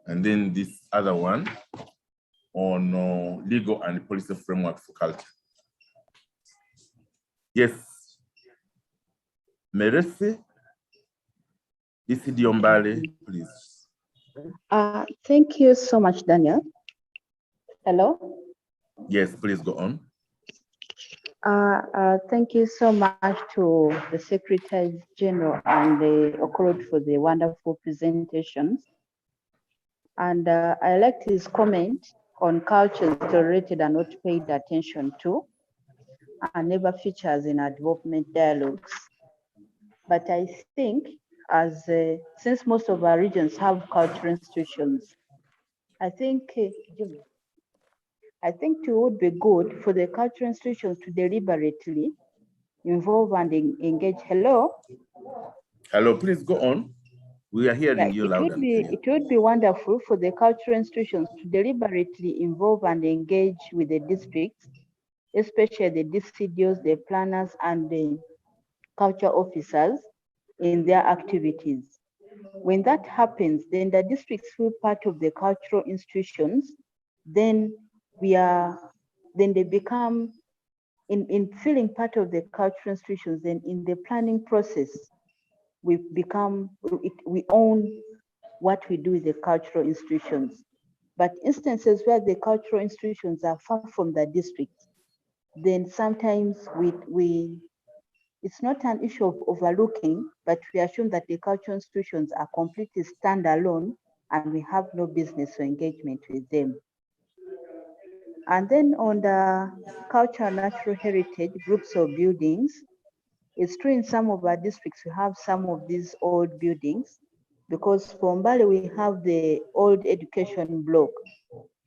and then this other one on legal and policy framework for culture. Yes. Meresi, Diombale, please. Thank you so much, Daniel. Hello? Yes, please go on. Thank you so much to the Secretary General and the Okorot for the wonderful presentations. And I liked his comment on cultures tolerated and not paid attention to, and never features in our development dialogues. But I think since most of our regions have cultural institutions, I think it would be good for the cultural institutions to deliberately involve and engage. Hello? Hello, please go on. We are hearing you loud and clear. It would be wonderful for the cultural institutions to deliberately involve and engage with the districts, especially the DCDOs, the planners, and the culture officers in their activities. When that happens, then the districts feel part of the cultural institutions, then they become, in feeling part of the cultural institutions, then in the planning process, we own what we do with the cultural institutions. But instances where the cultural institutions are far from the district, then sometimes it's not an issue of overlooking, but we assume that the cultural institutions are completely standalone and we have no business or engagement with them. And then on the cultural natural heritage groups or buildings, it's true in some of our districts we have some of these old buildings, because for Mbale we have the old education block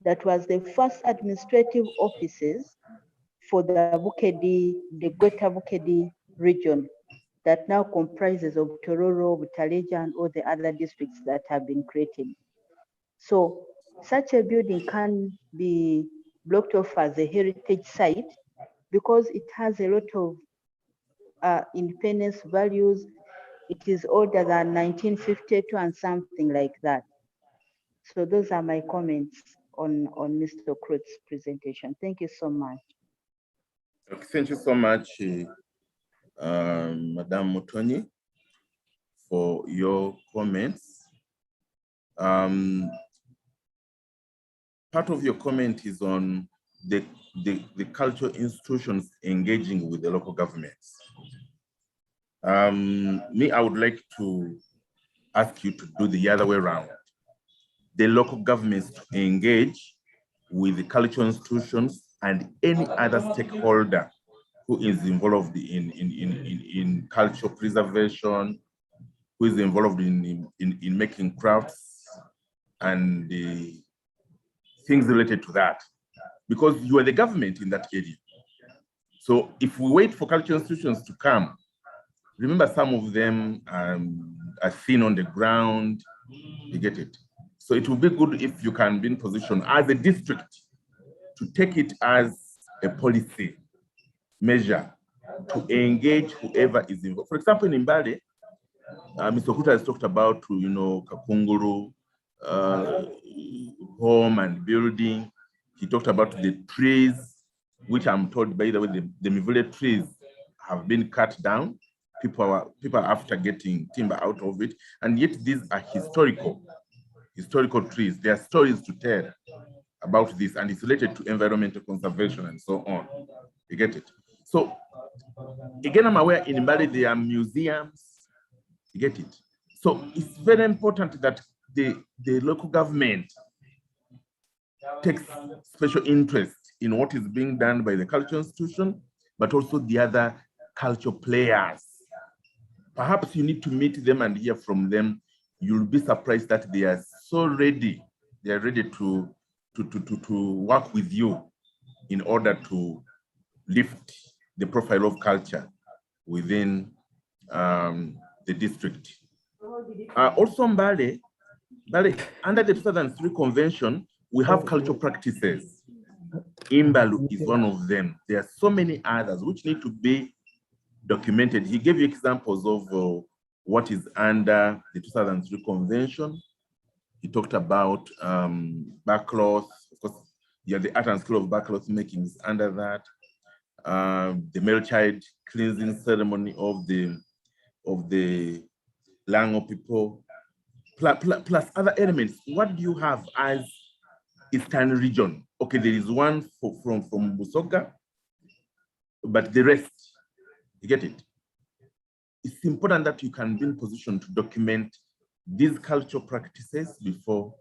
that was the first administrative offices for the Greater Bukedi region that now comprises of Tororo, Butaleja, and all the other districts that have been created. So such a building can be blocked off as a heritage site because it has a lot of independence values. It is older than 1952 and something like that. So those are my comments on Mr. Krut's presentation. Thank you so much. Okay, thank you so much, Madam Mutoni, for your comments. Part of your comment is on the cultural institutions engaging with the local governments. I would like to ask you to do the other way around. The local governments to engage with the cultural institutions and any other stakeholder who is involved in cultural preservation, who is involved in making crafts and the things related to that, because you are the government in that area. So if we wait for cultural institutions to come, remember some of them are thin on the ground, you get it? So it will be good if you can be in position as a district to take it as a policy measure to engage whoever is involved. For example, in Mbale, Mr. Kuta has talked about, Kakunguru, home and building. He talked about the trees, which I'm told, by the way, the Mivule trees have been cut down. People are after getting timber out of it, and yet these are historical trees. There are stories to tell about this, and it's related to environmental conservation and so on. You get it? So again, I'm aware in Mbale there are museums. You get it? So it's very important that the local government takes special interest in what is being done by the cultural institution, but also the other cultural players. Perhaps you need to meet them and hear from them. You'll be surprised that they are so ready. They are ready to work with you in order to lift the profile of culture within the district. Also, Mbale, under the 2003 convention, we have cultural practices. Imbalu is one of them. There are so many others which need to be documented. He gave you examples of what is under the 2003 convention. He talked about backcloth. Of course, the art and skill of backcloth making is under that. The male child cleansing ceremony of the Lango people, plus other elements. What do you have as Eastern region? Okay, there is one from Busoga, but the rest, you get it? It's important that you can be in position to document these cultural practices before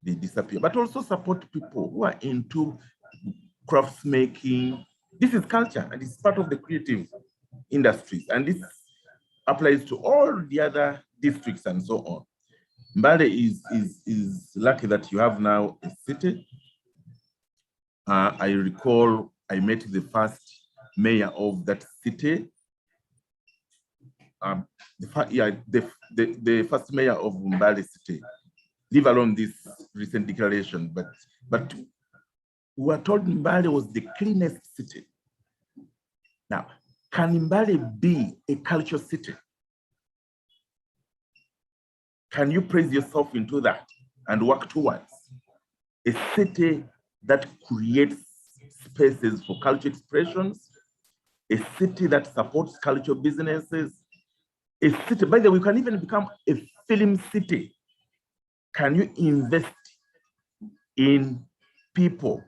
they disappear, but also support people who are into crafts making. This is culture and it's part of the creative industries, and this applies to all the other districts and so on. Mbale is lucky that you have now a city. I recall I met the first mayor of that city. The first mayor of Mbale city, leave alone this recent declaration, but we were told Mbale was the cleanest city. Now, can Mbale be a cultural city? Can you praise yourself into that and work towards a city that creates spaces for culture expressions, a city that supports cultural businesses, a city, by the way, we can even become a film city. Can you invest in people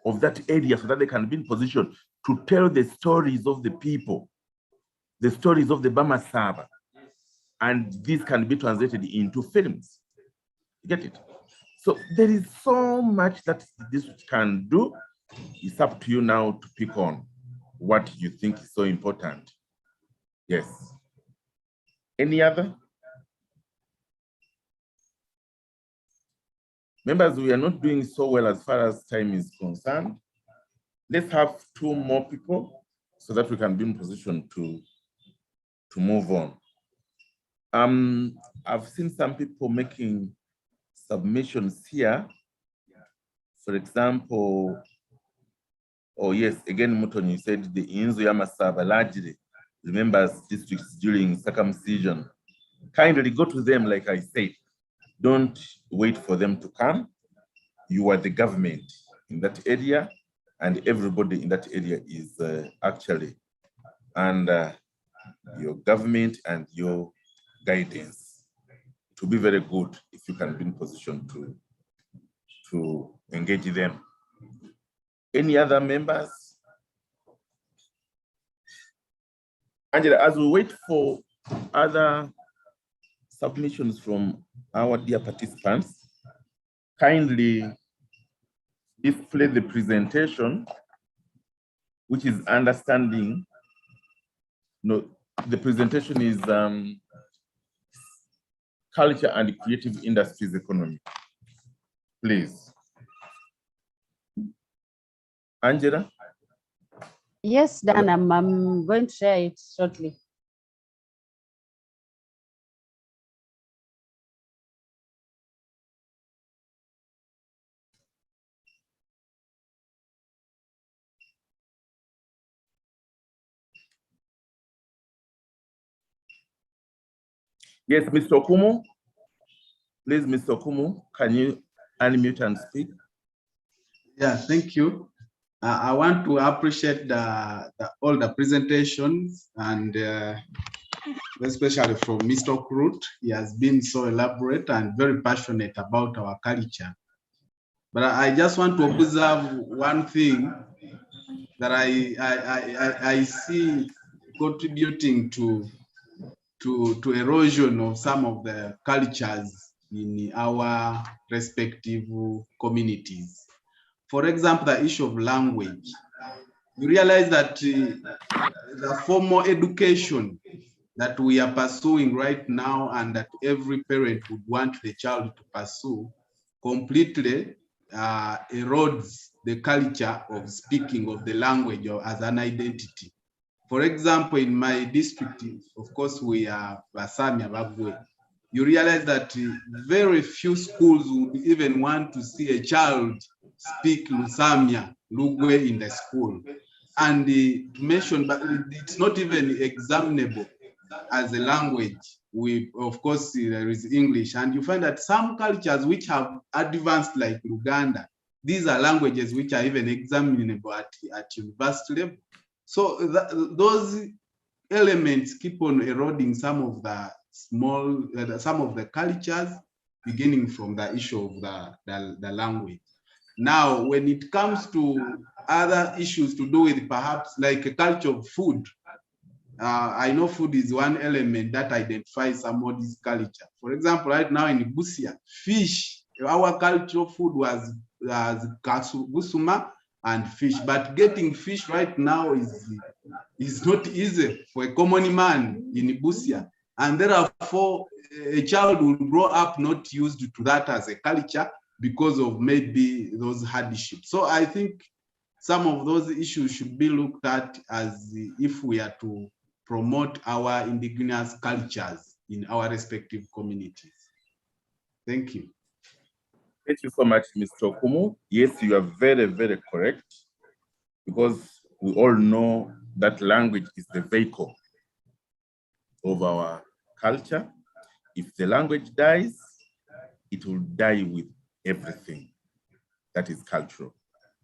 of that area so that they can be in position to tell the stories of the people, the stories of the Bama Saba, and this can be translated into films? You get it? So there is so much that this can do. It's up to you now to pick on what you think is so important. Yes. Any other? Members, we are not doing so well as far as time is concerned. Let's have 2 more people so that we can be in position to move on. I've seen some people making submissions here. For example, oh yes, again, Muton, you said the Inzu Yamasaba largely remembers districts during circumcision. Kindly go to them, like I said. Don't wait for them to come. You are the government in that area, and everybody in that area is actually under your government and your guidance. To be very good if you can be in position to engage them. Any other members? Angela, as we wait for other submissions from our dear participants, kindly display the presentation, which is understanding. No, the presentation is culture and creative industries economy. Please. Angela? Yes, Dan, I'm going to share it shortly. Yes, Mr. Okumu. Please, Mr. Okumu, can you unmute and speak? Yeah, thank you. I want to appreciate all the presentations, and especially from Mr. Krut. He has been so elaborate and very passionate about our culture. But I just want to observe one thing that I see contributing to erosion of some of the cultures in our respective communities. For example, the issue of language. You realize that the formal education that we are pursuing right now and that every parent would want the child to pursue completely erodes the culture of speaking of the language as an identity. For example, in my district, of course, we are Basami Abagwe. You realize that very few schools would even want to see a child speak Lusamia, Lugwe in the school. And to mention, but it's not even examinable as a language. Of course, there is English. And you find that some cultures which have advanced, like Uganda, these are languages which are even examinable at university level. So those elements keep on eroding some of the some of the cultures, beginning from the issue of the language. Now, when it comes to other issues to do with perhaps like a culture of food, I know food is one element that identifies somebody's culture. For example, right now in Busia, fish, our cultural food was busuma and fish, but getting fish right now is not easy for a common man in Busia. And therefore, a child will grow up not used to that as a culture because of maybe those hardships. So I think some of those issues should be looked at as if we are to promote our indigenous cultures in our respective communities. Thank you. Thank you so much, Mr. Okumu. Yes, you are very, very correct, because we all know that language is the vehicle of our culture. if the language dies, it will die with everything that is cultural.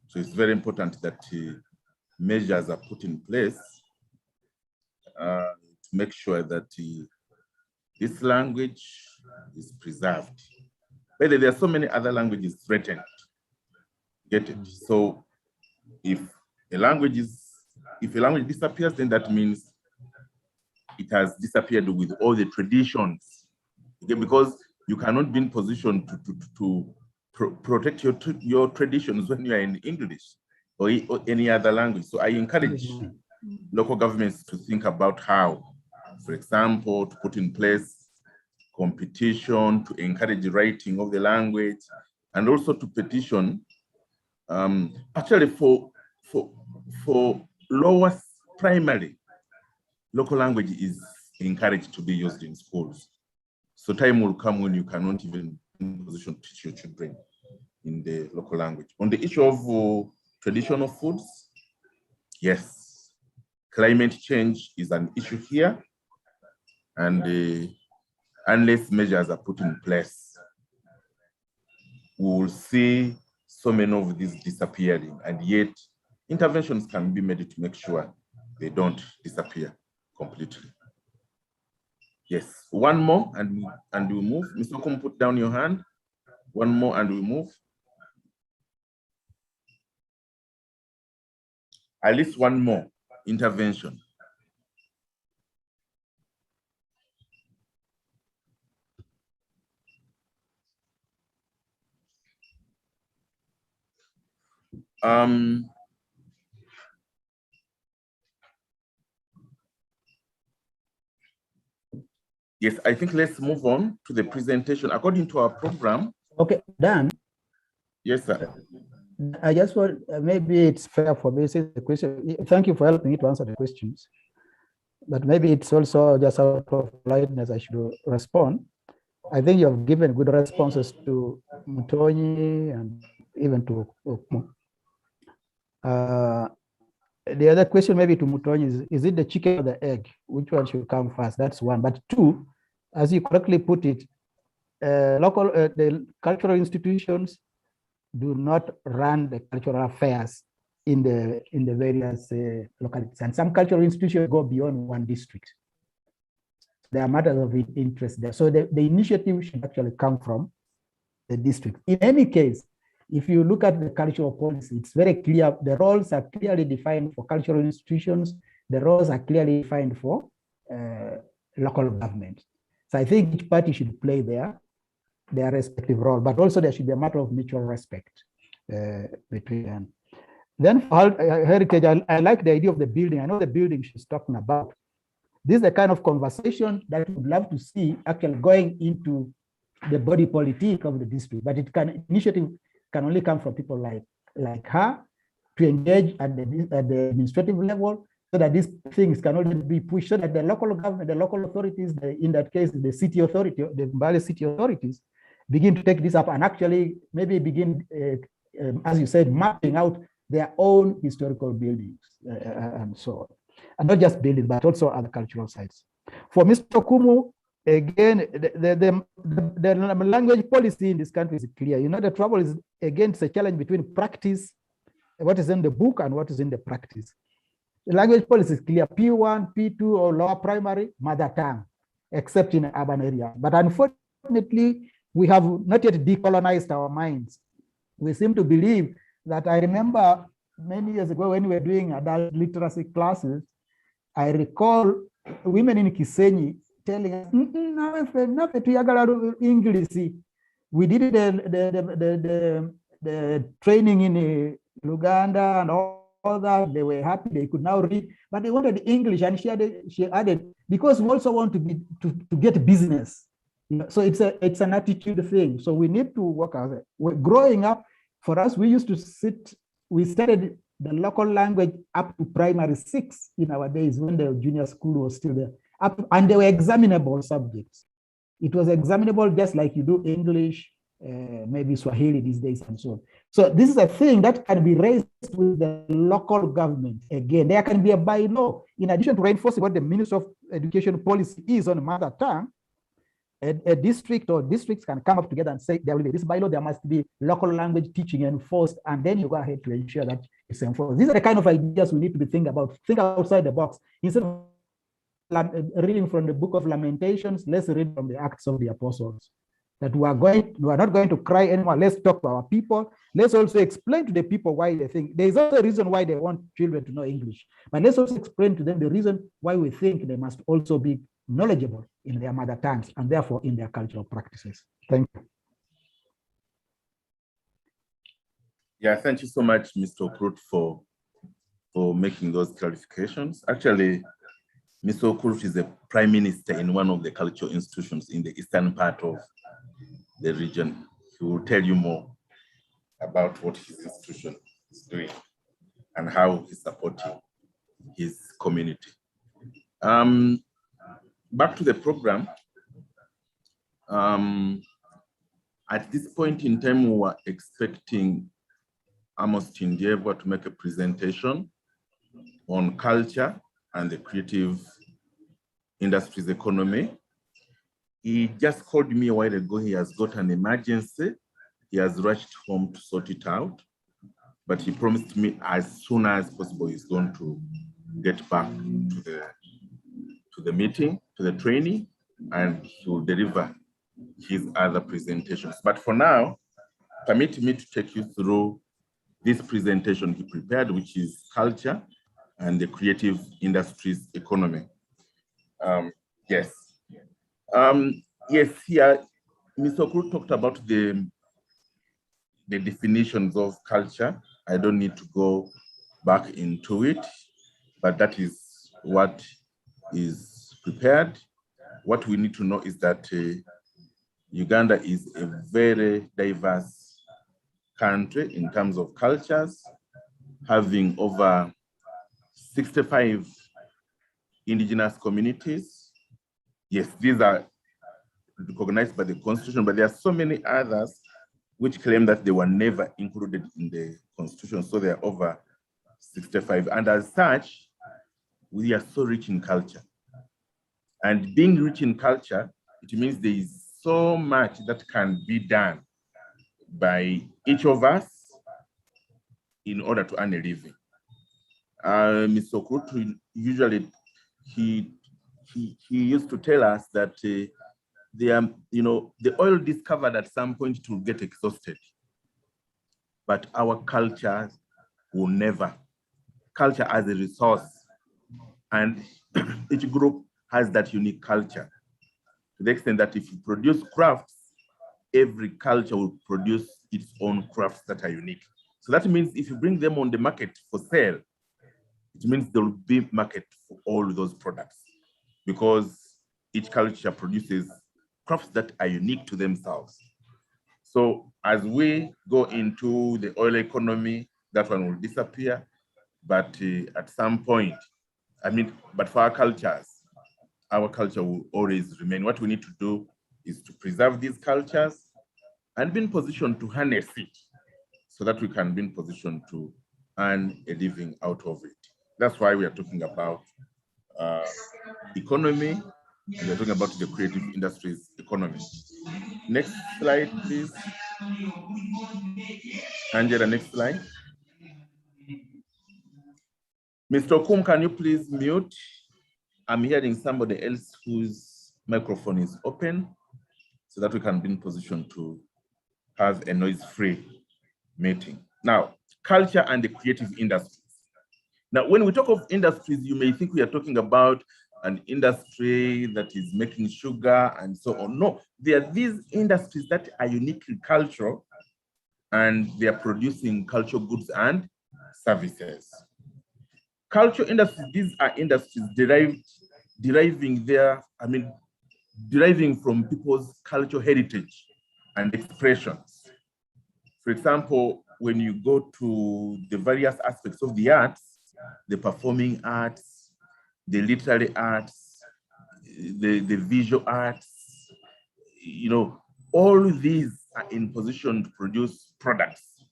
So it's very important that measures are put in place to make sure that this language is preserved. But there are so many other languages threatened. Get it? So if a language disappears, then that means it has disappeared with all the traditions. Okay? Because you cannot be in position to protect your traditions when you are in English or any other language. So I encourage local governments to think about how, for example, to put in place competition, to encourage the writing of the language, and also to petition. Actually, for lower primary, local language is encouraged to be used in schools. So time will come when you cannot even be in position to teach your children in the local language. On the issue of traditional foods, yes, climate change is an issue here, and unless measures are put in place, we will see so many of these disappearing, and yet interventions can be made to make sure they don't disappear completely. Yes, one more and we move. Mr. Kum, put down your hand. One more and we move. At least one more intervention. Yes, I think let's move on to the presentation. According to our program. Okay, Dan. Yes, sir. I just want, maybe it's fair for me to say the question. Thank you for helping me to answer the questions. But maybe it's also just out of politeness I should respond. I think you have given good responses to Mutonyi and even to Okmu. The other question maybe to Mutonyi is it the chicken or the egg? Which one should come first? That's one. But two, as you correctly put it, the cultural institutions do not run the cultural affairs in the various localities. And some cultural institutions go beyond one district. There are matters of interest there. So the initiative should actually come from the district. In any case, if you look at the cultural policy, it's very clear. The roles are clearly defined for cultural institutions. The roles are clearly defined for local government. So I think each party should play their respective role, but also there should be a matter of mutual respect between them. Then for heritage, I like the idea of the building. I know the building she's talking about. This is the kind of conversation that we would love to see actually going into the body politic of the district, but initiative can only come from people like her to engage at the administrative level, so that these things can only be pushed, so that the local government, the local authorities, in that case, the city authority, the Mbale city authorities, begin to take this up and actually maybe begin, as you said, mapping out their own historical buildings and so on. And not just buildings, but also other cultural sites. For Mr. Kumu, again, the language policy in this country is clear. You know, the trouble is, again, it's a challenge between practice, what is in the book and what is in the practice. The language policy is clear, P1, P2, or lower primary, mother tongue, except in urban area. But unfortunately, we have not yet decolonized our minds. We seem to believe that, I remember many years ago when we were doing adult literacy classes, I recall women in Kisenyi telling us, English. We did the training in Uganda and all that. They were happy, they could now read, but they wanted English, and she added, because we also want to get business. So it's an attitude thing. So we need to work out. Growing up, for us, we used to we studied the local language up to primary 6 in our days when the junior school was still there. And they were examinable subjects. It was examinable just like you do English, maybe Swahili these days and so on. So this is a thing that can be raised with the local government. Again, there can be a bylaw, in addition to reinforcing what the Minister of Education policy is on mother tongue, a district or districts can come up together and say there will be this bylaw, there must be local language teaching enforced, and then you go ahead to ensure that it's enforced. These are the kind of ideas we need to be thinking about. Think outside the box. Instead of reading from the book of Lamentations, let's read from the Acts of the Apostles. That we are not going to cry anymore. Let's talk to our people. Let's also explain to the people why they think. There's also a reason why they want children to know English. But let's also explain to them the reason why we think they must also be knowledgeable in their mother tongues and therefore in their cultural practices. Thank you. Yeah, thank you so much, Mr. Okrut, for making those clarifications. Actually, Mr. Okrut is a prime minister in one of the cultural institutions in the eastern part of the region. He will tell you more about what his institution is doing and how he's supporting his community. Back to the program. At this point in time, we were expecting Amos Tindieva to make a presentation on culture and the creative industries economy. He just called me a while ago. He has got an emergency. He has rushed home to sort it out, but he promised me as soon as possible he's going to get back to the meeting, to the training, and he will deliver his other presentations. But for now, permit me to take you through this presentation he prepared, which is culture and the creative industries economy. Yes. Yes, here, Mr. Okrut talked about the definitions of culture. I don't need to go back into it, but that is what is prepared. What we need to know is that Uganda is a very diverse country in terms of cultures, having over 65 indigenous communities. Yes, these are recognized by the Constitution, but there are so many others which claim that they were never included in the Constitution. So there are over 65. And as such, we are so rich in culture. And being rich in culture, it means there is so much that can be done by each of us in order to earn a living. Mr. Okrut usually, he used to tell us that the oil discovered at some point it will get exhausted, but our culture will never. Culture as a resource, and each group has that unique culture to the extent that if you produce crafts, every culture will produce its own crafts that are unique. So that means if you bring them on the market for sale, it means there will be market for all those products because each culture produces crafts that are unique to themselves. So as we go into the oil economy, that one will disappear, but at some point, but for our culture will always remain. What we need to do is to preserve these cultures and be in position to harness it so that we can be in position to earn a living out of it. That's why we are talking about economy, and we're talking about the creative industries economy. Next slide, please. Angela, next slide. Mr. Okum, can you please mute? I'm hearing somebody else whose microphone is open so that we can be in position to have a noise-free meeting. Now, culture and the creative industries. Now, when we talk of industries, you may think we are talking about an industry that is making sugar and so on. No, there are these industries that are uniquely cultural and they are producing cultural goods and services. Cultural industries, these are industries deriving from people's cultural heritage and expressions. For example, when you go to the various aspects of the arts, the performing arts, the literary arts, the visual arts, all these are in position to produce products.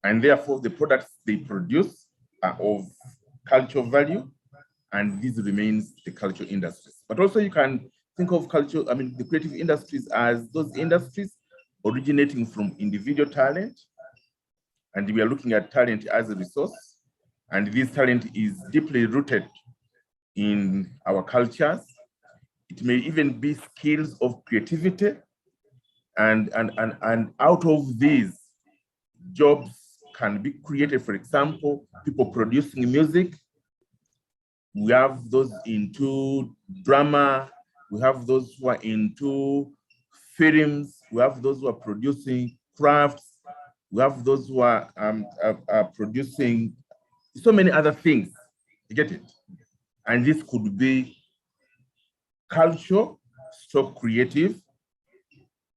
And therefore, the products they produce are of cultural value, and this remains the cultural industries. But also you can think of culture, I mean, the creative industries as those industries originating from individual talent. And we are looking at talent as a resource. And this talent is deeply rooted in our cultures. It may even be skills of creativity. And out of these, jobs can be created. For example, people producing music. We have those into drama. We have those who are into films. We have those who are producing crafts. We have those who are producing so many other things. You get it? And this could be culture, creative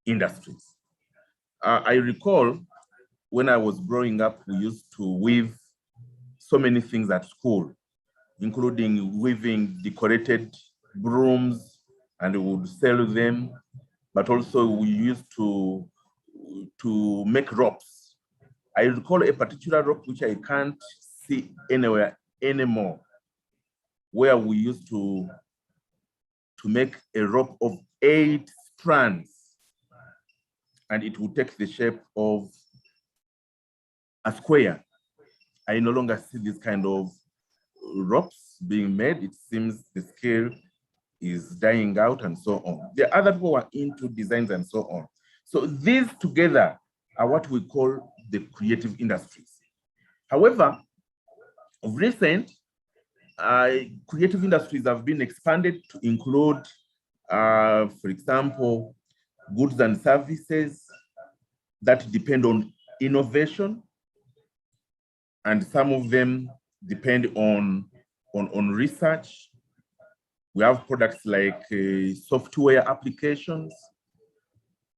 industries. I recall when I was growing up, we used to weave so many things at school, including weaving decorated brooms, and we would sell them. But also we used to make ropes. I recall a particular rope which I can't see anywhere anymore, where we used to make a rope of 8 strands, and it would take the shape of a square. I no longer see this kind of ropes being made. It seems the scale is dying out and so on. There are other people who are into designs and so on. So these together are what we call the creative industries. However, of recent, creative industries have been expanded to include, for example, goods and services that depend on innovation, and some of them depend on research. We have products like software applications,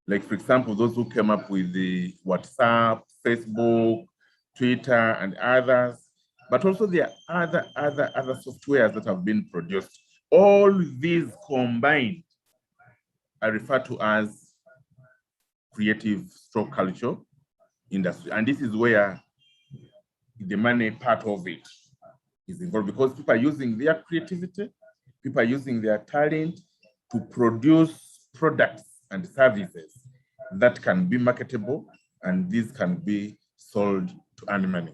like, for example, those who came up with the WhatsApp, Facebook, Twitter, and others. But also there are other softwares that have been produced. All these combined are referred to as creative culture industry. And this is where the money part of it is involved, because people are using their creativity, people are using their talent to produce products and services that can be marketable, and these can be sold to earn money.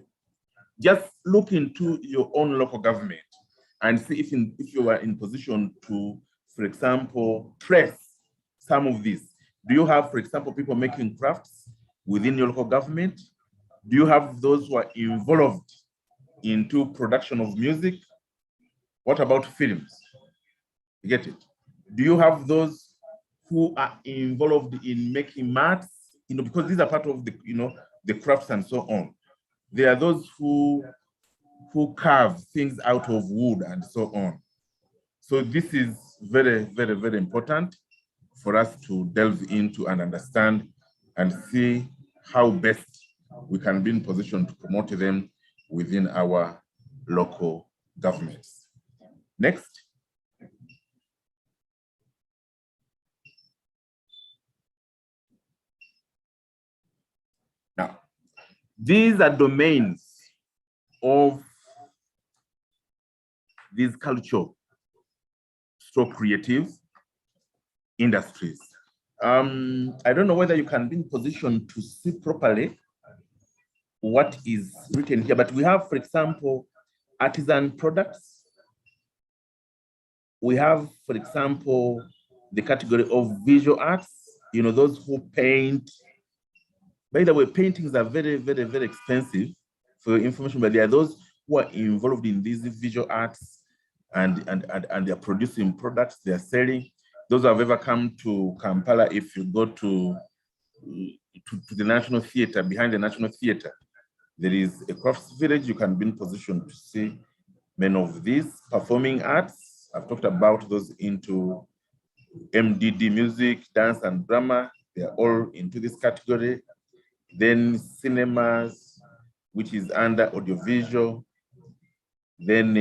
Just look into your own local government and see if you are in position to, for example, trace some of these. Do you have, for example, people making crafts within your local government? Do you have those who are involved into production of music? What about films? You get it? Do you have those who are involved in making mats? Because these are part of the, the crafts and so on. There are those who carve things out of wood and so on. So this is very, very, very important for us to delve into and understand and see how best we can be in position to promote them within our local governments. Next. Now, these are domains of these culture creative industries. I don't know whether you can be in position to see properly what is written here, but we have, for example, artisan products. We have, for example, the category of visual arts, those who paint. By the way, paintings are very, very, very expensive for your information, but there are those who are involved in these visual arts and they're producing products, they're selling. Those who have ever come to Kampala, if you go to the National Theatre, behind the National Theatre, there is a crafts village. You can be in position to see many of these performing arts. I've talked about those into MDD, music, dance, and drama. They're all into this category. Then cinemas, which is under audiovisual. Then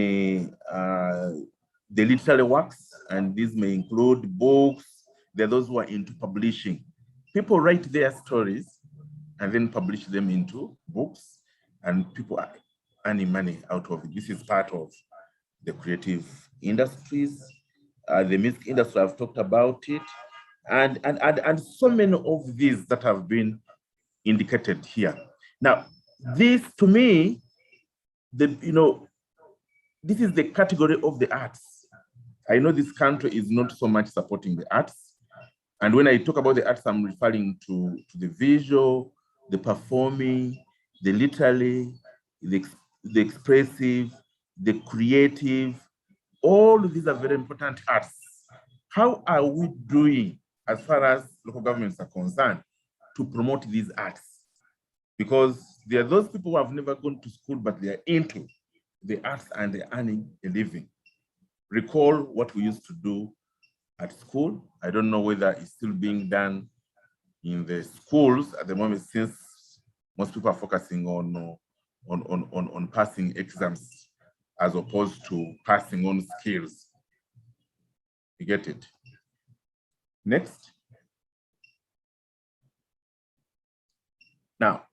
the literary works, and these may include books. There are those who are into publishing. People write their stories and then publish them into books, and people are earning money out of it. This is part of the creative industries. the music industry, I've talked about it, and so many of these that have been indicated here. Now, this to me, this is the category of the arts. I know this country is not so much supporting the arts. And when I talk about the arts, I'm referring to the visual, the performing, the literary, the expressive, the creative. All of these are very important arts. How are we doing as far as local governments are concerned to promote these arts? Because there are those people who have never gone to school, but they are into the arts and they're earning a living. Recall what we used to do at school. I don't know whether it's still being done in the schools at the moment, since most people are focusing on passing exams as opposed to passing on skills. You get it? Next. Now,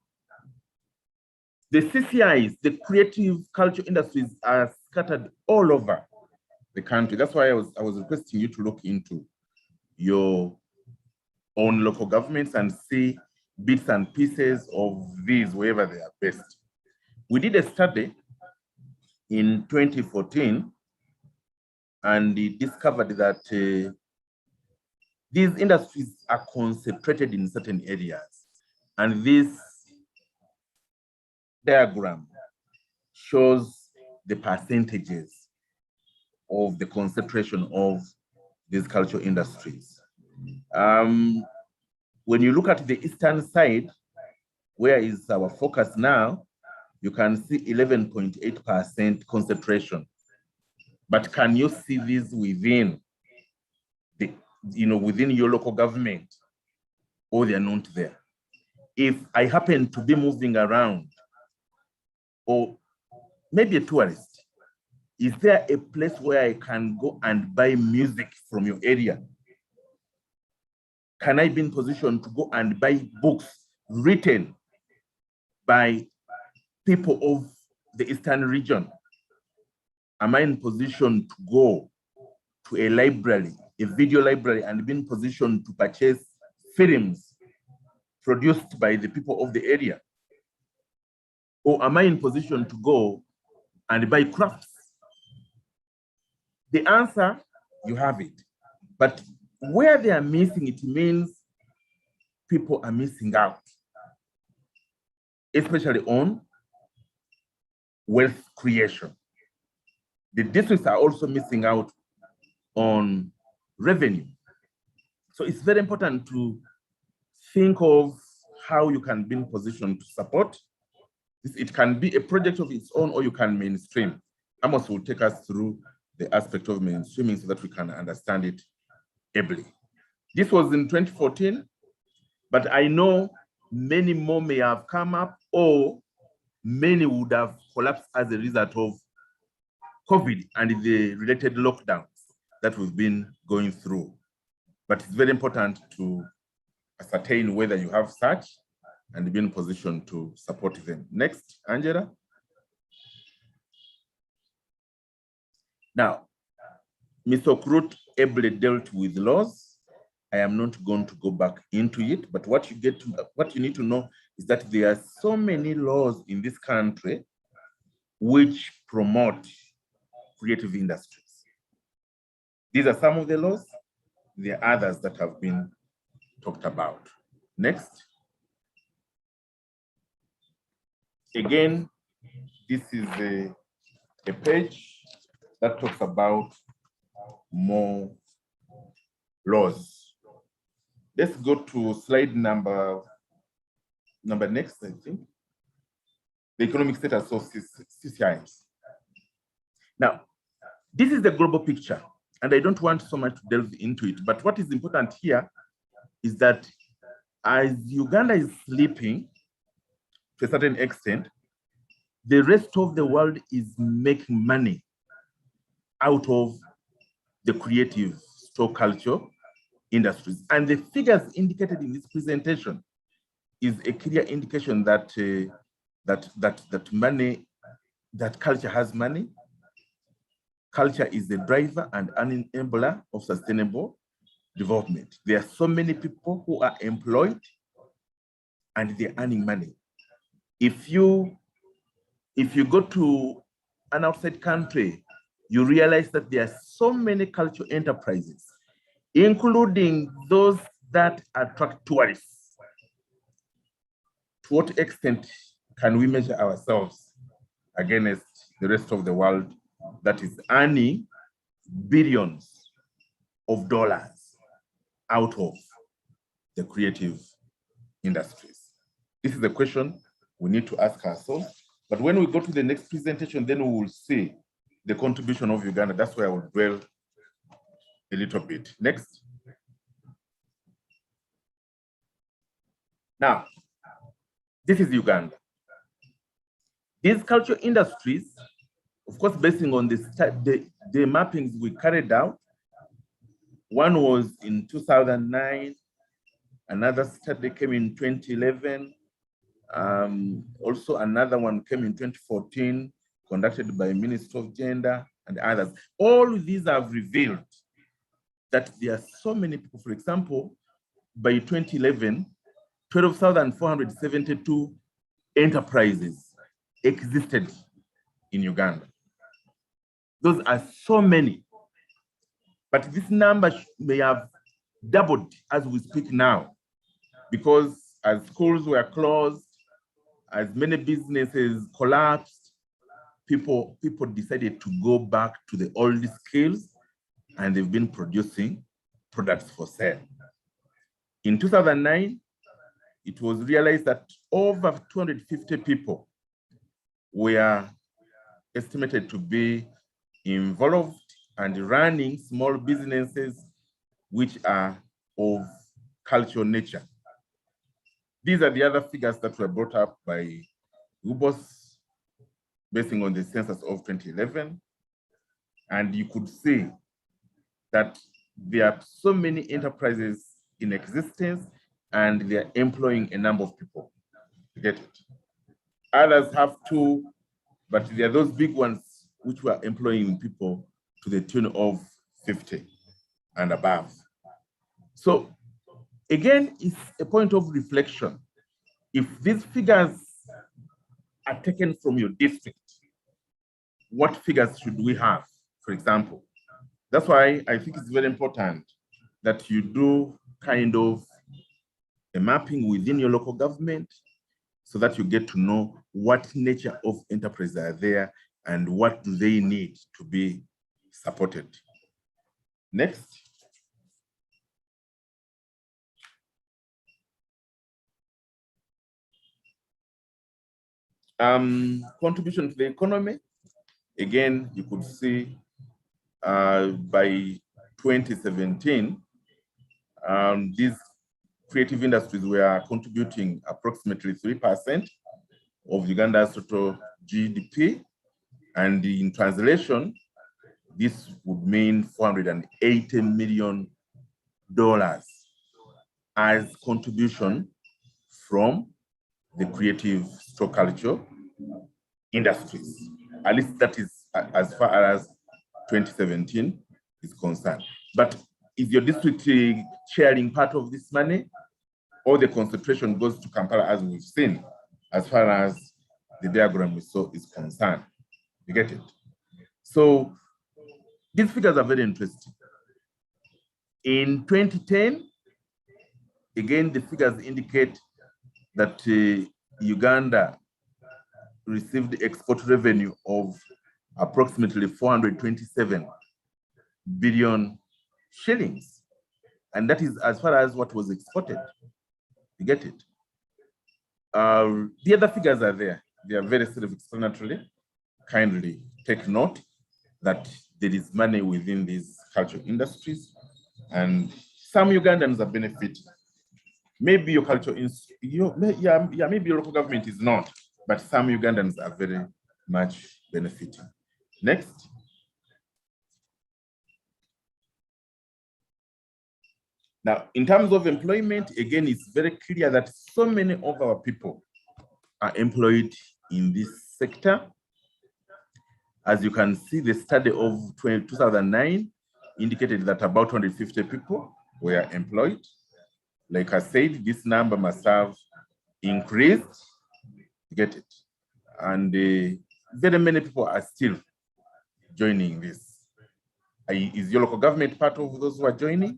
the CCIs, the creative culture industries, are scattered all over the country. That's why I was requesting you to look into your own local governments and see bits and pieces of these wherever they are based. We did a study in 2014, and it discovered that these industries are concentrated in certain areas. And this diagram shows the percentages of the concentration of these cultural industries. When you look at the eastern side, where is our focus now, you can see 11.8% concentration. But can you see this within within your local government, or they're not there? If I happen to be moving around, or maybe a tourist, is there a place where I can go and buy music from your area? Can I be in position to go and buy books written by people of the Eastern region? Am I in position to go to a library, a video library, and be in position to purchase films produced by the people of the area? Or am I in position to go and buy crafts? The answer, you have it. But where they are missing, it means people are missing out, especially on wealth creation. The districts are also missing out on revenue. So it's very important to think of how you can be in position to support. It can be a project of its own, or you can mainstream. Amos will take us through the aspect of mainstreaming so that we can understand it ably. This was in 2014, but I know many more may have come up, or many would have collapsed as a result of COVID and the related lockdowns that we've been going through. But it's very important to ascertain whether you have such and be in position to support them. Next, Angela. Now, Mr. Okrut ably dealt with laws. I am not going to go back into it, but what you need to know is that there are so many laws in this country which promote creative industries. These are some of the laws. There are others that have been talked about. Next. Again, this is a page that talks about more laws. Let's go to slide number next, I think. The economic status of CCIs. Now, this is the global picture, and I don't want so much to delve into it, but what is important here is that as Uganda is sleeping to a certain extent, the rest of the world is making money out of the creative culture industries. And the figures indicated in this presentation is a clear indication that that culture has money, culture is the driver and an enabler of sustainable development. There are so many people who are employed and they're earning money. If you go to an outside country, you realize that there are so many cultural enterprises, including those that attract tourists. To what extent can we measure ourselves against the rest of the world that is earning billions of dollars out of the creative industries? This is the question we need to ask ourselves. But when we go to the next presentation, then we will see the contribution of Uganda. That's where I will dwell a little bit. Next. Now, this is Uganda. These cultural industries, of course, basing on the mappings we carried out, one was in 2009, another study came in 2011, also another one came in 2014, conducted by Minister of Gender and others. All these have revealed that there are so many people. For example, by 2011, 12,472 enterprises existed in Uganda. Those are so many. But this number may have doubled as we speak now, because as schools were closed, as many businesses collapsed, people decided to go back to the old skills, and they've been producing products for sale. In 2009, it was realized that over 250 people were estimated to be involved and running small businesses which are of cultural nature. These are the other figures that were brought up by UBOS, basing on the census of 2011. And you could see that there are so many enterprises in existence and they're employing a number of people. You get it? Others have two, but there are those big ones which were employing people to the tune of 50 and above. So again, it's a point of reflection. If these figures are taken from your district, what figures should we have, for example? That's why I think it's very important that you do kind of a mapping within your local government so that you get to know what nature of enterprises are there and what do they need to be supported. Next. Contribution to the economy. Again, you could see by 2017, these creative industries were contributing approximately 3% of Uganda's total GDP. And in translation, this would mean $480 million as contribution from the creative culture industries. At least that is as far as 2017 is concerned. But is your district sharing part of this money, or the concentration goes to Kampala, as we've seen, as far as the diagram we saw is concerned? You get it? So these figures are very interesting. In 2010, again, the figures indicate that Uganda received export revenue of approximately 427 billion shillings. And that is as far as what was exported. You get it? The other figures are there. They are very self-explanatory. Kindly take note that there is money within these cultural industries, and some Ugandans are benefiting. Maybe your culture is, maybe your local government is not, but some Ugandans are very much benefiting. Next. Now, in terms of employment, again, it's very clear that so many of our people are employed in this sector. As you can see, the study of 2009 indicated that about 250 people were employed. Like I said, this number must have increased. You get it? And very many people are still joining this. Is your local government part of those who are joining?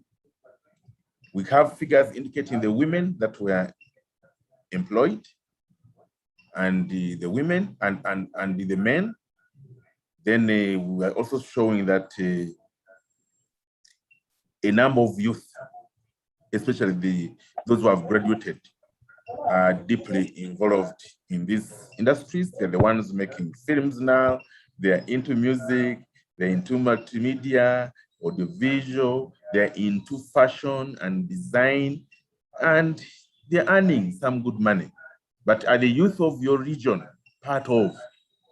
We have figures indicating the women that were employed, and the women and the men. Then we are also showing that a number of youth, especially those who have graduated, are deeply involved in these industries. They're the ones making films now. They're into music. They're into multimedia, audiovisual. They're into fashion and design, and they're earning some good money. But are the youth of your region part of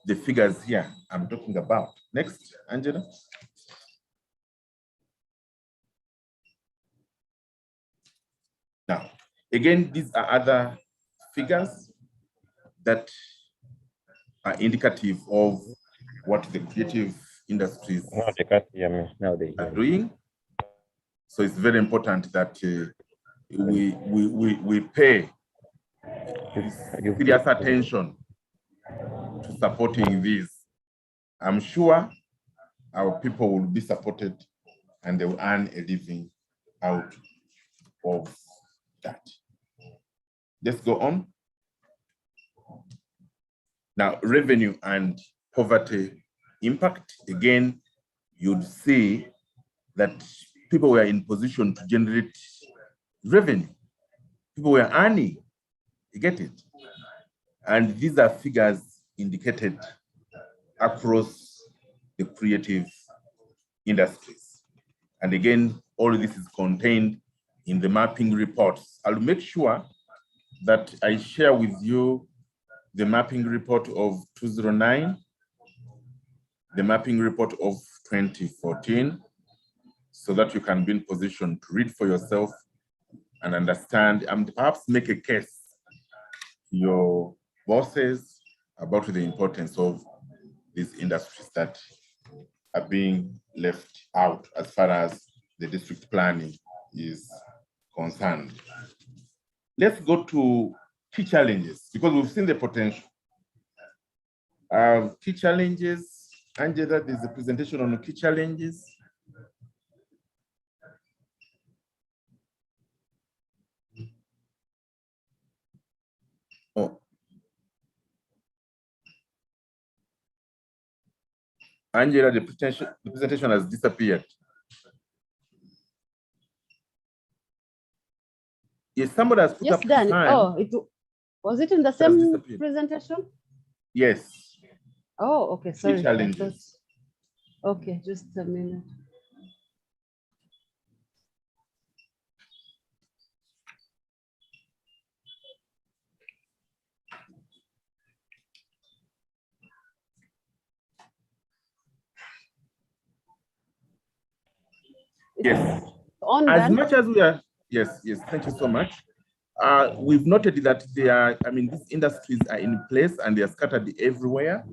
the figures here I'm talking about? Next, Angela. Now, again, these are other figures that are indicative of what the creative industries are doing. So it's very important that we pay serious attention to supporting these. I'm sure our people will be supported and they will earn a living out of that. Let's go on. Now, revenue and poverty impact. Again, you'd see that people were in position to generate revenue. People were earning, you get it? And these are figures indicated across the creative industries. And again, all of this is contained in the mapping reports. I'll make sure that I share with you the mapping report of 2009, the mapping report of 2014, so that you can be in position to read for yourself and understand, and perhaps make a case to your bosses about the importance of these industries that are being left out as far as the district planning is concerned. Let's go to key challenges, because we've seen the potential. Key challenges, Angela, there's a presentation on key challenges. Oh. Angela, the presentation has disappeared. Yes, somebody has put up his hand. Oh, was it in the same presentation? Yes. Oh, okay, sorry. Key challenges. Okay, just a minute. Yes. As much as we are, yes, thank you so much. We've noted that these industries are in place and they are scattered everywhere.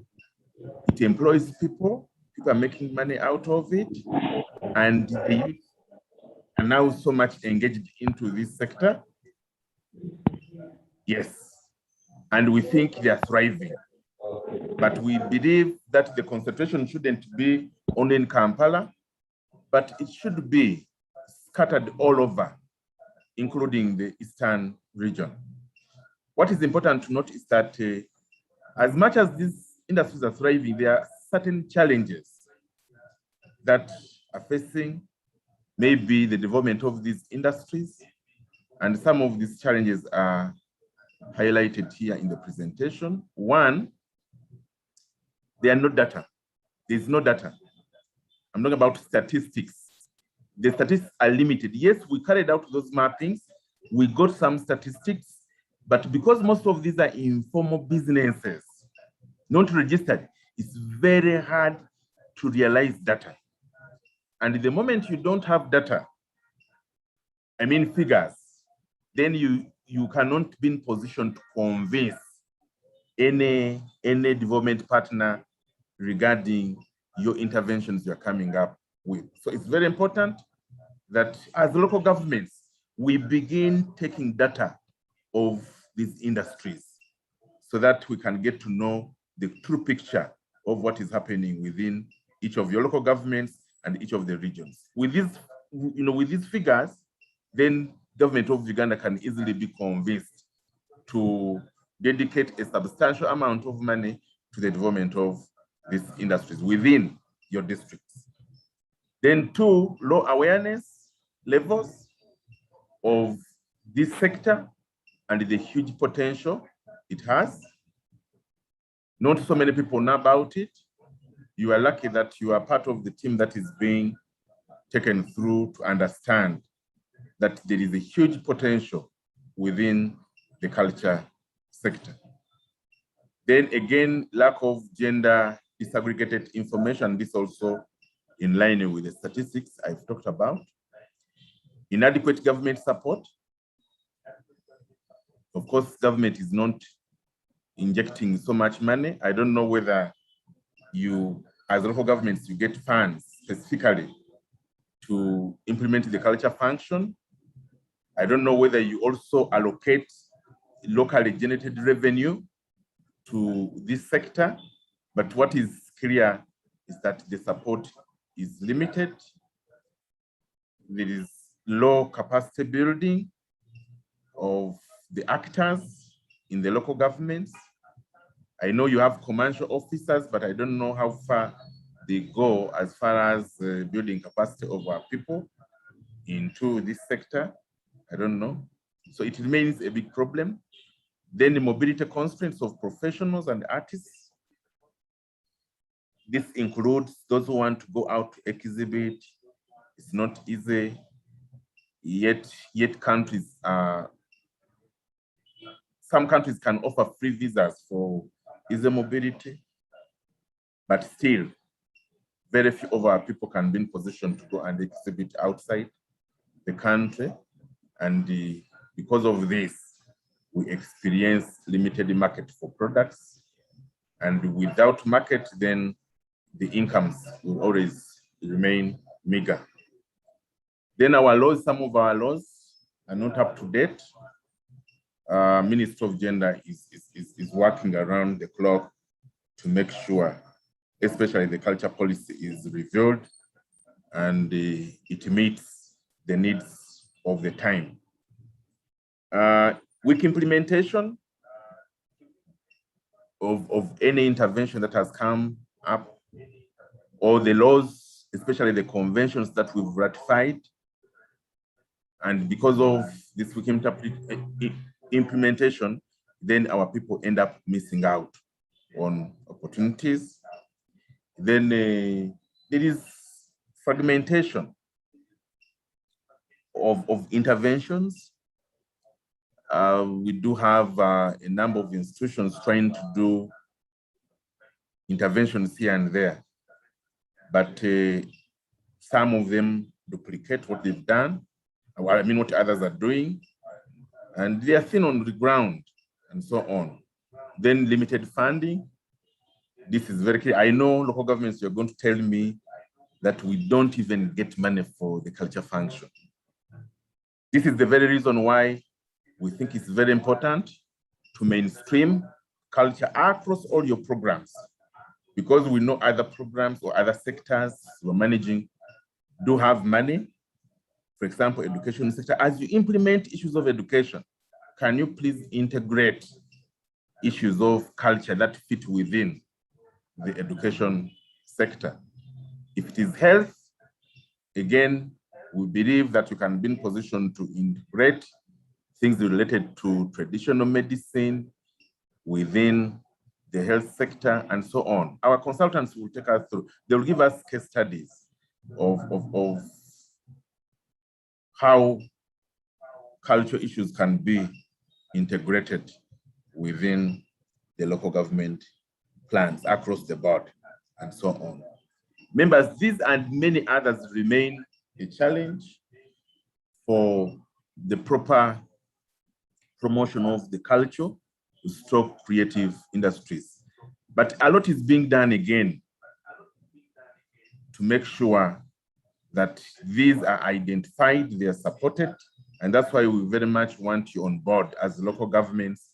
It employs people are making money out of it, and the youth are now so much engaged into this sector. Yes, and we think they are thriving. But we believe that the concentration shouldn't be only in Kampala, but it should be scattered all over, including the eastern region. What is important to note is that as much as these industries are thriving, there are certain challenges that are facing maybe the development of these industries. And some of these challenges are highlighted here in the presentation. One, there are no data. There's no data. I'm talking about statistics. The statistics are limited. Yes, we carried out those mappings. We got some statistics, but because most of these are informal businesses, not registered, it's very hard to realize data. And the moment you don't have data, figures, then you cannot be in position to convince any development partner regarding your interventions you're coming up with. So it's very important that as local governments, we begin taking data of these industries so that we can get to know the true picture of what is happening within each of your local governments and each of the regions. With these, with these figures, then government of Uganda can easily be convinced to dedicate a substantial amount of money to the development of these industries within your districts. Then 2, low awareness levels of this sector and the huge potential it has. Not so many people know about it. You are lucky that you are part of the team that is being taken through to understand that there is a huge potential within the culture sector. Then again, lack of gender disaggregated information, this also in line with the statistics I've talked about. Inadequate government support. Of course, government is not injecting so much money. I don't know whether you, as local governments, you get funds specifically to implement the culture function. I don't know whether you also allocate locally generated revenue to this sector, but what is clear is that the support is limited. There is low capacity building of the actors in the local governments. I know you have commercial officers, but I don't know how far they go as far as building capacity of our people into this sector. I don't know. So it remains a big problem. Then the mobility constraints of professionals and artists. This includes those who want to go out to exhibit. It's not easy. Yet countries some countries can offer free visas for easy mobility, but still very few of our people can be in position to go and exhibit outside the country. And because of this, we experience limited market for products. And without market, then the incomes will always remain meager. Then our laws, some of our laws are not up to date. Ministry of Gender is working around the clock to make sure, especially the culture policy is reviewed and it meets the needs of the time. Weak implementation of any intervention that has come up, or the laws, especially the conventions that we've ratified. And because of this weak implementation, then our people end up missing out on opportunities. Then there is fragmentation of interventions. We do have a number of institutions trying to do interventions here and there, but some of them duplicate what they've done, I mean what others are doing, and they are thin on the ground and so on. Then limited funding. This is very clear. I know local governments, you're going to tell me that we don't even get money for the culture function. This is the very reason why we think it's very important to mainstream culture across all your programs, because we know other programs or other sectors we're managing do have money. For example, education sector, as you implement issues of education, can you please integrate issues of culture that fit within the education sector? If it is health, again, we believe that you can be in position to integrate things related to traditional medicine within the health sector and so on. Our consultants will take us through, they will give us case studies of how cultural issues can be integrated within the local government plans across the board and so on. Members, these and many others remain a challenge for the proper promotion of the culture, stroke creative industries. But a lot is being done again to make sure that these are identified, they are supported, and that's why we very much want you on board as local governments,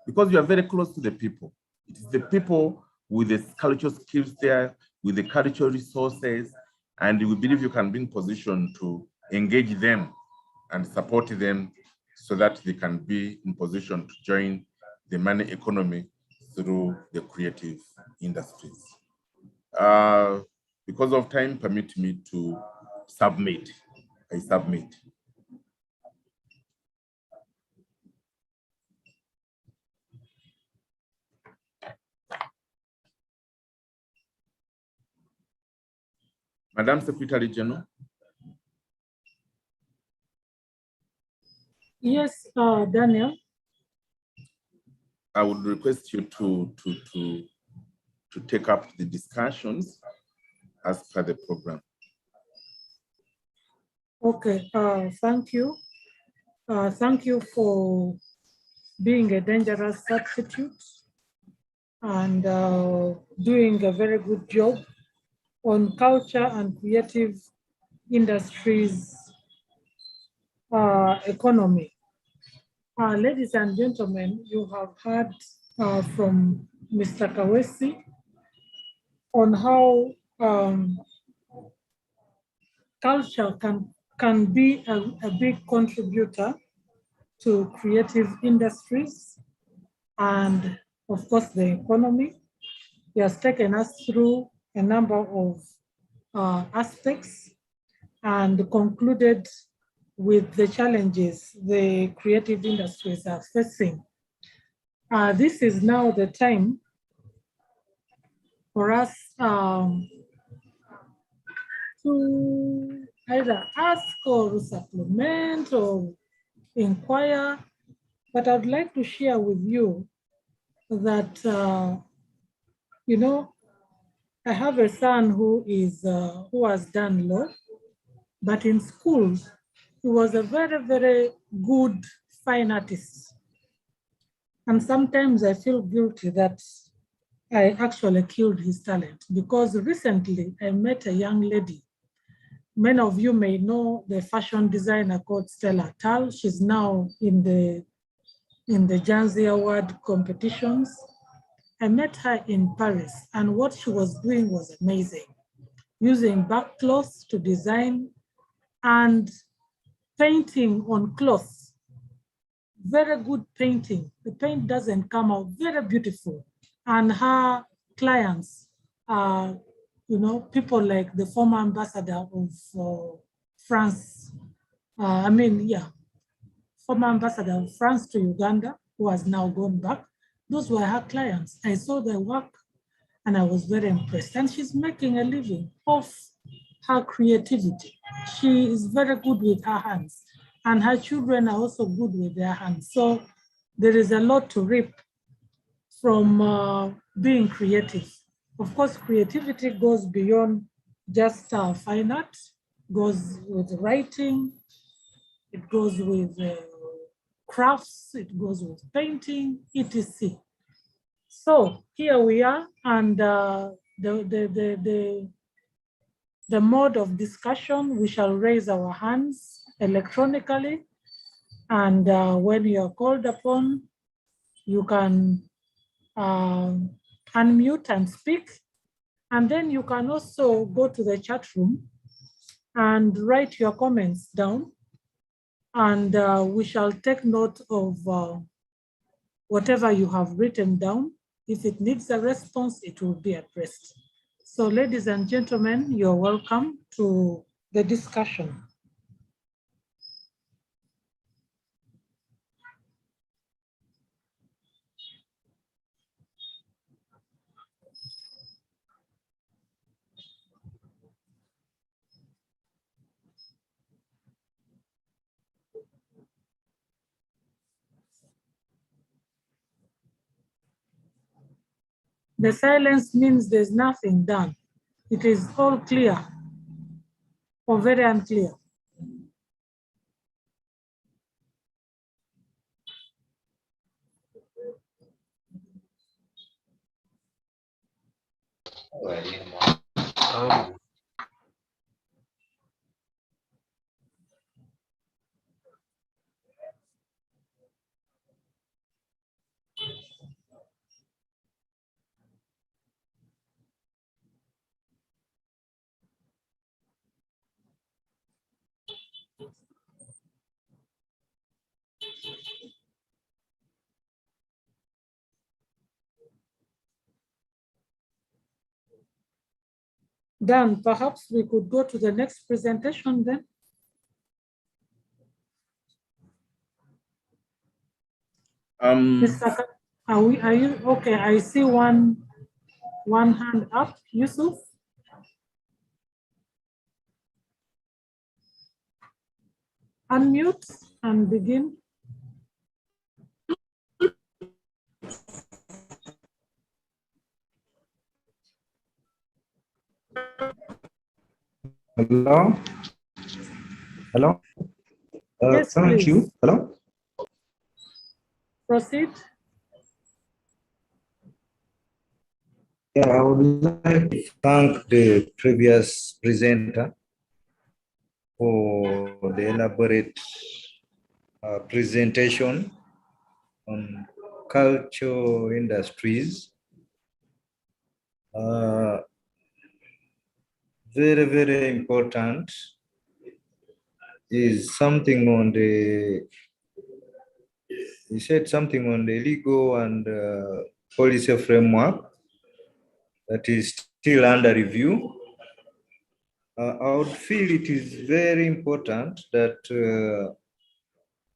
because you are very close to the people. It is the people with the cultural skills there, with the cultural resources, and we believe you can be in position to engage them and support them so that they can be in position to join the money economy through the creative industries. Because of time, permit me to submit. I submit. Madam Secretary General. Yes, Daniel. I would request you to take up the discussions as per the program. Okay, thank you. Thank you for being a dangerous substitute and doing a very good job on culture and creative industries economy. Ladies and gentlemen, you have heard from Mr. Kawesi on how culture can be a big contributor to creative industries and, of course, the economy. He has taken us through a number of aspects and concluded with the challenges the creative industries are facing. This is now the time for us to either ask or supplement or inquire, but I'd like to share with you that, you know, I have a son who has done law, but in school, he was a very, very good fine artist. And sometimes I feel guilty that I actually killed his talent, because recently I met a young lady. Many of you may know the fashion designer called Stella Tal. She's now in the Janzi Award competitions. I met her in Paris, and what she was doing was amazing, using backcloths to design and painting on cloth. Very good painting. The paint doesn't come out very beautiful. And her clients are, you know, people like the former ambassador of France. Former ambassador of France to Uganda, who has now gone back. Those were her clients. I saw their work and I was very impressed. And she's making a living off her creativity. She is very good with her hands, and her children are also good with their hands. So there is a lot to reap from being creative. Of course, creativity goes beyond just fine art, goes with writing, it goes with crafts, it goes with painting, etc. So here we are, and the mode of discussion, we shall raise our hands electronically, and when you are called upon, you can unmute and speak, and then you can also go to the chat room and write your comments down, and we shall take note of whatever you have written down. If it needs a response, it will be addressed. So ladies and gentlemen, you're welcome to the discussion. The silence means there's nothing done. It is all clear or very unclear. Dan, perhaps we could go to the next presentation then. Mr. Are you okay? I see one hand up, Yusuf. Unmute and begin. Hello? Hello? Yes, Thank please. you. Hello? Proceed. Yeah, I would like to thank the previous presenter for the elaborate presentation on cultural industries. Very, very important is something on the, he said something on the legal and policy framework that is still under review. I would feel it is very important that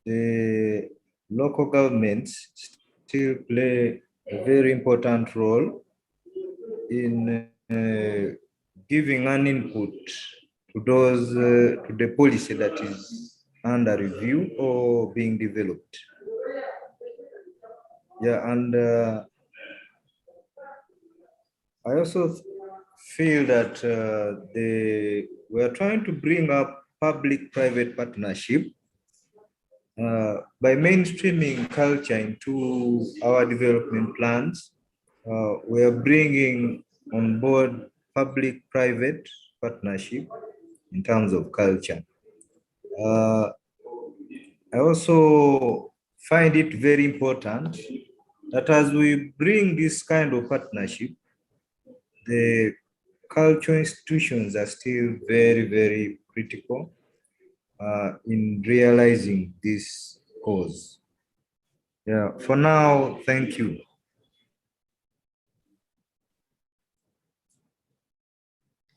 the local governments still play a very important role in giving an input to those to the policy that is under review or being developed. Yeah, and I also feel that we are trying to bring up public-private partnership by mainstreaming culture into our development plans. We are bringing on board public-private partnership in terms of culture. I also find it very important that as we bring this kind of partnership, the cultural institutions are still very, very critical in realizing this cause. Yeah, for now, thank you.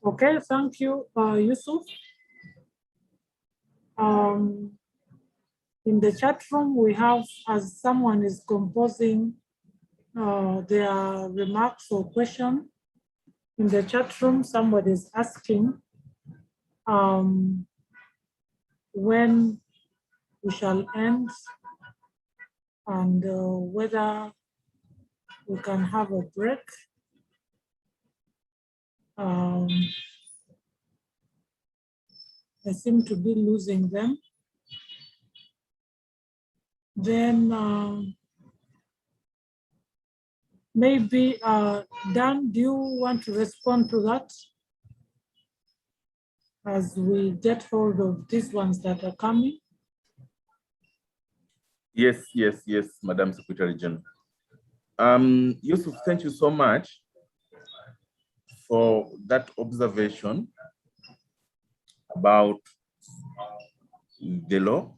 Okay, thank you, Yusuf. In the chat room, we have, as someone is composing their remarks or question, in the chat room, somebody is asking when we shall end and whether we can have a break. I seem to be losing them. Then maybe, Dan, do you want to respond to that as we get hold of these ones that are coming? Yes, Madam Secretary General. Yusuf, thank you so much for that observation about the law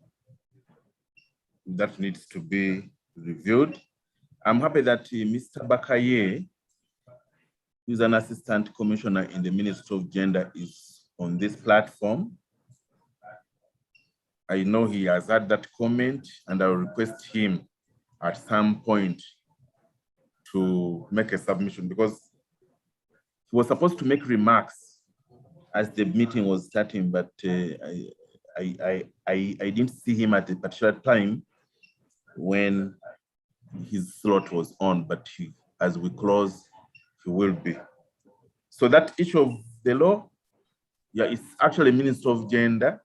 that needs to be reviewed. I'm happy that Mr. Bakaye, who is an assistant commissioner in the Ministry of Gender, is on this platform. I know he has had that comment, and I will request him at some point to make a submission, because he was supposed to make remarks as the meeting was starting, but I didn't see him at a particular time when his slot was on, but as we close, he will be. So that issue of the law, yeah, it's actually Minister of Gender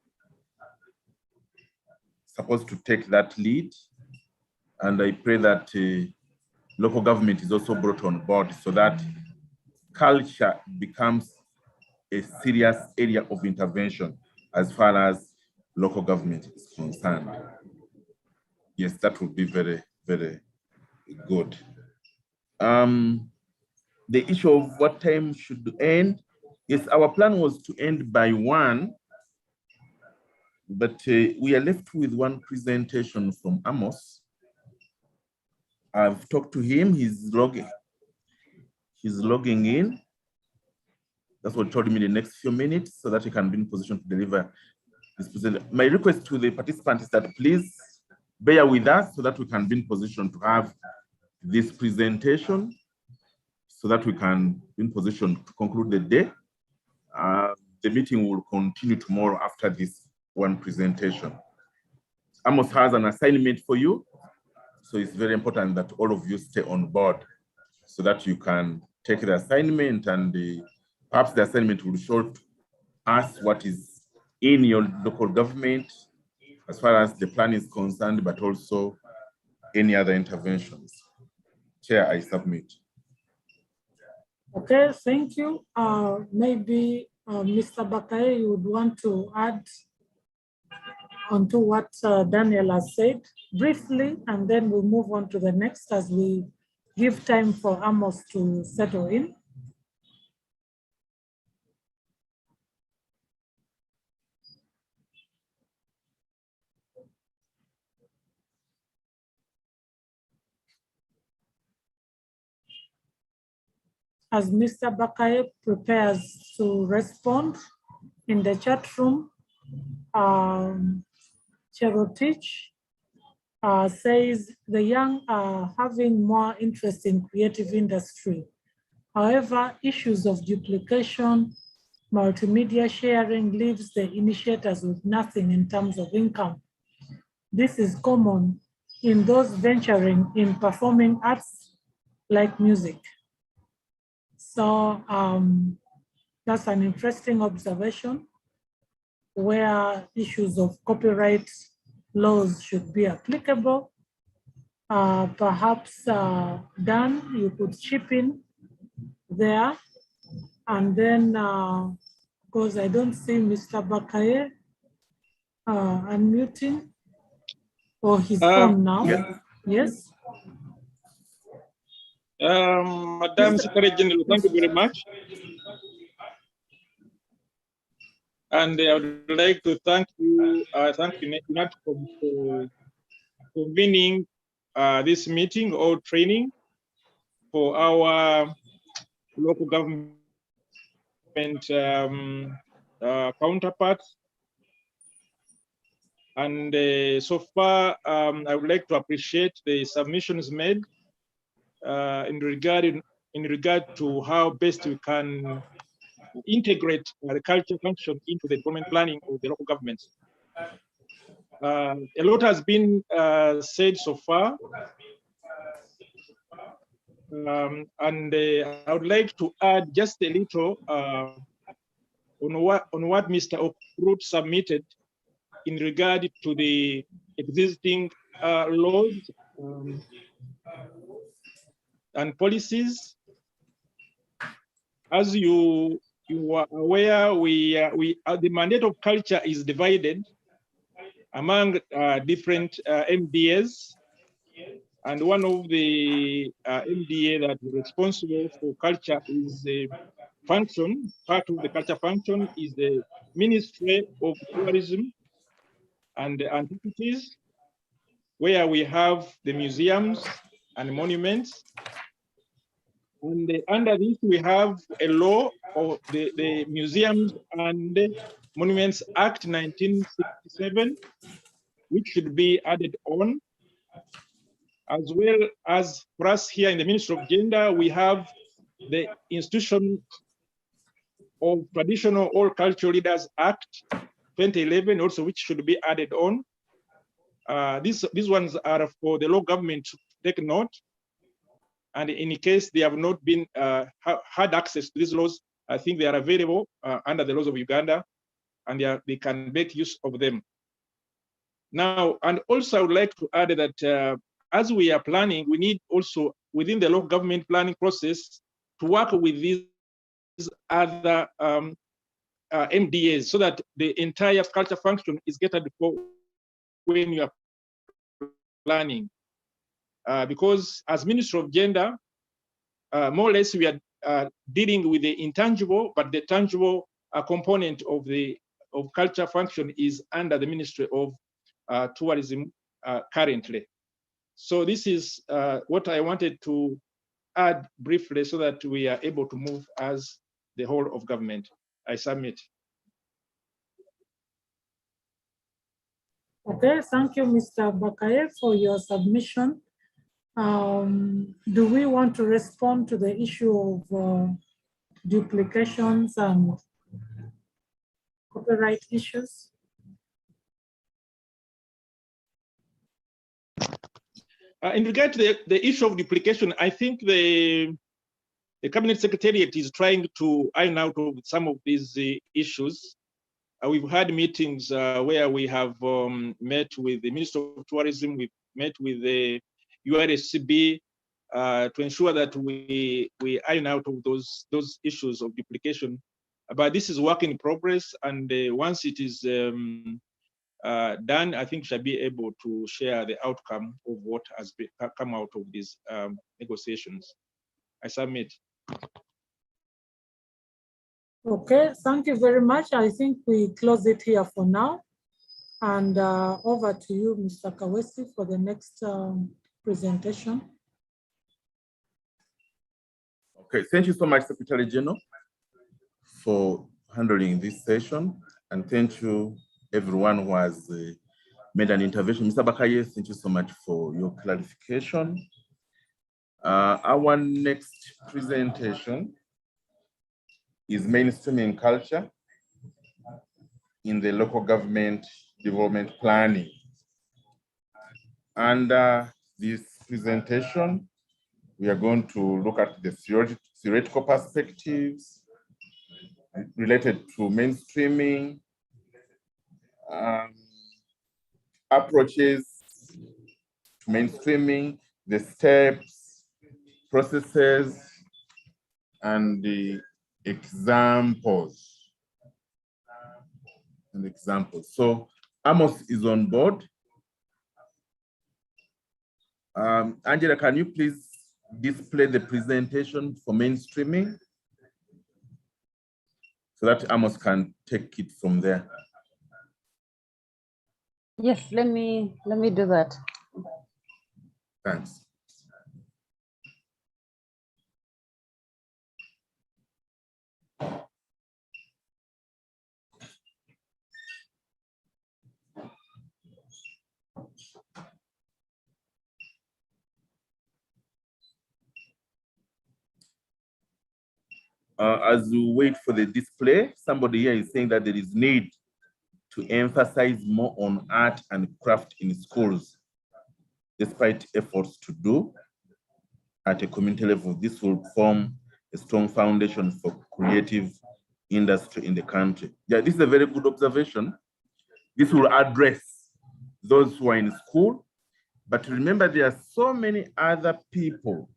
supposed to take that lead, and I pray that local government is also brought on board so that culture becomes a serious area of intervention as far as local government is concerned. Yes, that would be very, very good. The issue of what time should end, yes, our plan was to end by 1, but we are left with one presentation from Amos. I've talked to him, he's logging in. That's what told me in the next few minutes so that we can be in position to deliver this presentation. My request to the participants is that please bear with us so that we can be in position to have this presentation so that we can be in position to conclude the day. The meeting will continue tomorrow after this one presentation. Amos has an assignment for you, so it's very important that all of you stay on board so that you can take the assignment, and perhaps the assignment will show us what is in your local government as far as the plan is concerned, but also any other interventions. Chair, I submit. Okay, thank you. Maybe Mr. Bakaye, you would want to add onto what Daniel has said briefly, and then we'll move on to the next as we give time for Amos to settle in. As Mr. Bakaye prepares to respond in the chat room, Cherotich says the young are having more interest in creative industry. However, issues of duplication, multimedia sharing leaves the initiators with nothing in terms of income. This is common in those venturing in performing arts like music. So that's an interesting observation where issues of copyright laws should be applicable. Perhaps Dan, you could chip in there. And then, because I don't see Mr. Bakaye unmuting, or he's on now. Yes. Madam Secretary General, thank you very much. And I would like to thank you, NATCOM for convening this meeting or training for our local government counterparts. And so far, I would like to appreciate the submissions made in regard to how best we can integrate the culture function into the development planning of the local governments. A lot has been said so far, and I would like to add just a little on what Mr. Okrut submitted in regard to the existing laws and policies. As you are aware, the mandate of culture is divided among different MDAs, and one of the MDA that is responsible for culture is the function, part of the culture function is the Ministry of Tourism and Antiquities, where we have the museums and monuments. And under this, we have a law of the Museums and Monuments Act 1967, which should be added on. As well as for us here in the Ministry of Gender, we have the Institution of Traditional or Cultural Leaders Act 2011, also, which should be added on. These ones are for the local government to take note. And in case they have not been had access to these laws, I think they are available under the laws of Uganda, and they can make use of them. Now, and also I would like to add that as we are planning, we need also within the local government planning process to work with these other MDAs so that the entire culture function is catered for when you are planning. Because as Minister of Gender, more or less we are dealing with the intangible, but the tangible component of the culture function is under the Ministry of Tourism currently. So this is what I wanted to add briefly so that we are able to move as the whole of government. I submit. Okay, thank you, Mr. Bakaye, for your submission. Do we want to respond to the issue of duplications and copyright issues? In regard to the issue of duplication, I think the Cabinet Secretariat is trying to iron out of some of these issues. We've had meetings where we have met with the Minister of Tourism, we've met with the URSCB to ensure that we iron out of those issues of duplication. But this is work in progress, and once it is done, I think shall be able to share the outcome of what has come out of these negotiations. I submit. Okay, thank you very much. I think we close it here for now. And over to you, Mr. Kawesi, for the next presentation. Okay, thank you so much, Secretary General, for handling this session. And thank you, everyone who has made an intervention. Mr. Bakaye, thank you so much for your clarification. Our next presentation is mainstreaming culture in the local government development planning. Under this presentation, we are going to look at the theoretical perspectives related to mainstreaming, approaches to mainstreaming, the steps, processes, and the examples. So Amos is on board. Angela, can you please display the presentation for mainstreaming so that Amos can take it from there? Yes, let me do that. Thanks. As we wait for the display, somebody here is saying that there is need to emphasize more on art and craft in schools, despite efforts to do at a community level. This will form a strong foundation for creative industry in the country. Yeah, this is a very good observation. This will address those who are in school, but remember there are so many other people,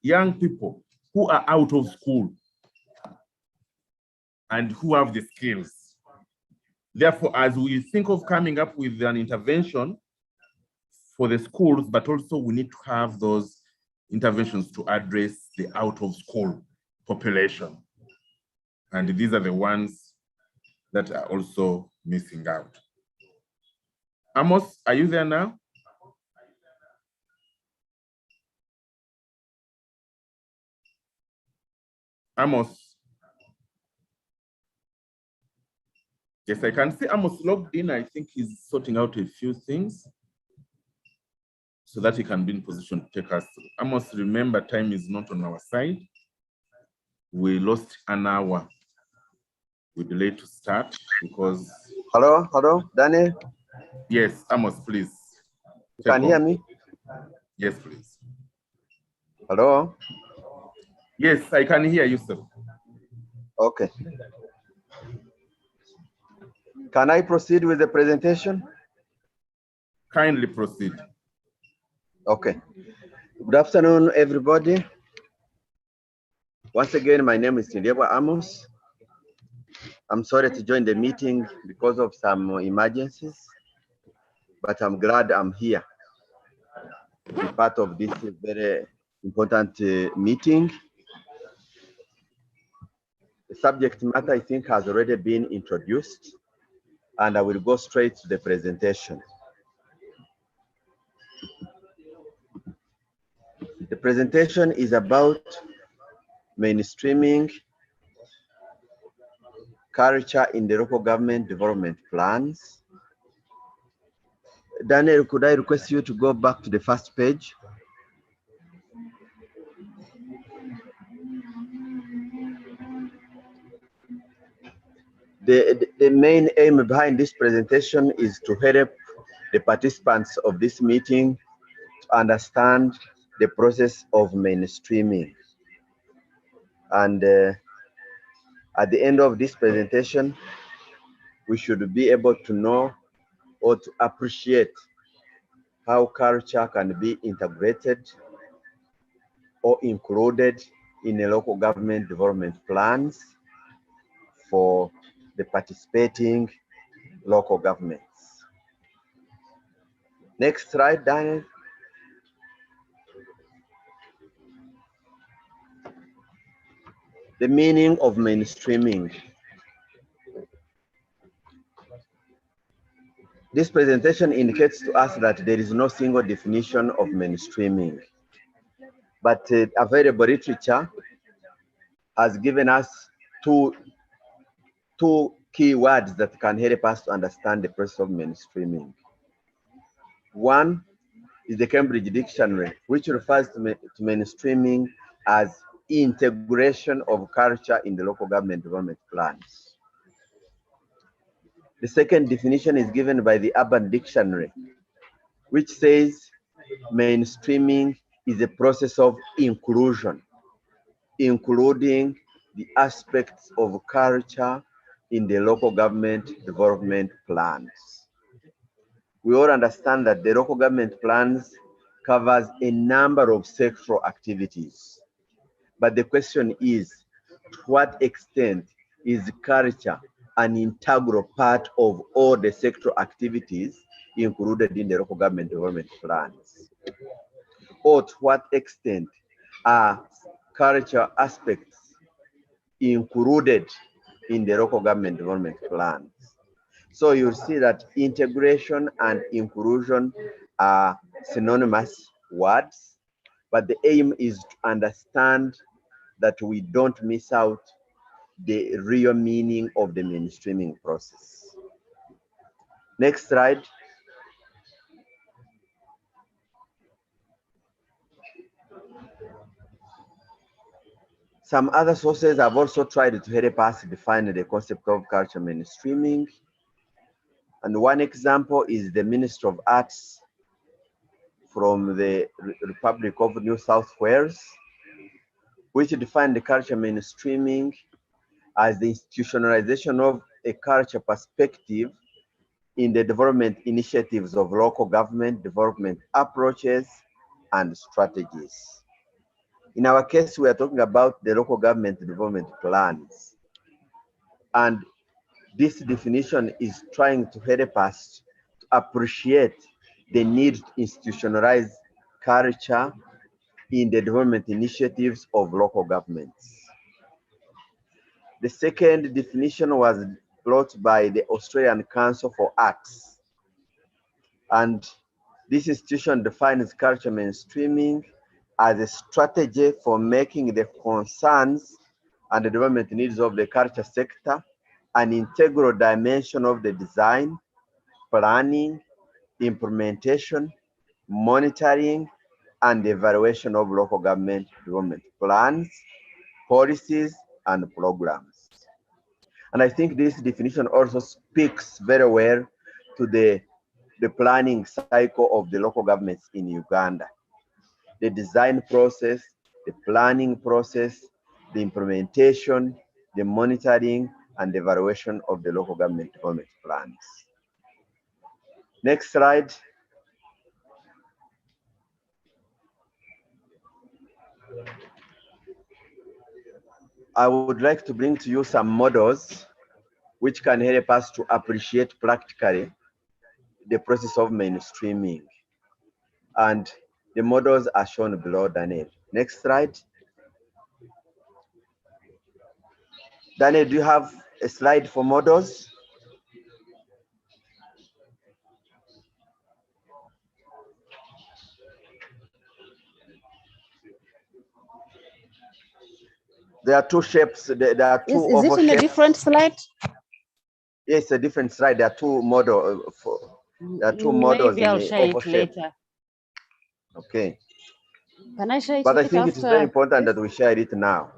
young people, who are out of school and who have the skills. Therefore, as we think of coming up with an intervention for the schools, but also we need to have those interventions to address the out of school population. And these are the ones that are also missing out. Amos, are you there now? Amos. Yes, I can see Amos logged in. I think he's sorting out a few things so that he can be in position to take us through. Amos, remember, time is not on our side. We lost an hour. We delayed to start because... Hello, Danny? Yes, Amos, please. You can hear me? Yes, please. Hello? Yes, I can hear you, sir. Okay. Can I proceed with the presentation? Kindly proceed. Okay. Good afternoon, everybody. Once again, my name is Ndebwa Amos. I'm sorry to join the meeting because of some emergencies, but I'm glad I'm here to be part of this very important meeting. The subject matter, I think, has already been introduced, and I will go straight to the presentation. The presentation is about mainstreaming culture in the local government development plans. Daniel, could I request you to go back to the first page? The main aim behind this presentation is to help the participants of this meeting to understand the process of mainstreaming. And at the end of this presentation, we should be able to know or to appreciate how culture can be integrated or included in the local government development plans for the participating local governments. Next slide, Daniel. The meaning of mainstreaming. This presentation indicates to us that there is no single definition of mainstreaming, but available literature has given us two key words that can help us to understand the process of mainstreaming. One is the Cambridge Dictionary, which refers to mainstreaming as integration of culture in the local government development plans. The second definition is given by the Urban Dictionary, which says mainstreaming is a process of inclusion, including the aspects of culture in the local government development plans. We all understand that the local government plans covers a number of sectoral activities. But the question is, to what extent is culture an integral part of all the sectoral activities included in the local government development plans? Or to what extent are cultural aspects included in the local government development plans? So you'll see that integration and inclusion are synonymous words, but the aim is to understand that we don't miss out the real meaning of the mainstreaming process. Next slide. Some other sources have also tried to help us define the concept of culture mainstreaming. And one example is the Ministry of Arts from the Republic of New South Wales, which defined the culture mainstreaming as the institutionalization of a culture perspective in the development initiatives of local government development approaches and strategies. In our case, we are talking about the local government development plans. And this definition is trying to help us to appreciate the need to institutionalize culture in the development initiatives of local governments. The second definition was brought by the Australian Council for Arts. And this institution defines culture mainstreaming as a strategy for making the concerns and the development needs of the culture sector an integral dimension of the design, planning, implementation, monitoring, and evaluation of local government development plans, policies, and programs. And I think this definition also speaks very well to the planning cycle of the local governments in Uganda. The design process, the planning process, the implementation, the monitoring, and the evaluation of the local government development plans. Next slide. I would like to bring to you some models which can help us to appreciate practically the process of mainstreaming. And the models are shown below, Daniel. Next slide. Daniel, do you have a slide for models? There are two shapes. There are two Is oval it in a shapes. different slide? Yes, a different slide. There are two models Maybe in I'll the share oval it shape. later. Okay. Can I share it But I later think it is very after important this? that we share it now.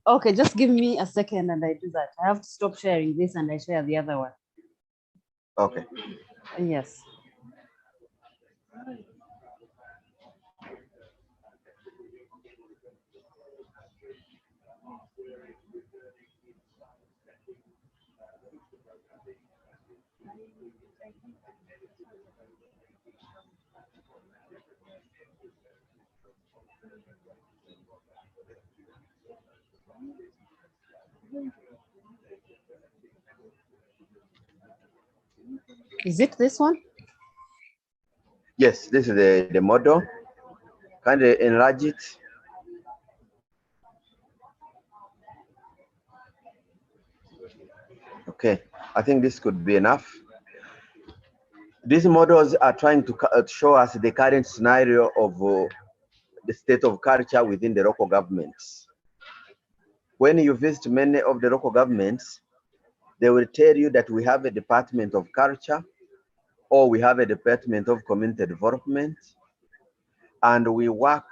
Okay, just give me a second and I do that. I have to stop sharing this and I share the other one. Okay. Yes. Is it this one? Yes, this is the model. Can you enlarge it? Okay, I think this could be enough. These models are trying to show us the current scenario of the state of culture within the local governments. When you visit many of the local governments, they will tell you that we have a department of culture, or we have a department of community development, and we work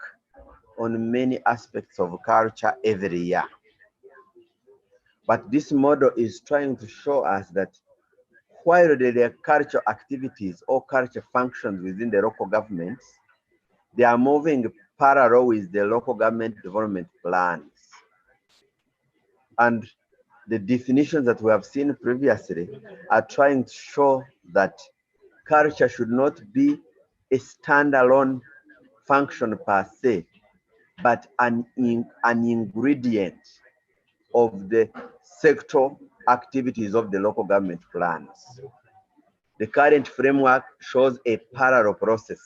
on many aspects of culture every year. But this model is trying to show us that while there are cultural activities or culture functions within the local governments, they are moving parallel with the local government development plans. And the definitions that we have seen previously are trying to show that culture should not be a standalone function per se, but an ingredient of the sectoral activities of the local government plans. The current framework shows a parallel process.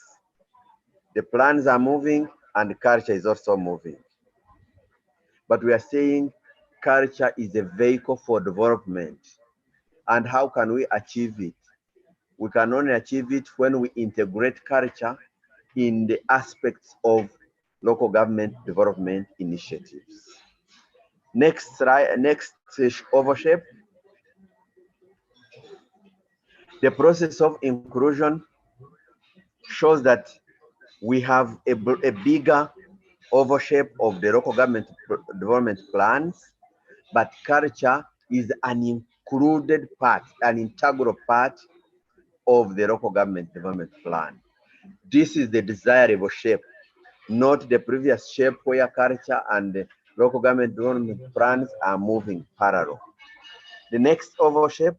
The plans are moving and culture is also moving. But we are saying culture is a vehicle for development. And how can we achieve it? We can only achieve it when we integrate culture in the aspects of local government development initiatives. Next slide, next oval shape. The process of inclusion shows that we have a bigger oval shape of the local government development plans, but culture is an included part, an integral part of the local government development plan. This is the desirable shape, not the previous shape where culture and the local government development plans are moving parallel. The next oval shape.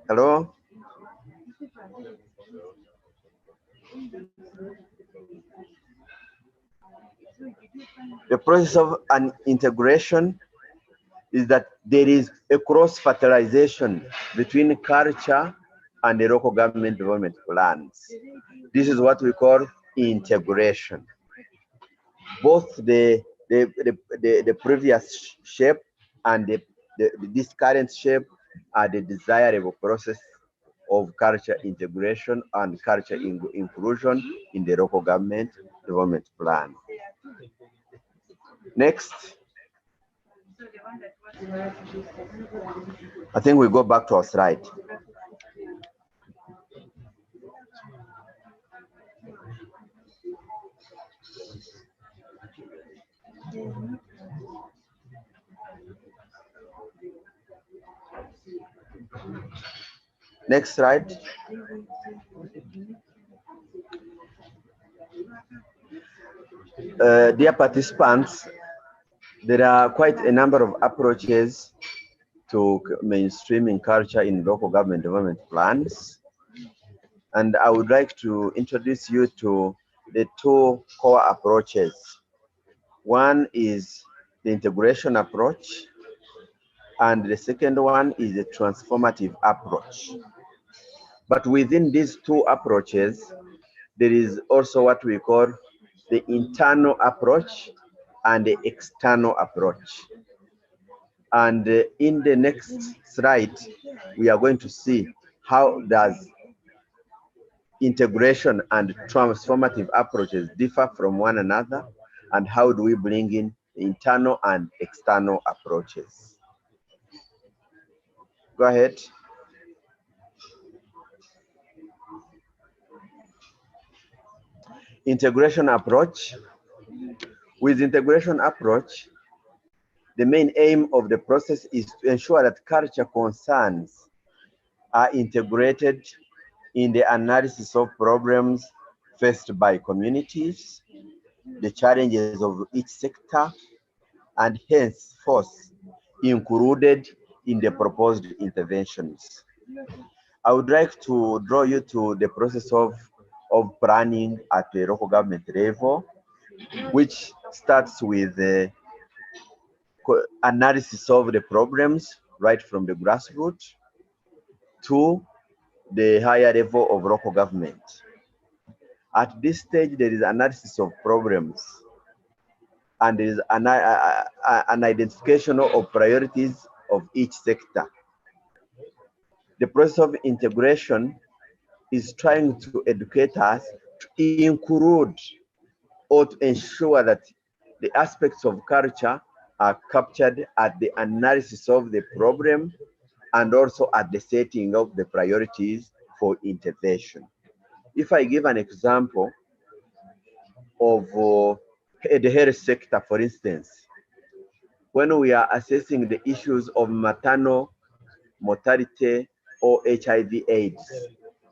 Hello? The process of an integration is that there is a cross-fertilization between culture and the local government development plans. This is what we call integration. Both the previous shape and this current shape are the desirable process of culture integration and culture inclusion in the local government development plan. Next. I think we go back to our slide. Next slide. Dear participants, there are quite a number of approaches to mainstreaming culture in local government development plans. And I would like to introduce you to the two core approaches. One is the integration approach, and the second one is the transformative approach. But within these two approaches, there is also what we call the internal approach and the external approach. And in the next slide, we are going to see how does integration and transformative approaches differ from one another, and how do we bring in internal and external approaches? Go ahead. Integration approach. With integration approach, the main aim of the process is to ensure that culture concerns are integrated in the analysis of problems faced by communities, the challenges of each sector, and henceforth included in the proposed interventions. I would like to draw you to the process of planning at the local government level, which starts with the analysis of the problems right from the grassroots to the higher level of local government. At this stage, there is analysis of problems, and there is an identification of priorities of each sector. The process of integration is trying to educate us to include or to ensure that the aspects of culture are captured at the analysis of the problem and also at the setting of the priorities for intervention. If I give an example of the health sector, for instance, when we are assessing the issues of maternal mortality or HIV/AIDS,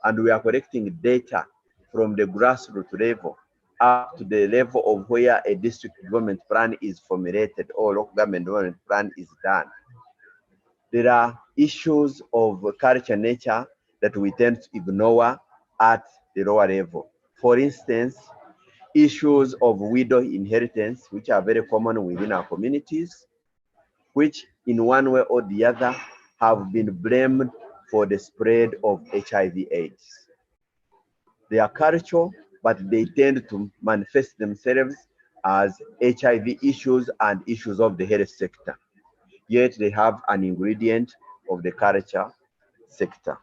and we are collecting data from the grassroots level up to the level of where a district development plan is formulated or local government development plan is done, there are issues of culture nature that we tend to ignore at the lower level. For instance, issues of widow inheritance, which are very common within our communities, which in one way or the other have been blamed for the spread of HIV/AIDS. They are cultural, but they tend to manifest themselves as HIV issues and issues of the health sector. Yet they have an ingredient of the culture sector.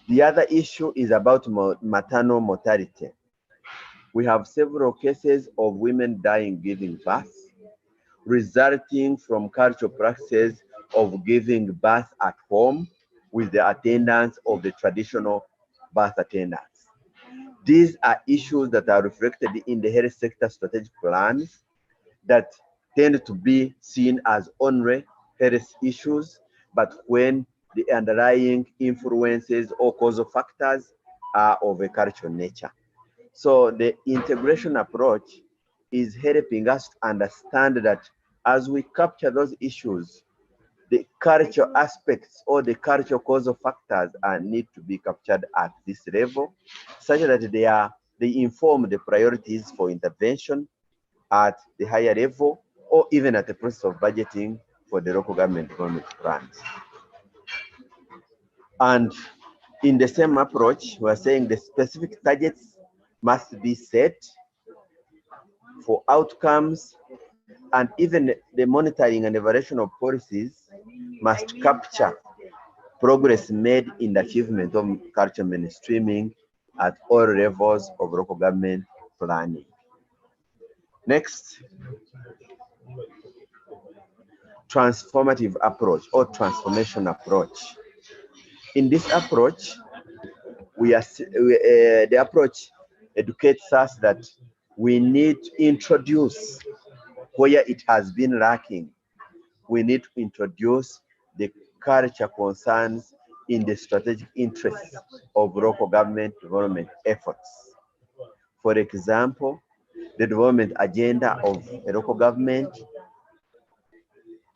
The other issue is about maternal mortality. We have several cases of women dying giving birth, resulting from cultural practices of giving birth at home with the attendance of the traditional birth attendants. These are issues that are reflected in the health sector strategic plans that tend to be seen as only health issues, but when the underlying influences or causal factors are of a cultural nature. So the integration approach is helping us to understand that as we capture those issues, the cultural aspects or the cultural causal factors need to be captured at this level, such that they inform the priorities for intervention at the higher level or even at the process of budgeting for the local government development plans. And in the same approach, we're saying the specific targets must be set for outcomes, and even the monitoring and evaluation of policies must capture progress made in the achievement of culture mainstreaming at all levels of local government planning. Next, transformative approach or transformation approach. In this approach, the approach educates us that we need to introduce where it has been lacking. We need to introduce the culture concerns in the strategic interests of local government development efforts. For example, the development agenda of a local government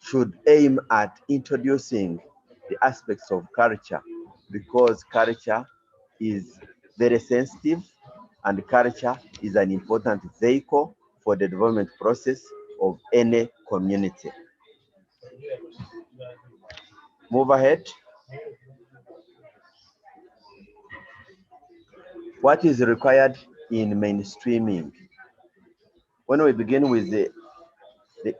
should aim at introducing the aspects of culture, because culture is very sensitive and culture is an important vehicle for the development process of any community. Move ahead. What is required in mainstreaming? When we begin with the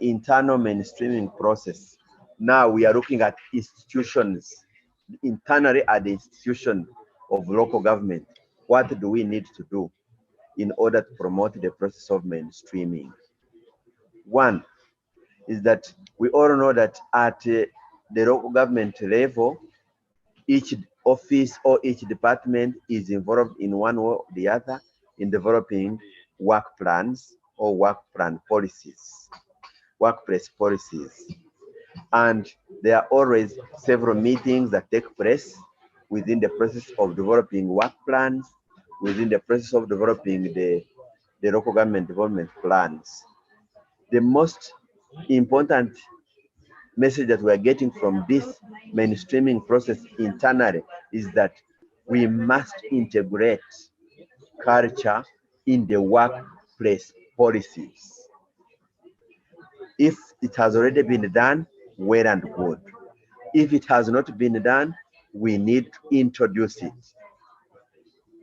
internal mainstreaming process, now we are looking at institutions. Internally at the institution of local government. what do we need to do in order to promote the process of mainstreaming? One is that we all know that at the local government level, each office or each department is involved in one or the other in developing work plans or work plan policies, workplace policies. And there are always several meetings that take place within the process of developing work plans, within the process of developing the local government development plans. The most important message that we are getting from this mainstreaming process internally is that we must integrate culture in the workplace policies. If it has already been done, well and good. If it has not been done, we need to introduce it.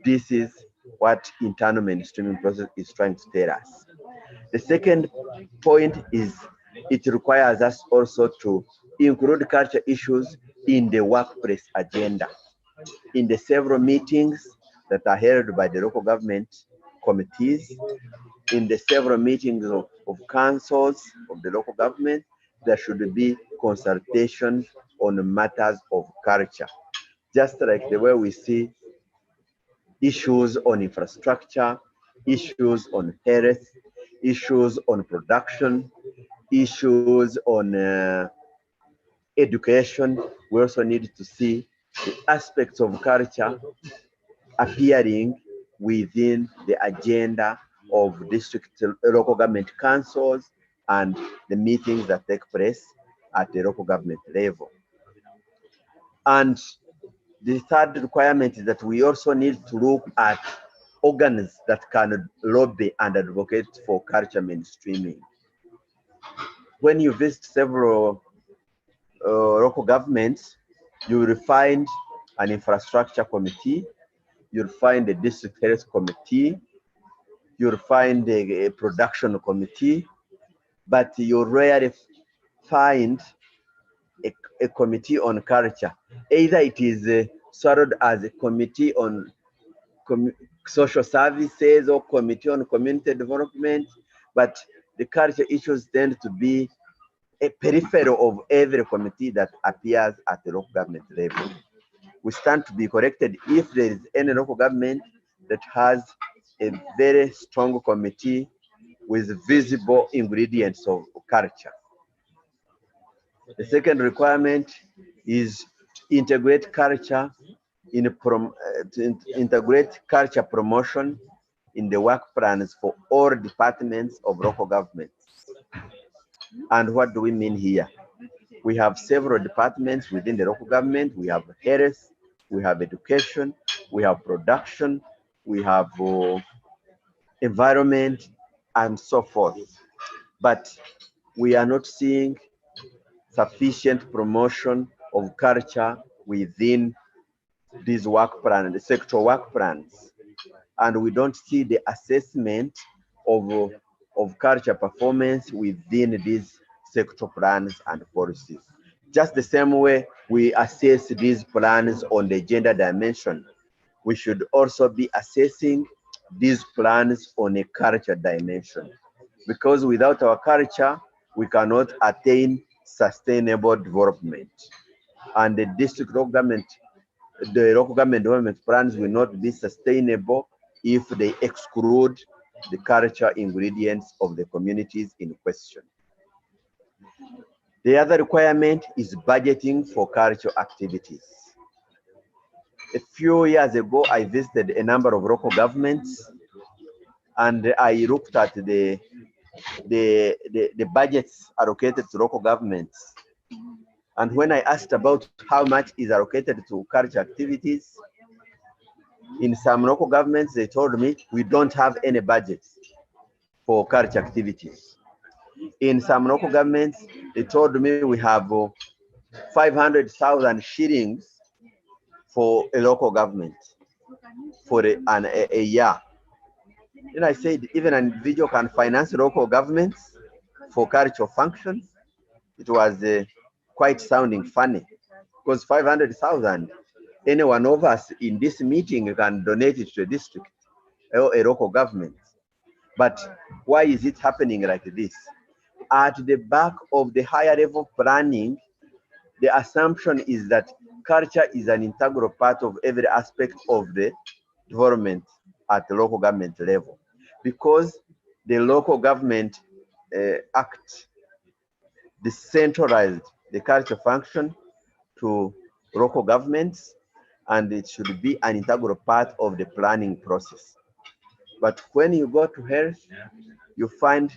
This is what internal mainstreaming process is trying to tell us. The second point is it requires us also to include culture issues in the workplace agenda. In the several meetings that are held by the local government committees, in the several meetings of councils of the local government, there should be consultations on matters of culture. Just like the way we see issues on infrastructure, issues on health, issues on production, issues on education, we also need to see the aspects of culture appearing within the agenda of district local government councils and the meetings that take place at the local government level. And the third requirement is that we also need to look at organs that can lobby and advocate for culture mainstreaming. When you visit several local governments, you will find an infrastructure committee, you'll find a district health committee, you'll find a production committee, but you rarely find a committee on culture. Either it is swallowed as a committee on social services or committee on community development, but the culture issues tend to be a peripheral of every committee that appears at the local government level. We stand to be corrected if there is any local government that has a very strong committee with visible ingredients of culture. The second requirement is to integrate culture integrate culture promotion in the work plans for all departments of local governments. And what do we mean here? We have several departments within the local government. We have health, we have education, we have production, we have environment, and so forth. But we are not seeing sufficient promotion of culture within these work plans, the sectoral work plans. And we don't see the assessment of culture performance within these sector plans and policies. Just the same way we assess these plans on the gender dimension, we should also be assessing these plans on a culture dimension. Because without our culture, we cannot attain sustainable development. And the district local government, the local government development plans will not be sustainable if they exclude the culture ingredients of the communities in question. The other requirement is budgeting for cultural activities. A few years ago, I visited a number of local governments and I looked at the budgets allocated to local governments. And when I asked about how much is allocated to culture activities, in some local governments, they told me we don't have any budget for culture activities. In some local governments, they told me we have 500,000 shillings for a local government for a year. Then I said, even an individual can finance local governments for cultural functions. It was quite sounding funny because 500,000 any one of us in this meeting can donate it to a district or a local government. But why is it happening like this? At the back of the higher level planning, the assumption is that culture is an integral part of every aspect of the development at the local government level, because the local government act decentralized the culture function to local governments, and it should be an integral part of the planning process. But when you go to health, you find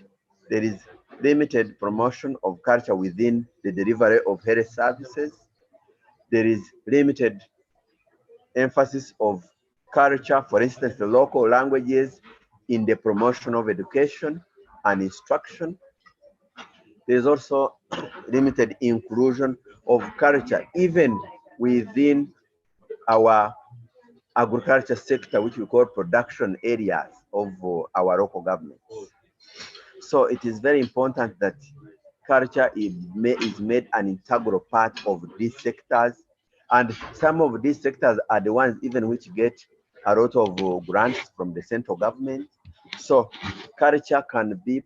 there is limited promotion of culture within the delivery of health services. There is limited emphasis of culture, for instance, the local languages in the promotion of education and instruction. There is also limited inclusion of culture, even within our agriculture sector, which we call production areas of our local government. So it is very important that culture is made an integral part of these sectors. And some of these sectors are the ones even which get a lot of grants from the central government. So culture can be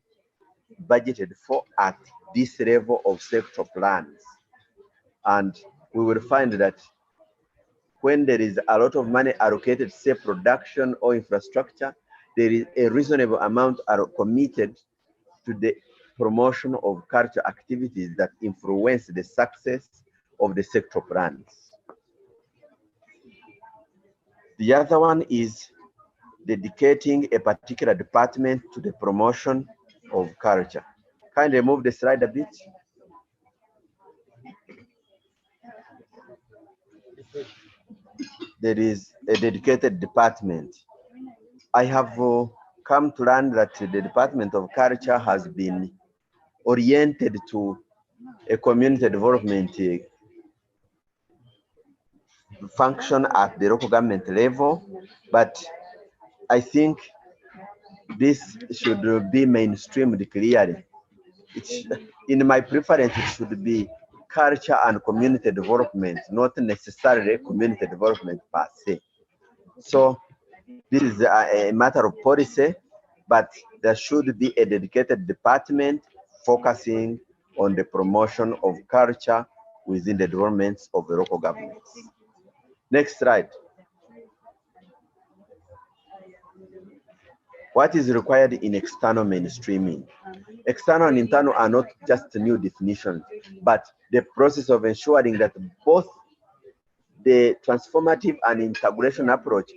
budgeted for at this level of sector plans. And we will find that when there is a lot of money allocated, say production or infrastructure, there is a reasonable amount are committed to the promotion of cultural activities that influence the success of the sector plans. The other one is dedicating a particular department to the promotion of culture. Kindly move the slide a bit. There is a dedicated department. I have come to learn that the Department of Culture has been oriented to a community development function at the local government level, but I think this should be mainstreamed clearly. In my preference, it should be culture and community development, not necessarily community development per se. So this is a matter of policy, but there should be a dedicated department focusing on the promotion of culture within the developments of the local governments. Next slide. What is required in external mainstreaming? External and internal are not just new definitions, but the process of ensuring that both the transformative and integration approach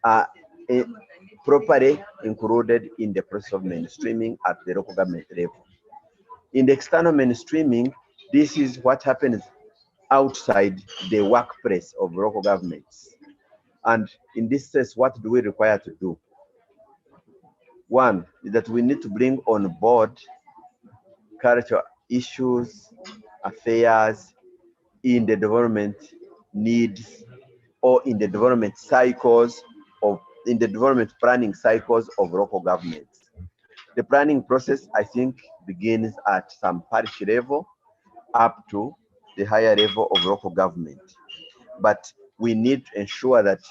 are properly included in the process of mainstreaming at the local government level. In the external mainstreaming, this is what happens outside the workplace of local governments. And in this sense, what do we require to do? One is that we need to bring on board cultural issues, affairs in the development needs or in the development cycles of, in the development planning cycles of local governments. The planning process, I think, begins at some parish level up to the higher level of local government. But we need to ensure that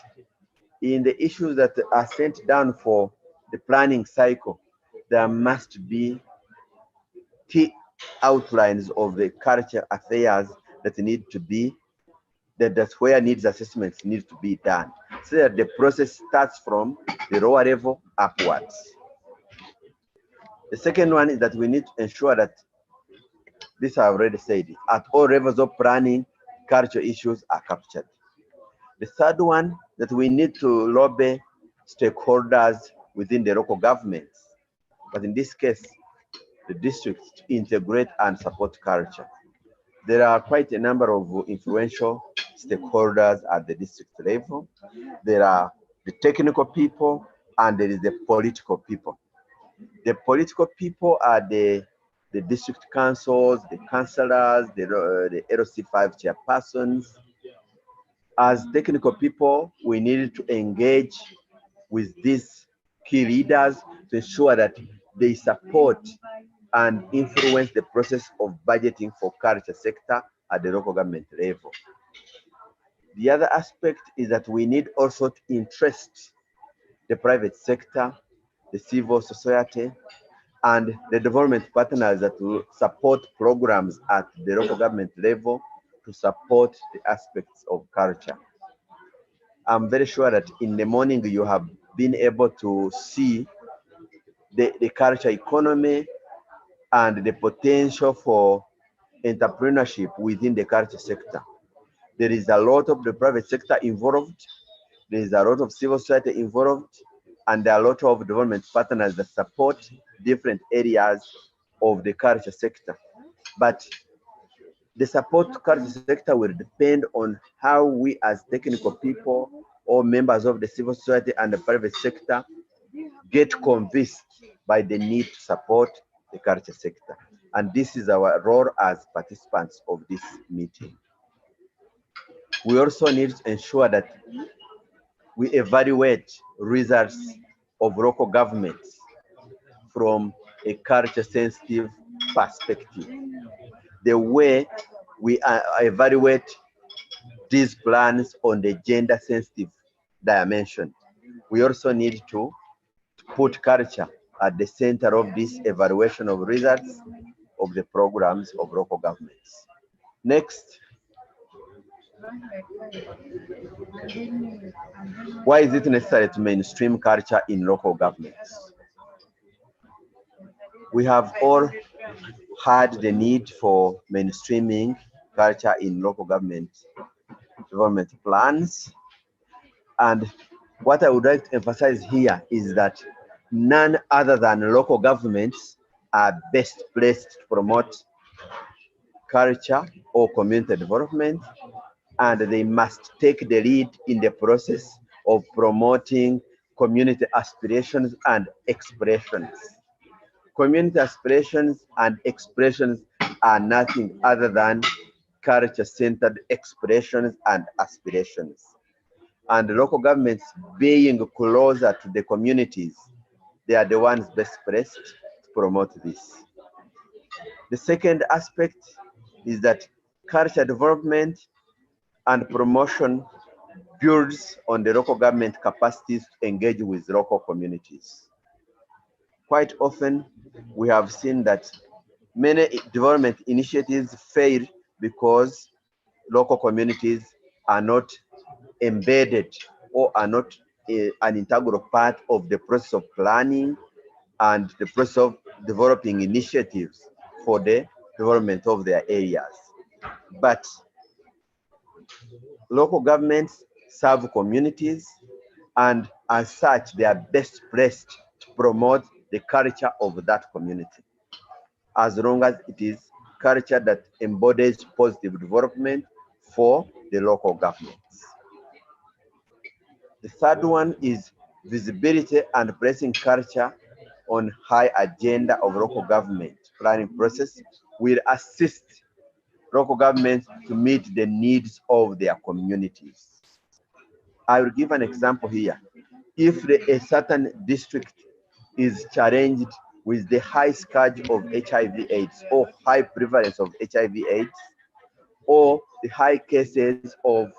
in the issues that are sent down for the planning cycle, there must be key outlines of the culture affairs that need to be, that's where needs assessments need to be done, so that the process starts from the lower level upwards. The second one is that we need to ensure that, this I already said, at all levels of planning, cultural issues are captured. The third one, that we need to lobby stakeholders within the local governments, but in this case, the districts, to integrate and support culture. There are quite a number of influential stakeholders at the district level. There are the technical people and there is the political people. The political people are the district councils, the councillors, the LC5 chairpersons. As technical people, we need to engage with these key leaders to ensure that they support and influence the process of budgeting for culture sector at the local government level. The other aspect is that we need also to interest the private sector, the civil society, and the development partners that will support programs at the local government level to support the aspects of culture. I'm very sure that in the morning you have been able to see the culture economy and the potential for entrepreneurship within the culture sector. There is a lot of the private sector involved, there is a lot of civil society involved, and there are a lot of development partners that support different areas of the culture sector. But the support to culture sector will depend on how we as technical people or members of the civil society and the private sector get convinced by the need to support the culture sector. And this is our role as participants of this meeting. We also need to ensure that we evaluate results of local governments from a culture sensitive perspective. The way we evaluate these plans on the gender sensitive dimension. We also need to put culture at the center of this evaluation of results of the programs of local governments. Next. Why is it necessary to mainstream culture in local governments? We have all had the need for mainstreaming culture in local government development plans. And what I would like to emphasize here is that none other than local governments are best placed to promote culture or community development, and they must take the lead in the process of promoting community aspirations and expressions. Community aspirations and expressions are nothing other than culture-centered expressions and aspirations. And local governments being closer to the communities, they are the ones best placed to promote this. The second aspect is that culture development and promotion builds on the local government capacities to engage with local communities. Quite often, we have seen that many development initiatives fail because local communities are not embedded or are not an integral part of the process of planning and the process of developing initiatives for the development of their areas. But local governments serve communities, and as such, they are best placed to promote the culture of that community, as long as it is culture that embodies positive development for the local governments. The third one is visibility and placing culture on high agenda of local government planning process will assist local governments to meet the needs of their communities. I will give an example here. If a certain district is challenged with the high scourge of HIV/AIDS or high prevalence of HIV/AIDS or the high cases of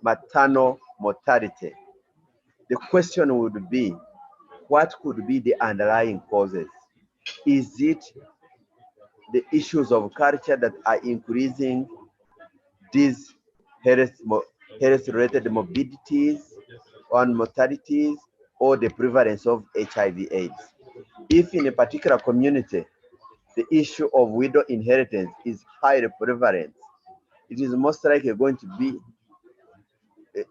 maternal mortality, the question would be, what could be the underlying causes? Is it the issues of culture that are increasing these health-related morbidities and mortalities, or the prevalence of HIV/AIDS? If in a particular community, the issue of widow inheritance is highly prevalent, it is most likely going to be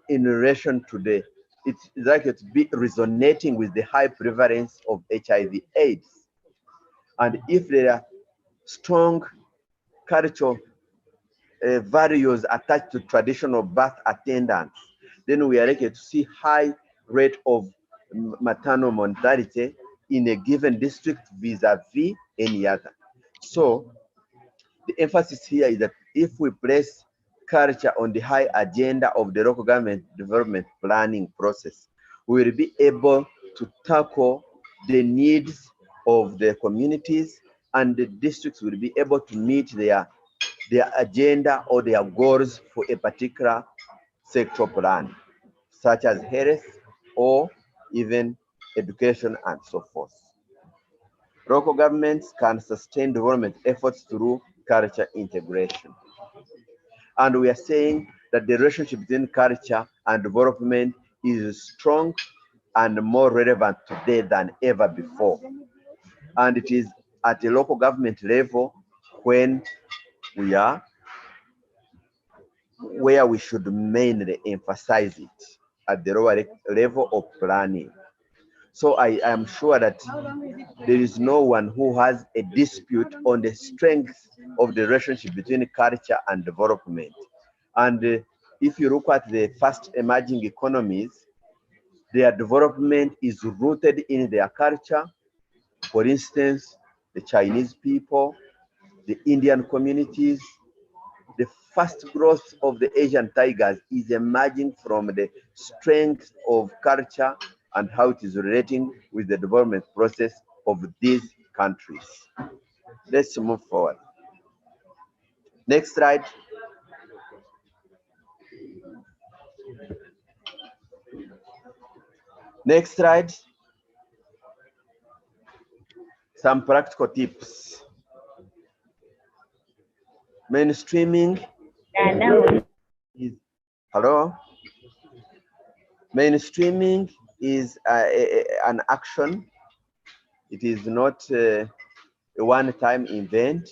in relation to it's likely to be resonating with the high prevalence of HIV/AIDS. And if there are strong cultural values attached to traditional birth attendance, then we are likely to see high rate of maternal mortality in a given district vis-a-vis any other. So the emphasis here is that if we place culture on the high agenda of the local government development planning process, we will be able to tackle the needs of the communities, and the districts will be able to meet their agenda or their goals for a particular sector plan, such as health or even education and so forth. Local governments can sustain development efforts through culture integration. And we are saying that the relationship between culture and development is strong and more relevant today than ever before. And it is at the local government level when we are where we should mainly emphasize it at the lower level of planning. So I am sure that there is no one who has a dispute on the strength of the relationship between culture and development. And if you look at the fast emerging economies, their development is rooted in their culture. For instance, the Chinese people, the Indian communities, the fast growth of the Asian tigers is emerging from the strength of culture and how it is relating with the development process of these countries. Let's move forward. Next slide. Next slide. Some practical tips. Mainstreaming is, hello? Mainstreaming is an action. It is not a one-time event.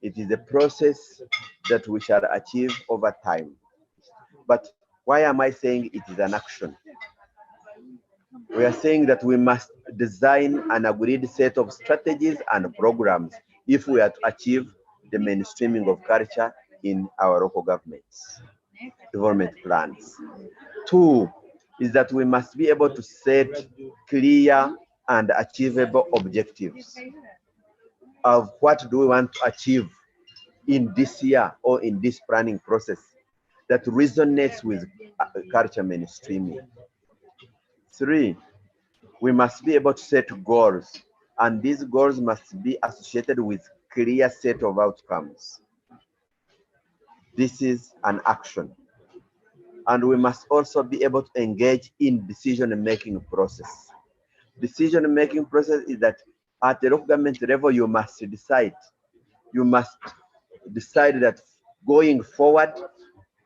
It is a process that we shall achieve over time. But why am I saying it is an action? We are saying that we must design an agreed set of strategies and programs if we are to achieve the mainstreaming of culture in our local governments, development plans. 2 is that we must be able to set clear and achievable objectives of what do we want to achieve in this year or in this planning process that resonates with culture mainstreaming. 3, we must be able to set goals, and these goals must be associated with clear set of outcomes. This is an action. And we must also be able to engage in decision-making process. Decision-making process is that at the local government level, you must decide. You must decide that going forward,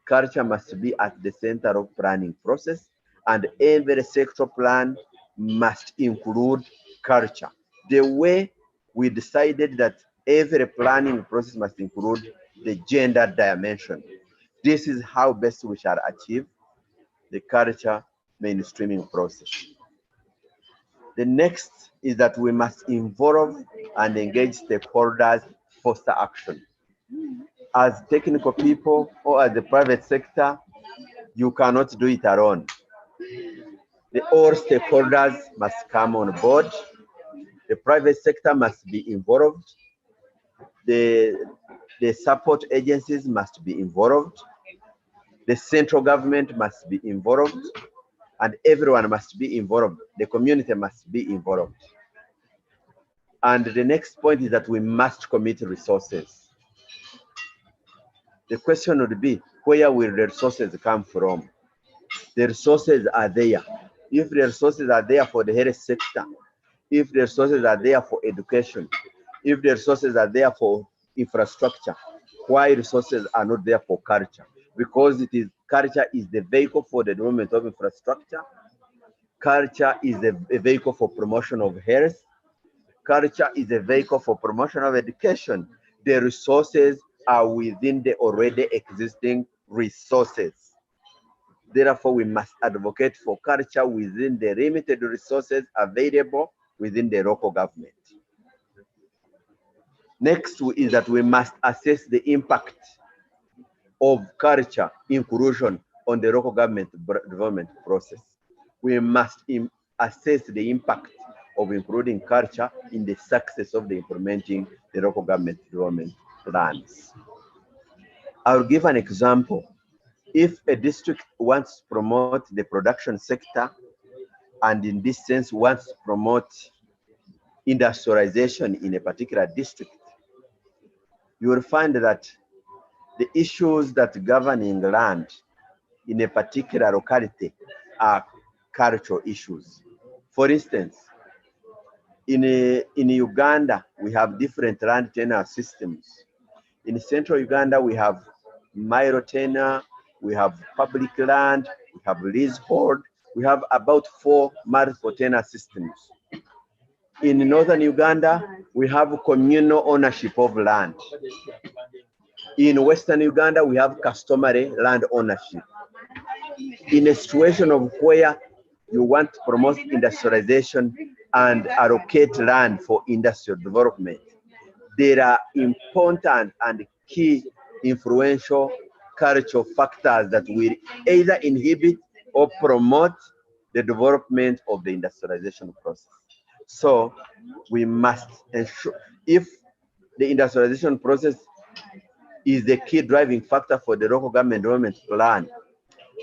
culture must be at the center of planning process, and every sector plan must include culture. The way we decided that every planning process must include the gender dimension. This is how best we shall achieve the culture mainstreaming process. The next is that we must involve and engage stakeholders to foster action. As technical people or as the private sector, you cannot do it alone. All stakeholders must come on board. The private sector must be involved. The support agencies must be involved. The central government must be involved. And everyone must be involved. The community must be involved. And the next point is that we must commit resources. The question would be, where will the resources come from? The resources are there. If the resources are there for the health sector, if the resources are there for education, if the resources are there for infrastructure, why resources are not there for culture? Because culture is the vehicle for the development of infrastructure. Culture is a vehicle for promotion of health. Culture is a vehicle for promotion of education. The resources are within the already existing resources. Therefore, we must advocate for culture within the limited resources available within the local government. Next is that we must assess the impact of culture inclusion on the local government development process. We must assess the impact of including culture in the success of the implementing the local government development plans. I'll give an example. If a district wants to promote the production sector, and in this sense wants to promote industrialization in a particular district, you will find that the issues that governing land in a particular locality are cultural issues. For instance, in Uganda, we have different land tenure systems. In central Uganda, we have mile tenure, we have public land, we have leasehold, we have about 4 multiple tenure systems. In northern Uganda, we have communal ownership of land. In western Uganda, we have customary land ownership. In a situation of where you want to promote industrialization and allocate land for industrial development, there are important and key influential cultural factors that will either inhibit or promote the development of the industrialization process. So we must ensure, if the industrialization process is the key driving factor for the local government development plan,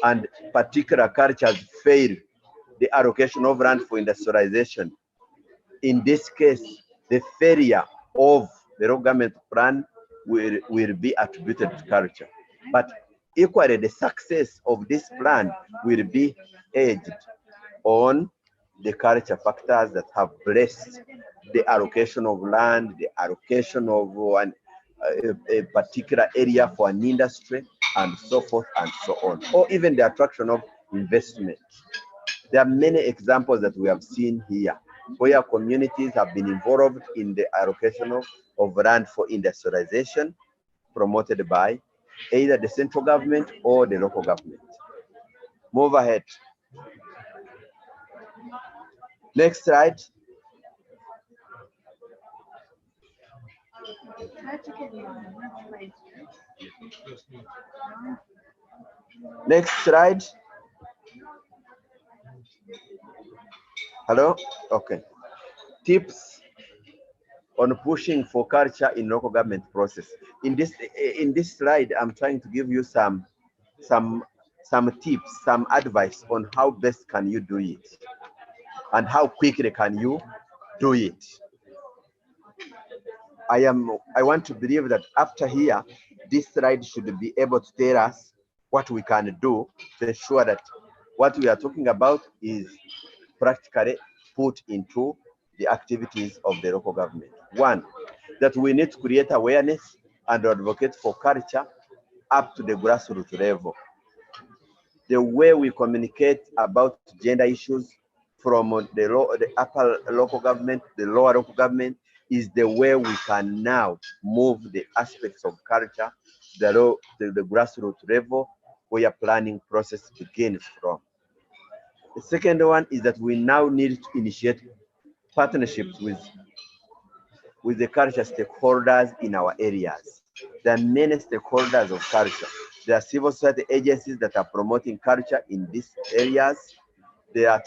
and particular cultures fail the allocation of land for industrialization, in this case, the failure of the local government plan will be attributed to culture. But equally, the success of this plan will be edged on the culture factors that have blessed the allocation of land, the allocation of a particular area for an industry, and so forth and so on, or even the attraction of investment. There are many examples that we have seen here where communities have been involved in the allocation of land for industrialization promoted by either the central government or the local government. Move ahead. Next slide. Next slide. Hello? Okay. Tips on pushing for culture in local government process. In this slide, I'm trying to give you some tips, some advice on how best can you do it and how quickly can you do it. I want to believe that after here, this slide should be able to tell us what we can do to ensure that what we are talking about is practically put into the activities of the local government. One, that we need to create awareness and advocate for culture up to the grassroots level. The way we communicate about gender issues from the upper local government, the lower local government, is the way we can now move the aspects of culture to the grassroots level where planning process begins from. The second one is that we now need to initiate partnerships with the culture stakeholders in our areas. There are many stakeholders of culture. There are civil society agencies that are promoting culture in these areas. There are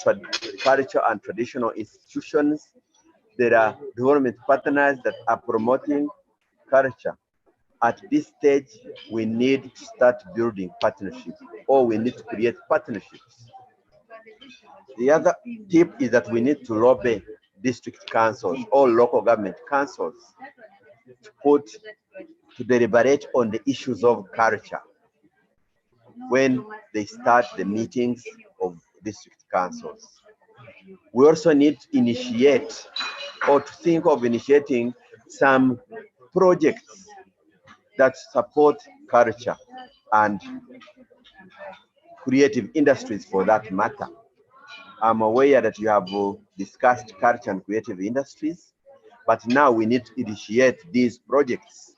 culture and traditional institutions. There are development partners that are promoting culture. At this stage, we need to start building partnerships, or we need to create partnerships. The other tip is that we need to lobby district councils or local government councils to deliberate on the issues of culture when they start the meetings of district councils. We also need to initiate or to think of initiating some projects that support culture and creative industries for that matter. I'm aware that you have discussed culture and creative industries, but now we need to initiate these projects,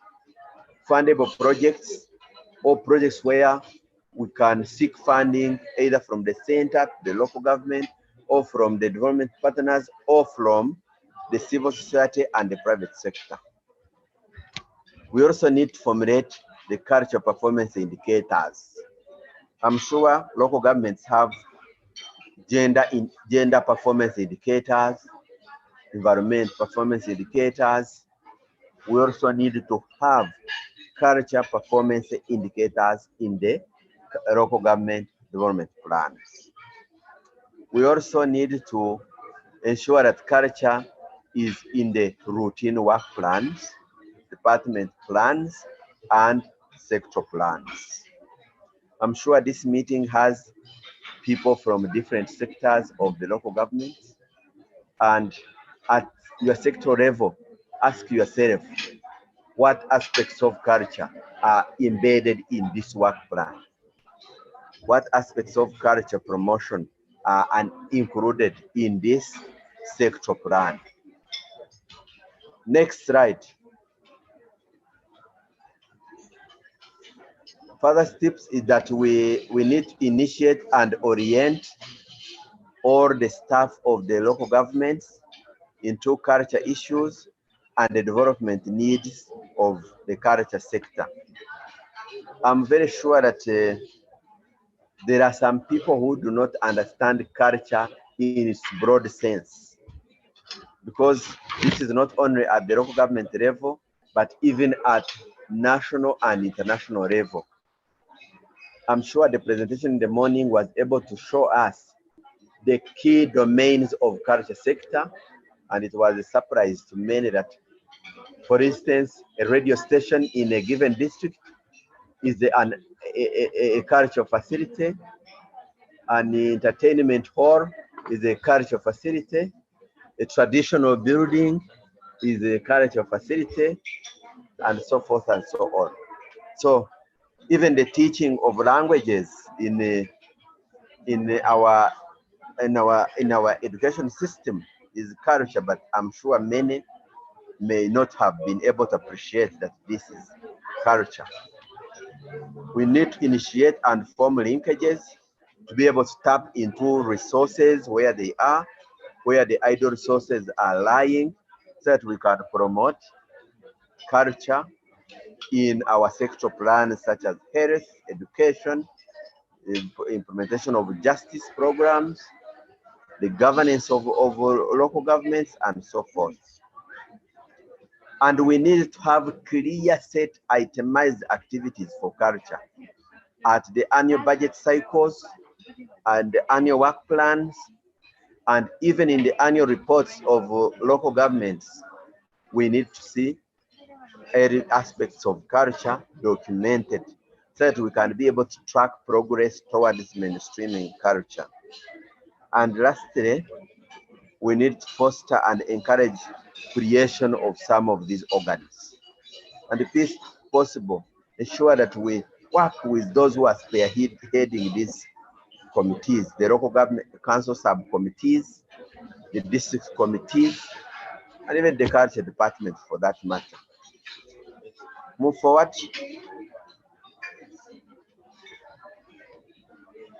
fundable projects, or projects where we can seek funding either from the center, the local government, or from the development partners, or from the civil society and the private sector. We also need to formulate the culture performance indicators. I'm sure local governments have gender performance indicators, environment performance indicators. We also need to have culture performance indicators in the local government development plans. We also need to ensure that culture is in the routine work plans, department plans, and sector plans. I'm sure this meeting has people from different sectors of the local government, and at your sector level, ask yourself what aspects of culture are embedded in this work plan. What aspects of culture promotion are included in this sector plan? Next slide. Further steps is that we need to initiate and orient all the staff of the local governments into culture issues and the development needs of the culture sector. I'm very sure that there are some people who do not understand culture in its broad sense, because this is not only at the local government level, but even at national and international level. I'm sure the presentation in the morning was able to show us the key domains of culture sector, and it was a surprise to many that, for instance, a radio station in a given district is a culture facility, an entertainment hall is a culture facility, a traditional building is a culture facility, and so forth and so on. So even the teaching of languages in our education system is culture, but I'm sure many may not have been able to appreciate that this is culture. We need to initiate and form linkages to be able to tap into resources where they are, where the idle resources are lying, so that we can promote culture in our sector plans such as health, education, the implementation of justice programs, the governance of local governments, and so forth. And we need to have clear set itemized activities for culture at the annual budget cycles and the annual work plans, and even in the annual reports of local governments. We need to see every aspects of culture documented so that we can be able to track progress towards mainstreaming culture. And lastly, we need to foster and encourage creation of some of these organs. And if it's possible, ensure that we work with those who are spearheading these committees, the local government council subcommittees, the district committees, and even the culture department for that matter. Move forward.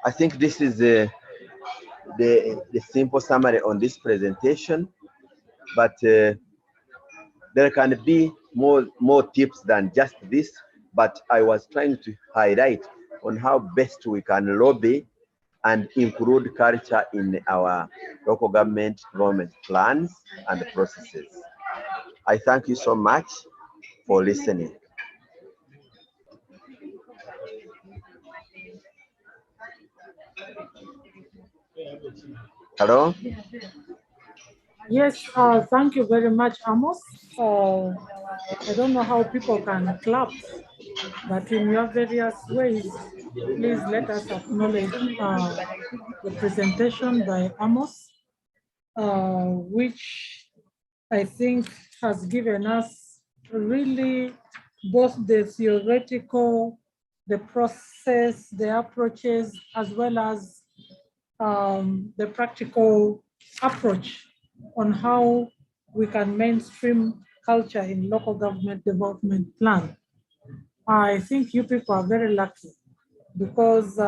I think this is the simple summary on this presentation, but there can be more tips than just this, but I was trying to highlight on how best we can lobby and include culture in our local government plans and processes. I thank you so much for listening. Hello? Yes, thank you very much, Amos. I don't know how people can clap, but in your various ways, please let us acknowledge the presentation by Amos, which I think has given us really both the theoretical, the process, the approaches, as well as the practical approach on how we can mainstream culture in local government development plan. I think you people are very lucky because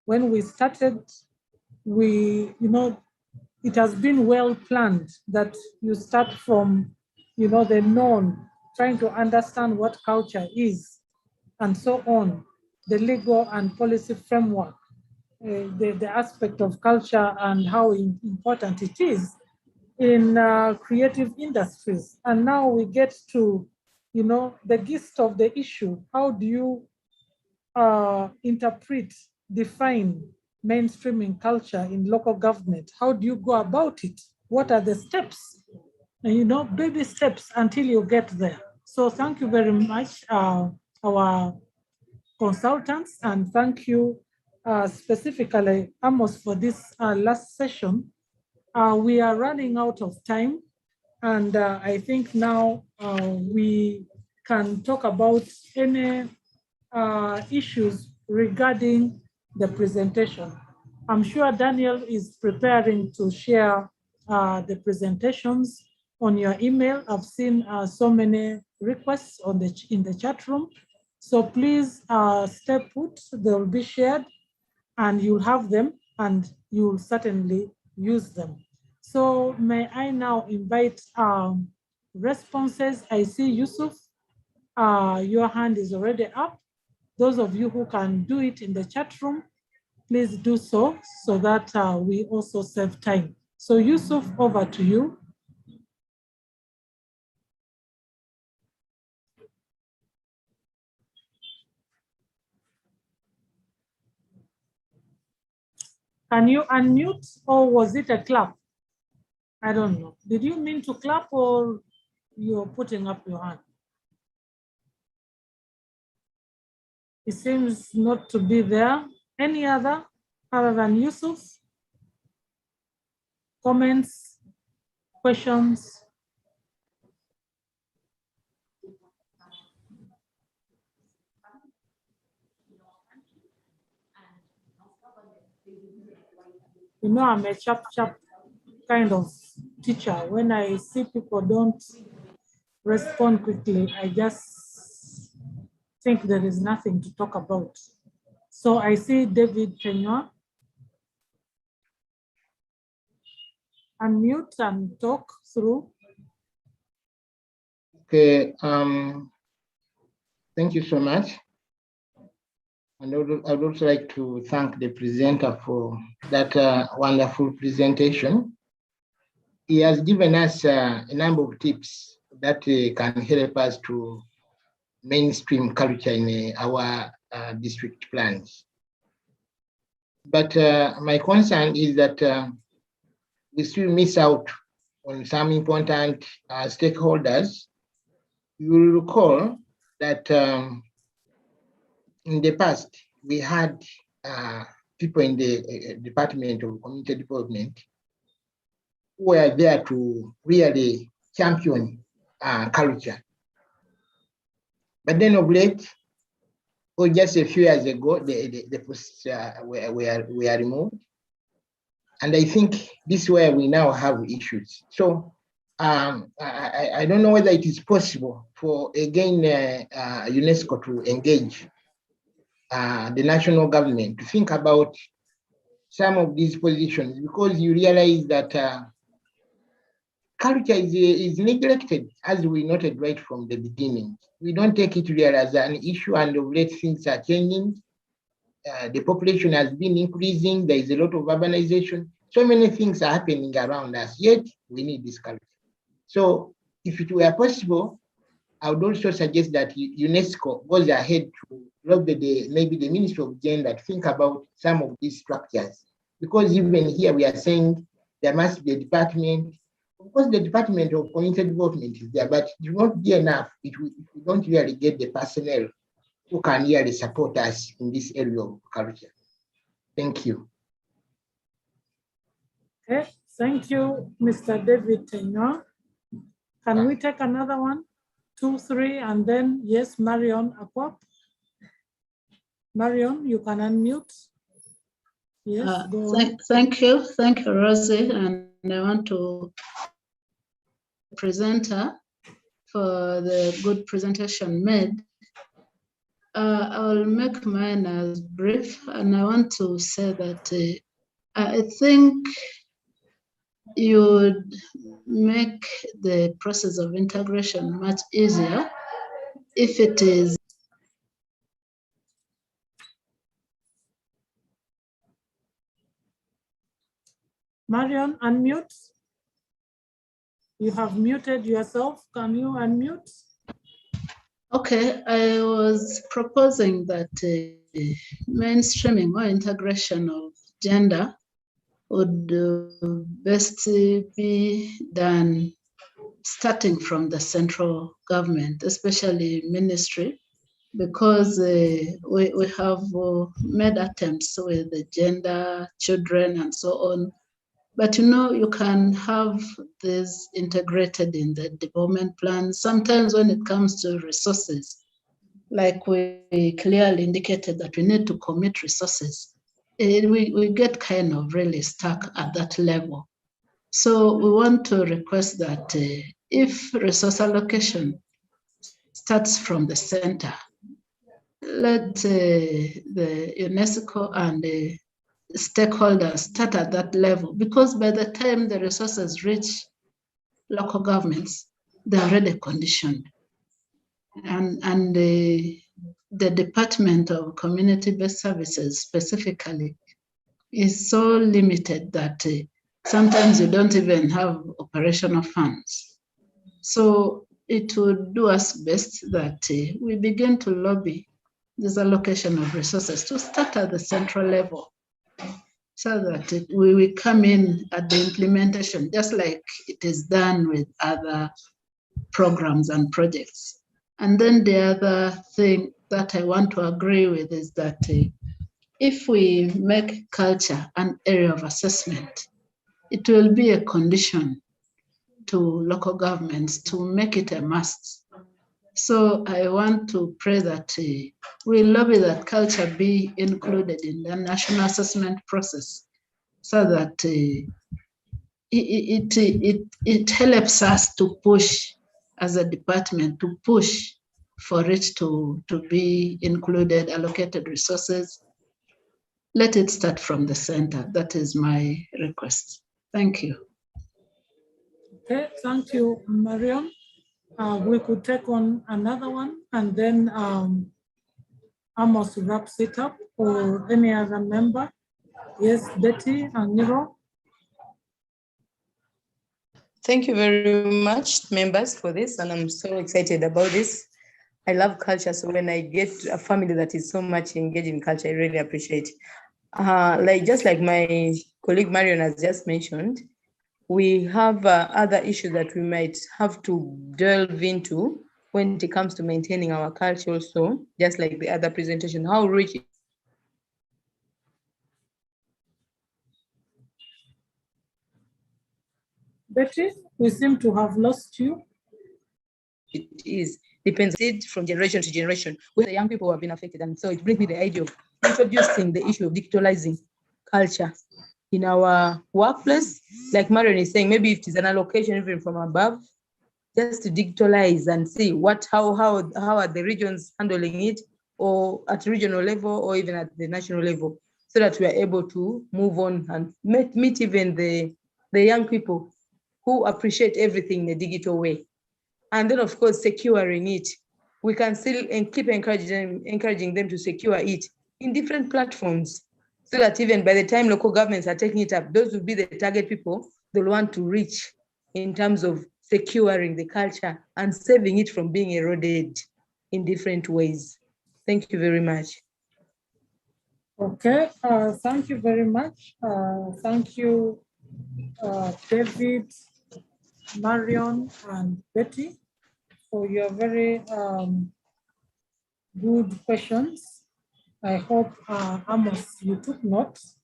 when we started, it has been well planned that you start from, the known, trying to understand what culture is, and so on, the legal and policy framework, the aspect of culture and how important it is in creative industries. And now we get to, the gist of the issue. How do you interpret, define mainstreaming culture in local government? How do you go about it? What are the steps? And, baby steps until you get there. So thank you very much, our consultants, and thank you specifically, Amos, for this last session. We are running out of time, and I think now we can talk about any issues regarding the presentation. I'm sure Daniel is preparing to share the presentations on your email. I've seen so many requests in the chat room. So please stay put, they'll be shared and you'll have them and you'll certainly use them. So may I now invite responses. I see Yusuf, your hand is already up. Those of you who can do it in the chat room, please do so that we also save time. So Yusuf, over to you. Can you unmute, or was it a clap? I don't know. Did you mean to clap or you're putting up your hand? It seems not to be there. Any other than Yusuf? Comments, questions? You know, I'm a sharp kind of teacher. When I see people don't respond quickly, I just think there is nothing to talk about. So I see David Tenua. Unmute and talk through. Okay, thank you so much. And I would also like to thank the presenter for that wonderful presentation. He has given us a number of tips that can help us to mainstream culture in our district plans. But my concern is that we still miss out on some important stakeholders. You will recall that in the past, we had people in the Department of Community Development who were there to really champion culture. But then of late, or just a few years ago, the posts were removed. And I think this is where we now have issues. So I don't know whether it is possible for, again, UNESCO to engage the national government to think about some of these positions, because you realize that culture is neglected, as we noted right from the beginning. We don't take it really as an issue, and of late things are changing. The population has been increasing. There is a lot of urbanization. So many things are happening around us, yet we need this culture. So if it were possible, I would also suggest that UNESCO goes ahead to lobby maybe the Ministry of Gender to think about some of these structures. Because even here we are saying there must be a department. Of course, the Department of Community Development is there, but it will not be enough if we don't really get the personnel who can really support us in this area of culture. Thank you. Okay, thank you, Mr. David Tenua. Can we take another one? 2, 3, and then, yes, Marion Akwap. Marion, you can unmute. Yes, go on. Thank you, Rosie, and I want to presenter for the good presentation made. I will make mine as brief, and I want to say that I think you would make the process of integration much easier if it is Marion, unmute. You have muted yourself. Can you unmute? Okay, I was proposing that mainstreaming or integration of gender would best be done starting from the central government, especially ministry, because we have made attempts with the gender, children, and so on. But you can have this integrated in the development plan. Sometimes when it comes to resources, like we clearly indicated that we need to commit resources, we get kind of really stuck at that level. So we want to request that if resource allocation starts from the center, let the UNESCO and the stakeholders start at that level, because by the time the resources reach local governments, they're already conditioned. And the Department of Community-Based Services specifically is so limited that sometimes you don't even have operational funds. So it would do us best that we begin to lobby this allocation of resources to start at the central level, so that we come in at the implementation, just like it is done with other programs and projects. And then the other thing that I want to agree with is that if we make culture an area of assessment, it will be a condition to local governments to make it a must. So I want to pray that we lobby that culture be included in the national assessment process, so that it helps us to push as a department, to push for it to be included, allocated resources. Let it start from the center. That is my request. Thank you. Okay, thank you, Mariam. We could take on another one, and then Amos wraps it up, or any other member. Yes, Betty and Nero. Thank you very much, members, for this, and I'm so excited about this. I love culture, so when I get a family that is so much engaged in culture, I really appreciate. Just like my colleague Marion has just mentioned, we have other issues that we might have to delve into when it comes to maintaining our culture also, just like the other presentation, how rich Betty, we seem to have lost you. it is, depends from generation to generation, where the young people have been affected. And so it brings me the idea of introducing the issue of digitalizing culture in our workplace. Like Marion is saying, maybe if it is an allocation even from above, just to digitalize and see how are the regions handling it, or at regional level, or even at the national level, so that we are able to move on and meet even the young people who appreciate everything in a digital way. And then, of course, securing it. We can still keep encouraging them to secure it in different platforms, so that even by the time local governments are taking it up, those will be the target people they'll want to reach in terms of securing the culture and saving it from being eroded in different ways. Thank you very much. Okay, thank you very much. Thank you, David, Marion, and Betty, for your very good questions. I hope, Amos, you took notes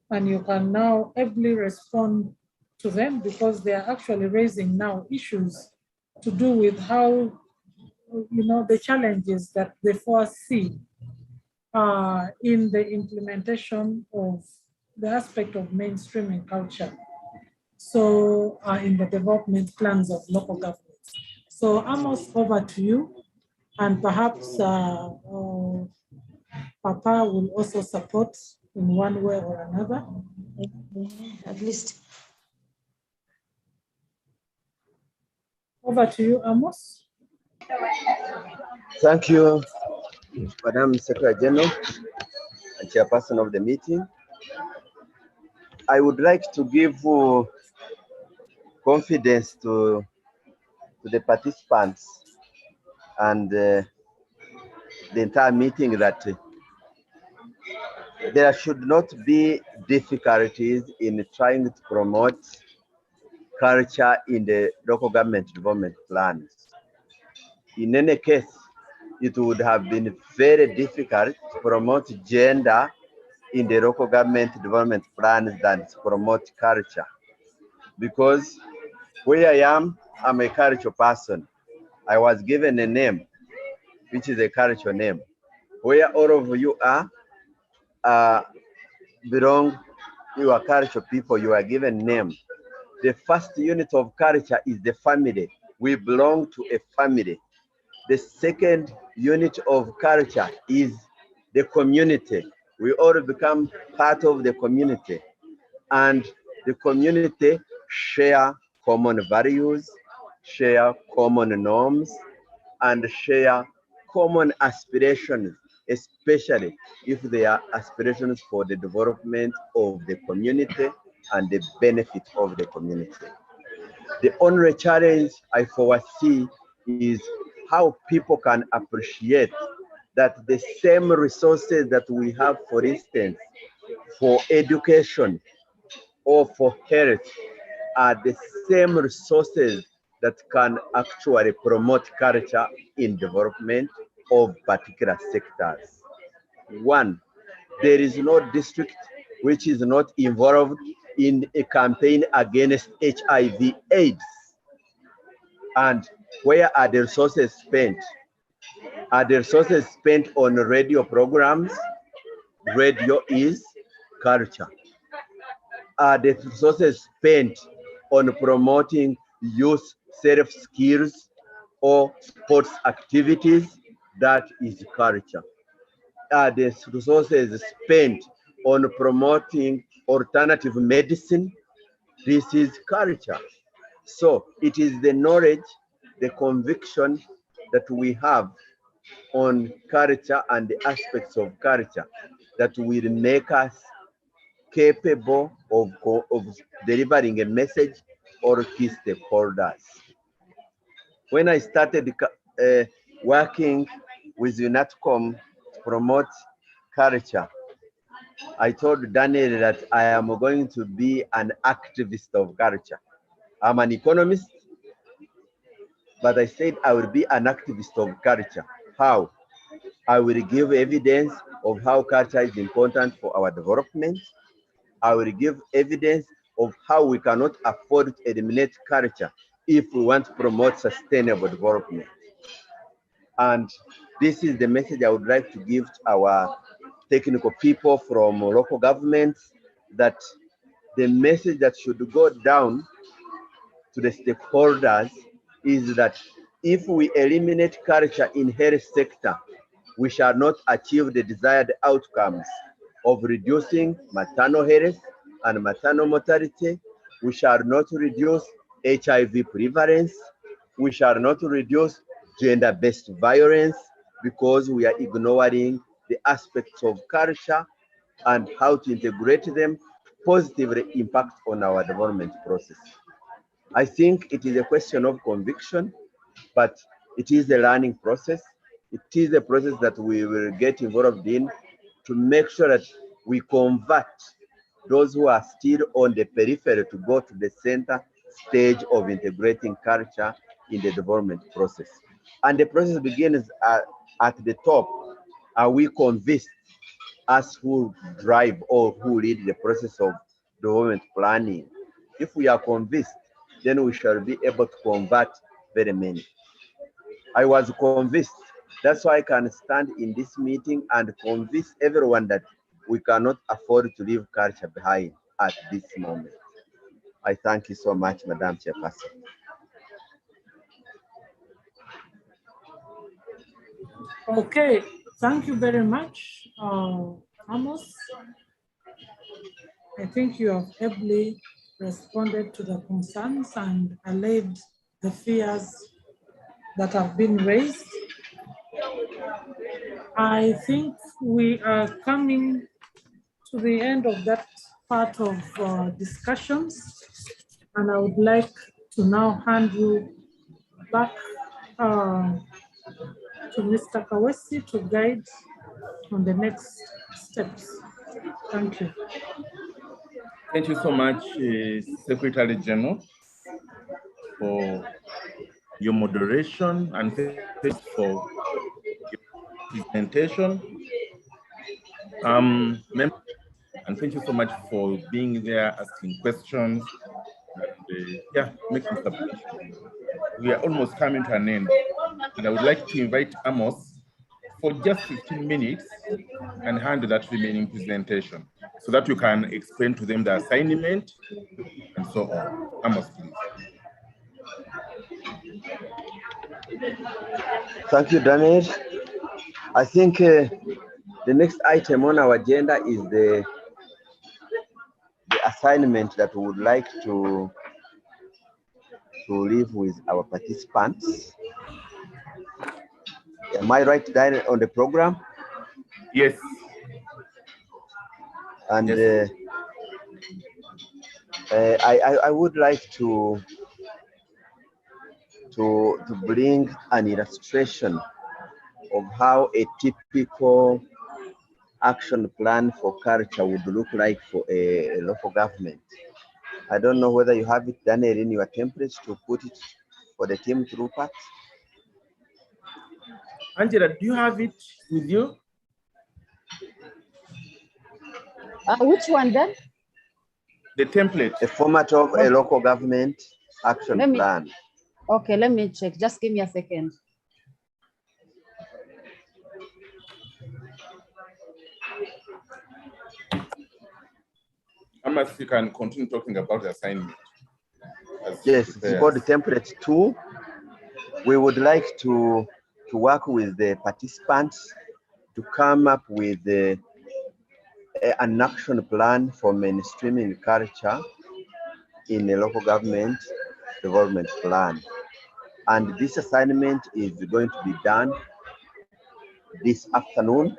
and you can now ably respond to them, because they are actually raising now issues to do with how, the challenges that they foresee in the implementation of the aspect of mainstreaming culture. So in the development plans of local governments. So Amos, over to you, and perhaps Papa will also support in one way or another. At least. Over to you, Amos. Thank you, Madam Secretary General and Chairperson of the meeting. I would like to give confidence to the participants and the entire meeting that there should not be difficulties in trying to promote culture in the local government development plans. In any case, it would have been very difficult to promote gender in the local government development plans than to promote culture. Because where I am, I'm a cultural person. I was given a name, which is a cultural name. Where all of you are, belong, you are cultural people, you are given name. The first unit of culture is the family. We belong to a family. The second unit of culture is the community. We all become part of the community, and the community share common values, share common norms, and share common aspirations, especially if they are aspirations for the development of the community and the benefit of the community. The only challenge I foresee is how people can appreciate that the same resources that we have, for instance, for education or for health, are the same resources that can actually promote culture in development of particular sectors. One, there is no district which is not involved in a campaign against HIV/AIDS. And where are the resources spent? Are the resources spent on radio programs? Radio is culture. Are the resources spent on promoting youth self-skills or sports activities? That is culture. Are the resources spent on promoting alternative medicine? This is culture. So it is the knowledge, the conviction that we have on culture and the aspects of culture that will make us capable of delivering a message or key stakeholders. When I started working with UNATCOM to promote culture, I told Daniel that I am going to be an activist of culture. I'm an economist, but I said I will be an activist of culture. How? I will give evidence of how culture is important for our development. I will give evidence of how we cannot afford to eliminate culture if we want to promote sustainable development. And this is the message I would like to give to our technical people from local governments, that the message that should go down to the stakeholders is that if we eliminate culture in health sector, we shall not achieve the desired outcomes of reducing maternal health and maternal mortality. We shall not reduce HIV prevalence. We shall not reduce gender-based violence, because we are ignoring the aspects of culture and how to integrate them to positively impact on our development process. I think it is a question of conviction, but it is a learning process. It is a process that we will get involved in to make sure that we convert those who are still on the periphery to go to the center stage of integrating culture in the development process. And the process begins at the top. Are we convinced, us who drive or who lead the process of development planning? If we are convinced, then we shall be able to convert very many. I was convinced. That's why I can stand in this meeting and convince everyone that we cannot afford to leave culture behind at this moment. I thank you so much, Madam Chairperson. Okay, thank you very much, Amos. I think you have ably responded to the concerns and allayed the fears that have been raised. I think we are coming to the end of that part of discussions, and I would like to now hand you back to Mr. Kawesi to guide on the next steps. Thank you. Thank you so much, Secretary General, for your moderation, and thanks for presentation. And thank you so much for being there, asking questions, and yeah, making submissions. We are almost coming to an end, and I would like to invite Amos for just 15 minutes and handle that remaining presentation so that you can explain to them the assignment and so on. Amos, please. Thank you, Daniel. I think the next item on our agenda is the assignment that we would like to leave with our participants. Am I right, Daniel, on the program? Yes. And yes. I would like to bring an illustration of how a typical action plan for culture would look like for a local government. I don't know whether you have it, Daniel, in your templates to put it for the team to look at. Angela, do you have it with you? Which one then? The template. The format of a local government action plan. Okay, let me check. Just give me a second. Amos, you can continue talking about the assignment. Yes, it's called the template 2. We would like to work with the participants to come up with an action plan for mainstreaming culture in a local government development plan. And this assignment is going to be done this afternoon.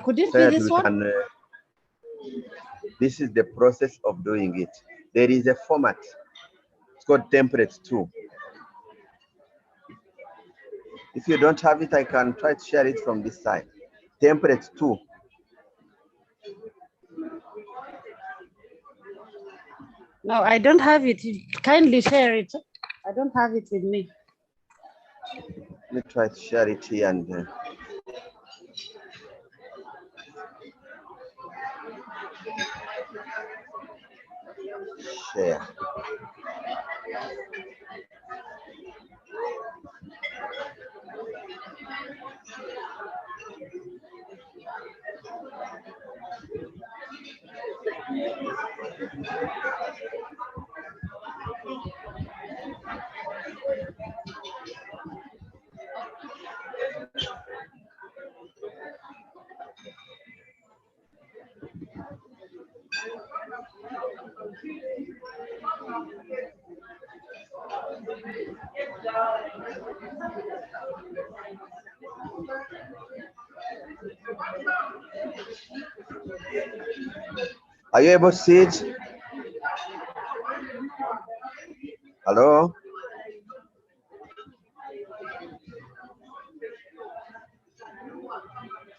Could you see this one? This is the process of doing it. There is a format. It's called template 2. If you don't have it, I can try to share it from this side. Template 2. No, I don't have it. Kindly share it. I don't have it with me. Let me try to share it here and share. Are you able to see it? Hello?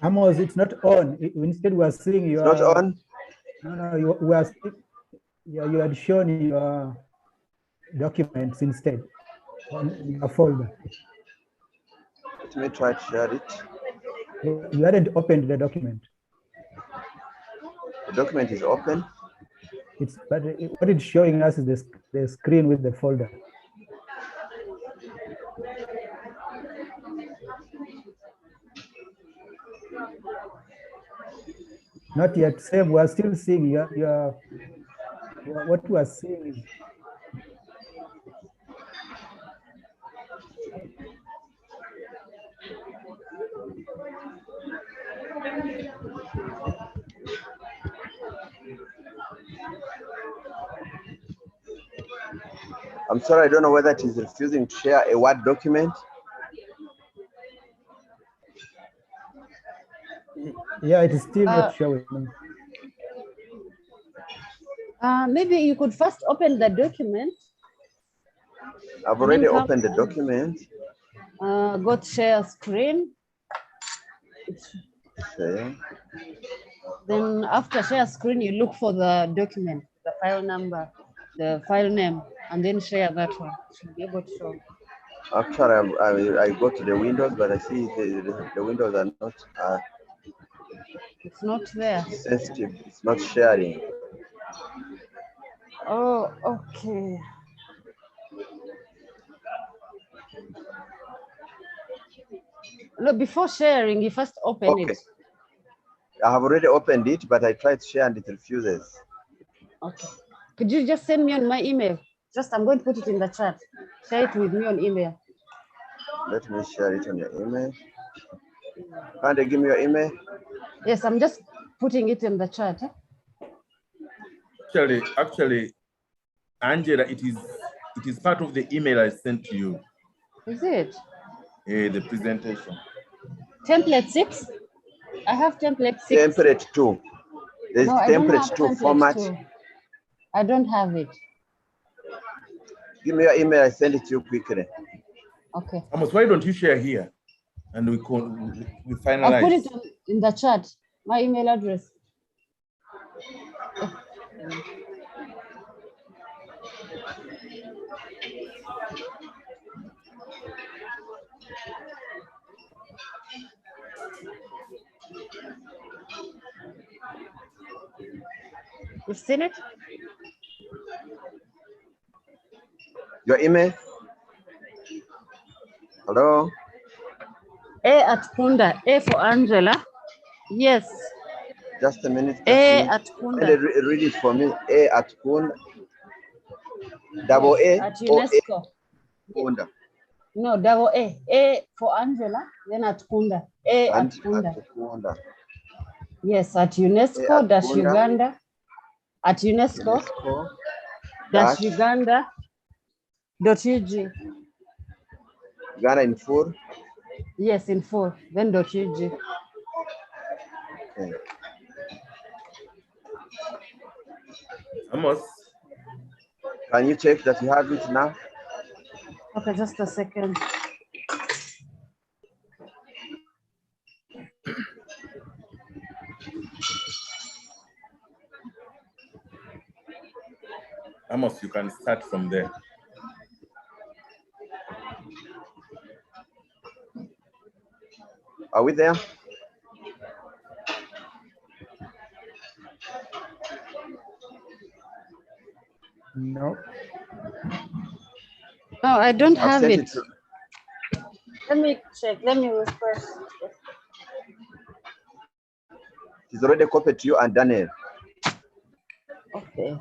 Amos, it's not on. Instead, we are seeing your. It's not on? No, you had shown your documents instead on your folder. Let me try to share it. You hadn't opened the document. The document is open. But what it's showing us is the screen with the folder. Not yet. Same. We are still seeing what we are seeing is. I'm sorry, I don't know whether it is refusing to share a Word document. Yeah, it is still not showing. Maybe you could first open the document. I've already opened the document. Go to share screen. Share. Then after share screen, you look for the document, the file number, the file name, and then share that one. Should be able to show. Actually, I go to the windows, but I see the windows are not It's not there. sensitive. It's not sharing. Oh, okay. No, before sharing, you first open Okay. it. I have already opened it, but I tried to share and it refuses. Okay. Could you just send me on my email? Just, I'm going to put it in the chat. Share it with me on email. Let me share it on your email. Can't you give me your email? Yes, I'm just putting it in the chat. Actually, Angela, it is part of the email I sent to you. Is it? The presentation. Template 6? I have template 6. Template 2. There's No, I don't have template 2 template format. 2. I don't have it. Give me your email, I send it to you quickly. Okay. Amos, why don't you share here? And we finalize. I'll put it in the chat. My email address. You've seen it? Your email? Hello? A@Kunda. A for Angela. Yes. Just a minute. A@Kunda. Read it for me. A@Kunda. Double A. At UNESCO. Kunda. No, double A. A for Angela, then at Kunda. Kunda. Yes, at UNESCO dash Uganda. At UNESCO dash Uganda .ug. Ghana in full? Yes, in full. Then .ug. Okay. Amos, can you check that you have it now? Okay, just a second. Amos, you can start from there. Are we there? No. No, I don't I've have sent it. Let me check. Let me refresh. It's already copied to you and Daniel. Okay.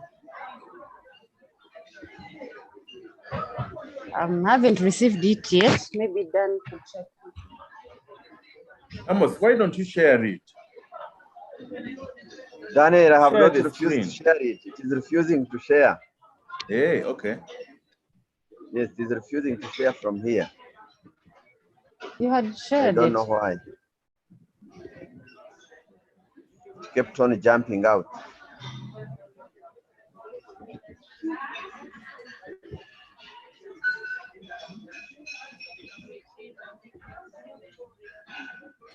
Haven't received it yet. Maybe Dan could check. Amos, why don't you share it? Daniel, I have Share not the refused screen. to share it. It is refusing to share. Hey, okay. Yes, it is refusing to share from here. You had shared I don't it. know why. It kept on jumping out.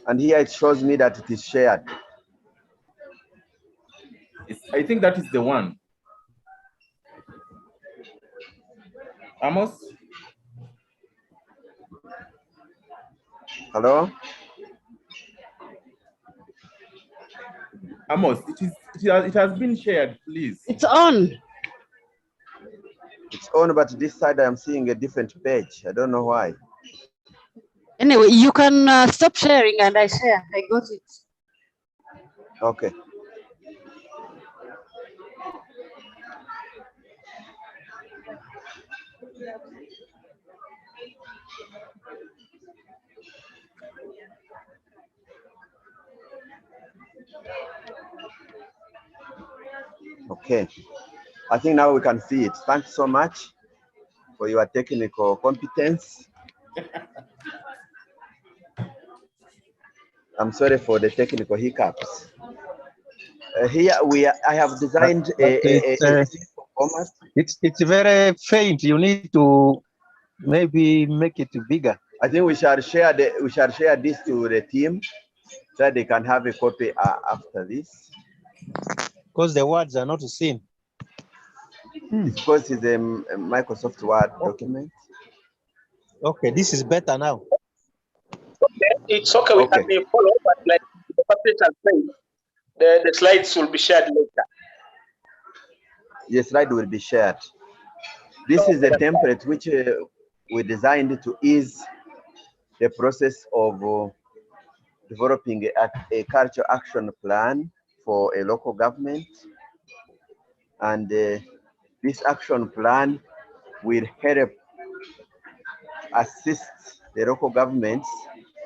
And here it shows me that it is shared. I think that is the one. Amos? Hello? Amos, it has been shared, please. It's on. It's on, but this side I am seeing a different page. I don't know why. Anyway, you can stop sharing and I share. I got it. Okay. Okay. I think now we can see it. Thanks so much for your technical competence. I'm sorry for the technical hiccups. Here I have designed a format. It's very faint. You need to maybe make it bigger. I think we shall share this to the team so that they can have a copy after this. Because the words are not seen. It's because it's a Microsoft Word document. Okay, this is better now. It's okay, we can be follow, but like the facilitator said, the slides will be shared later. Yes, slide will be shared. This is a template which we designed to ease the process of developing a cultural action plan for a local government. And this action plan will help assist the local governments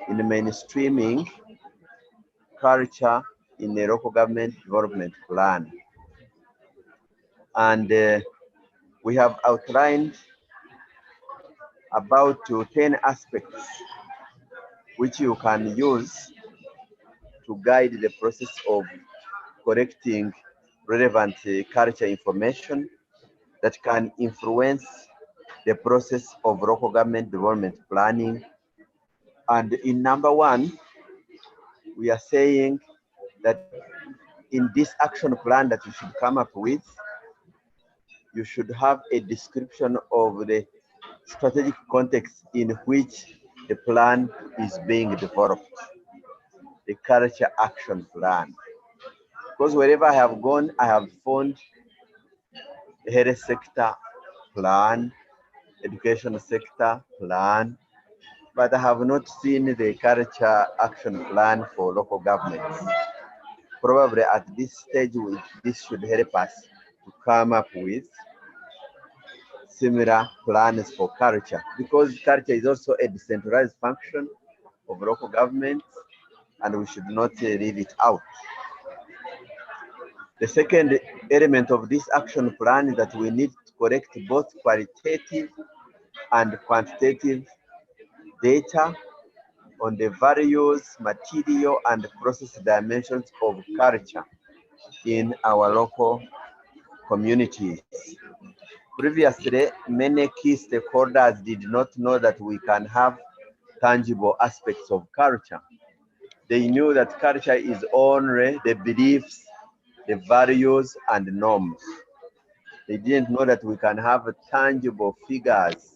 in mainstreaming culture in the local government development plan. And we have outlined about 10 aspects which you can use to guide the process of collecting relevant culture information that can influence the process of local government development planning. And in number 1, we are saying that in this action plan that you should come up with, you should have a description of the strategic context in which the plan is being developed, the culture action plan. Because wherever I have gone, I have found the health sector plan, education sector plan, but I have not seen the culture action plan for local governments. Probably at this stage, this should help us to come up with similar plans for culture, because culture is also a decentralized function of local governments, and we should not leave it out. The second element of this action plan is that we need to collect both qualitative and quantitative data on the various material and process dimensions of culture in our local communities. Previously, many key stakeholders did not know that we can have tangible aspects of culture. They knew that culture is only the beliefs, the values, and norms. They didn't know that we can have tangible figures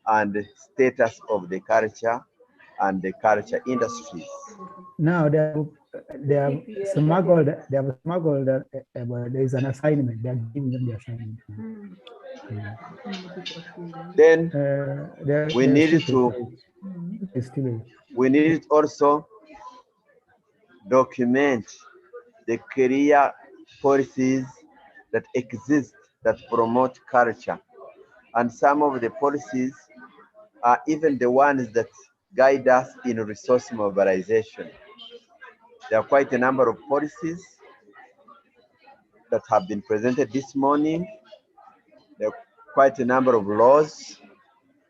and status of the culture and the culture industries. Now they have smuggled. But there is an assignment. They are giving them the assignment. Then we need to also document the clear policies that exist that promote culture, and some of the policies are even the ones that guide us in resource mobilization. There are quite a number of policies that have been presented this morning. There are quite a number of laws,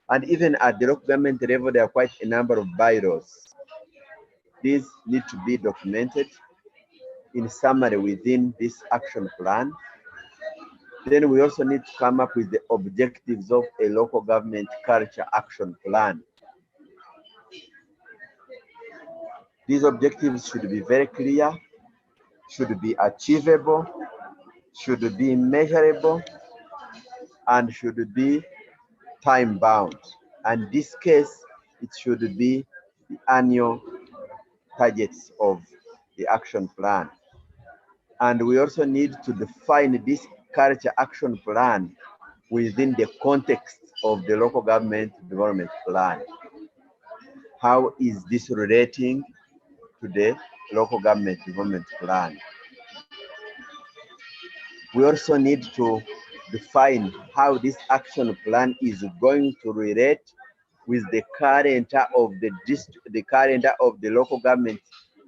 and even at the local government level, there are quite a number of bylaws. These need to be documented in summary within this action plan. Then we also need to come up with the objectives of a local government culture action plan. These objectives should be very clear, should be achievable, should be measurable, and should be time bound. And in this case, it should be the annual targets of the action plan. And we also need to define this culture action plan within the context of the local government development plan. How is this relating to the local government development plan? We also need to define how this action plan is going to relate with the calendar of the district, the calendar of the local government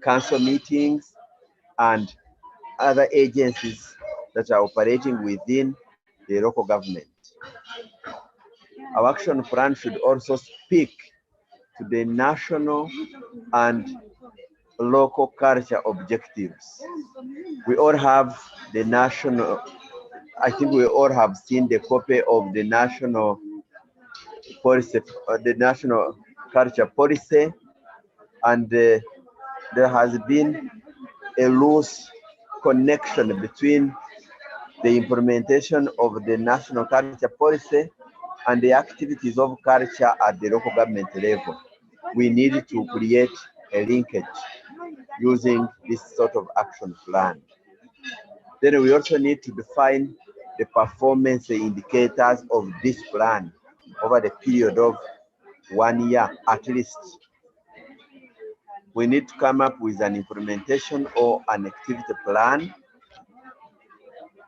council meetings and other agencies that are operating within the local government. Our action plan should also speak to the national and local culture objectives. We all have the national, I think we all have seen the copy of the national policy, the national culture policy, and there has been a loose connection between the implementation of the national culture policy and the activities of culture at the local government level. We need to create a linkage using this sort of action plan. Then we also need to define the performance indicators of this plan over the period of 1 year at least. We need to come up with an implementation or an activity plan.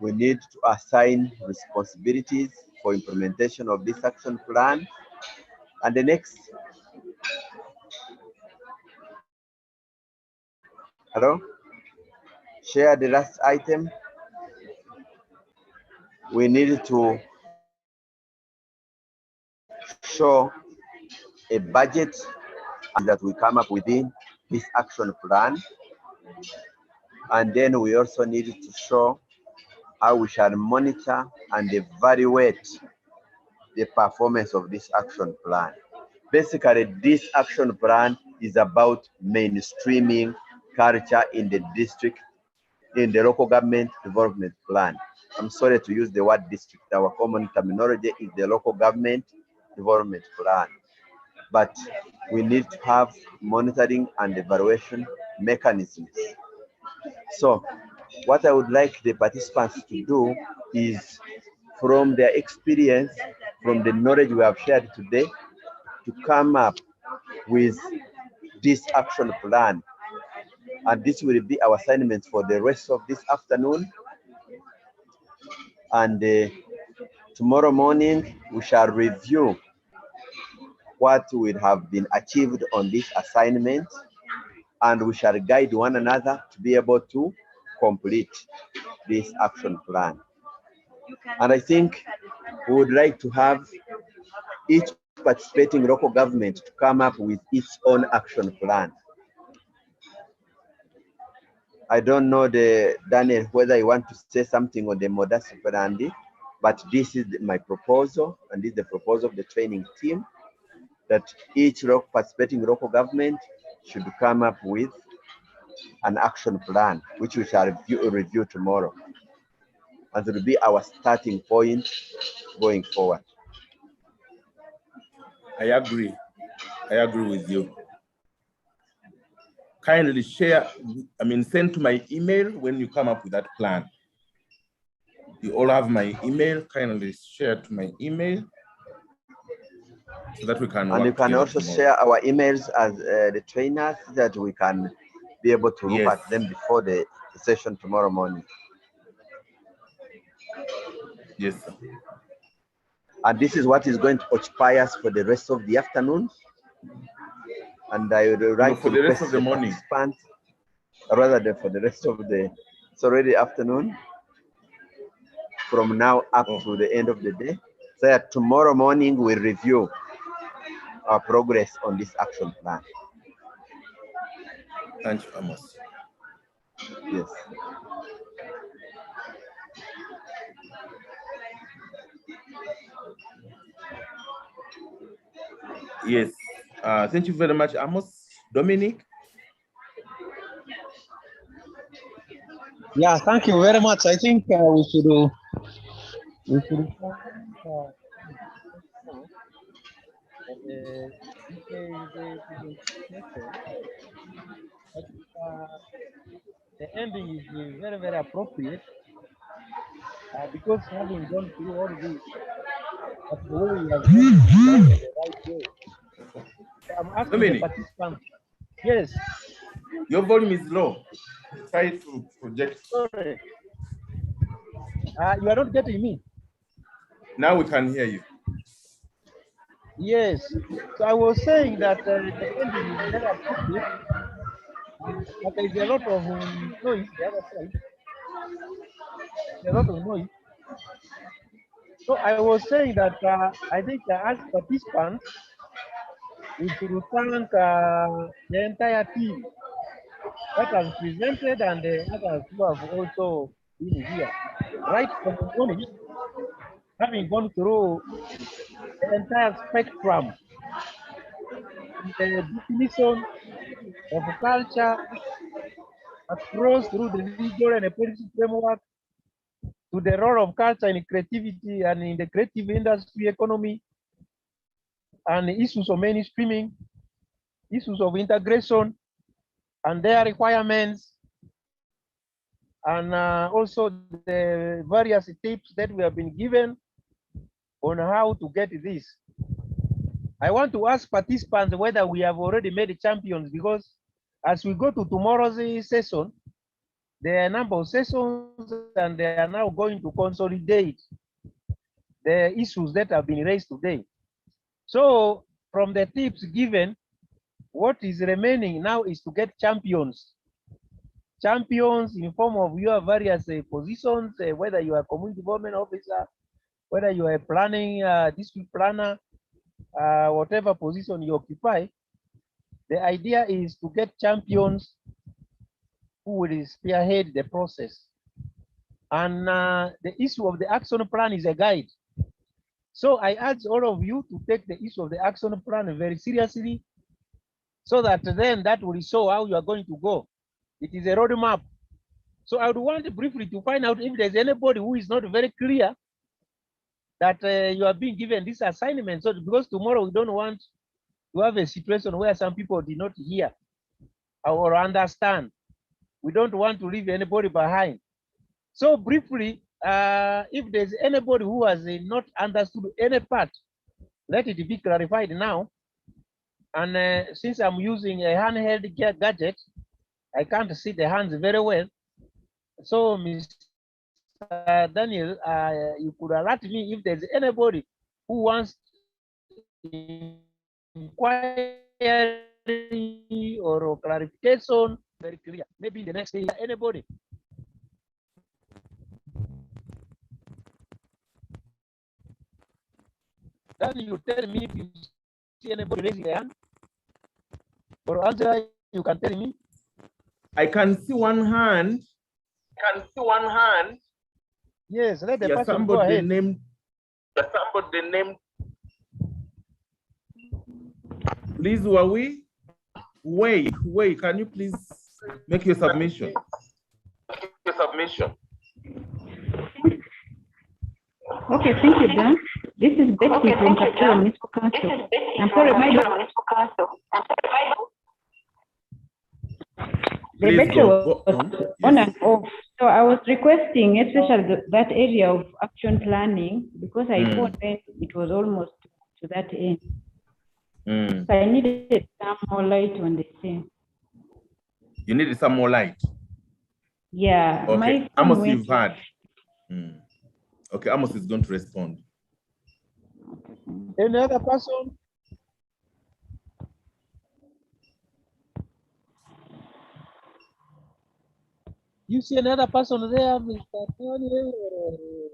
We need to assign responsibilities for implementation of this action plan. And the next, hello? Share the last item. We need to show a budget that we come up within this action plan. And then we also need to show how we shall monitor and evaluate the performance of this action plan. Basically, this action plan is about mainstreaming culture in the district, in the local government development plan. I'm sorry to use the word district. Our common terminology is the local government development plan. But we need to have monitoring and evaluation mechanisms. So what I would like the participants to do is, from their experience, from the knowledge we have shared today, to come up with this action plan. And this will be our assignment for the rest of this afternoon. And tomorrow morning, we shall review what will have been achieved on this assignment, and we shall guide one another to be able to complete this action plan. And I think we would like to have each participating local government to come up with its own action plan. I don't know, Daniel, whether you want to say something on the modus operandi, but this is my proposal, and this is the proposal of the training team, that each participating local government should come up with an action plan, which we shall review tomorrow. And it will be our starting point going forward. I agree. I agree with you. Kindly share, send to my email when you come up with that plan. You all have my email. Kindly share to my email so that we can work. And you can also tomorrow. share our emails as the trainers, so that we can be able to look at them before the session tomorrow morning. Yes, sir. And this is what is going to occupy us for the rest of the afternoon. And I would like for to the rest request of the morning, participants, rather than for the rest of the, it's already afternoon, from now up to the end of the day, so that tomorrow morning we'll review our progress on this action plan. Thank you, Amos. Yes. Yes. Thank you very much, Amos. Dominic? Yeah, thank you very much. I think we should the ending is very, very appropriate because having gone through all this, but the way we have gone in the right way. So I'm asking Dominic, the participants. Yes. Your volume is low. Try to project. Sorry. You are not getting me. Now we can hear you. Yes. So I was saying that the ending is very appropriate, but there is a lot of noise the other side. A lot of noise. So I was saying that I think as participants, we should thank the entire team that has presented and the others who have also been here. Right from the morning, having gone through the entire spectrum, the definition of culture across through the legal and the political framework to the role of culture in creativity and in the creative industry economy, and issues of mainstreaming, issues of integration and their requirements, and also the various tips that we have been given on how to get this. I want to ask participants whether we have already made champions, because as we go to tomorrow's session, there are a number of sessions and they are now going to consolidate the issues that have been raised today. So from the tips given, what is remaining now is to get champions. Champions in form of your various positions, whether you are a community development officer, whether you are a planning district planner, whatever position you occupy. The idea is to get champions who will spearhead the process. And the issue of the action plan is a guide. So I urge all of you to take the issue of the action plan very seriously, so that then that will show how you are going to go. It is a roadmap. So I would want briefly to find out if there's anybody who is not very clear that you are being given this assignment. So because tomorrow we don't want to have a situation where some people did not hear or understand. We don't want to leave anybody behind. So briefly, if there's anybody who has not understood any part, let it be clarified now. And since I'm using a handheld gadget, I can't see the hands very well. So Mr. Daniel, you could alert me if there's anybody who wants inquiry or clarification. Very clear. Maybe the next day, anybody. Then you tell me if you see anybody raising their hand. Or Angela, you can tell me. I can see one hand. Yes, let the person somebody go ahead. Named. Somebody named. Please, Wawi. Wait. Can you please make your submission? Okay, thank you, Dan. This is Betty from Kapchora Municipal Council. I'm sorry, my the lecture was on and off. So I was requesting, especially that area of action planning, because I thought that it was almost to that end. So I needed some more light on the same. You needed some more light. Yeah. Okay, Amos, you've heard. Okay, Amos is going to respond. Any other person? You see another person there, Mr. Tony?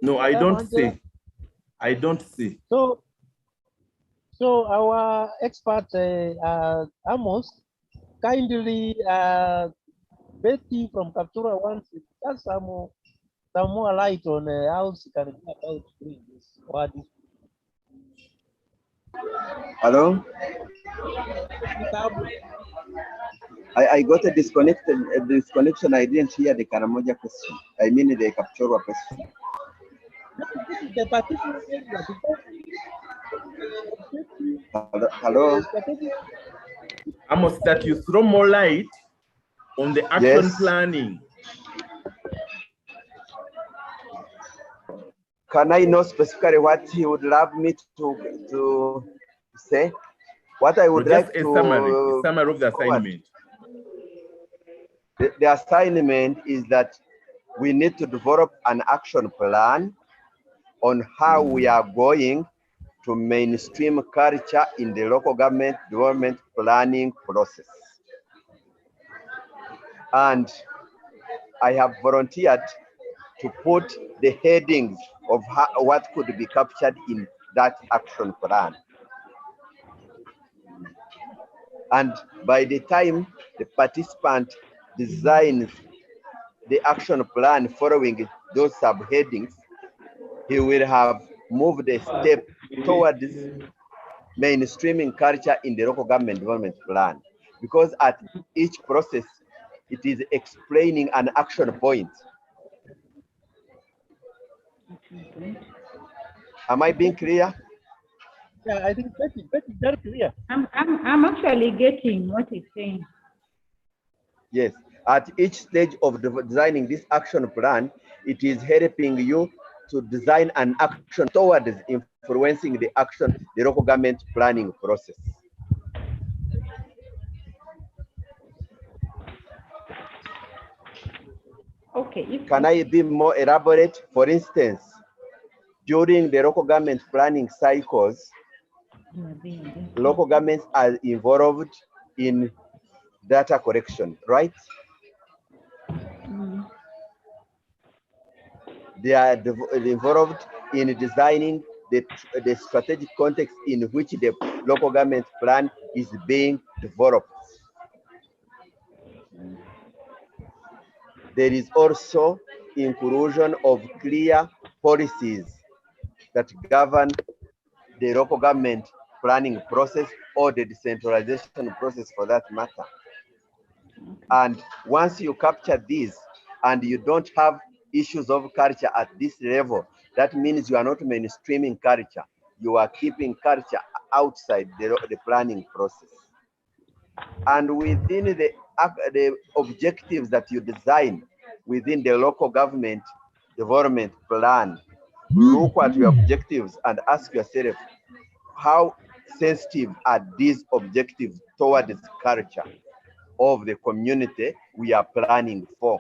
No, I don't see. I don't see. So our expert, Amos, kindly, Betty from Kapchora wants just some more light on how she can be about doing this. Hello? I got a disconnection. I didn't hear the Karamoja question. I mean the Kapchora question. Hello? Amos, that you throw more light on the action planning. Can I know specifically what he would love me to say? What I would like a to summary of the assignment. The assignment is that we need to develop an action plan on how we are going to mainstream culture in the local government development planning process. And I have volunteered to put the headings of what could be captured in that action plan. And by the time the participant designs the action plan following those subheadings, he will have moved a step towards mainstreaming culture in the local government development plan. Because at each process, it is explaining an action point. Am I being clear? Yeah, I think that is very clear. I'm actually getting what he's saying. Yes. At each stage of designing this action plan, it is helping you to design an action towards influencing the action, the local government planning process. Okay. Can I be more elaborate? For instance, during the local government planning cycles, local governments are involved in data collection, right? They are involved in designing the strategic context in which the local government plan is being developed. There is also inclusion of clear policies that govern the local government planning process or the decentralization process for that matter. And once you capture these and you don't have issues of culture at this level, that means you are not mainstreaming culture. You are keeping culture outside the planning process. And within the objectives that you design within the local government development plan, look at your objectives and ask yourself, how sensitive are these objectives towards culture of the community we are planning for?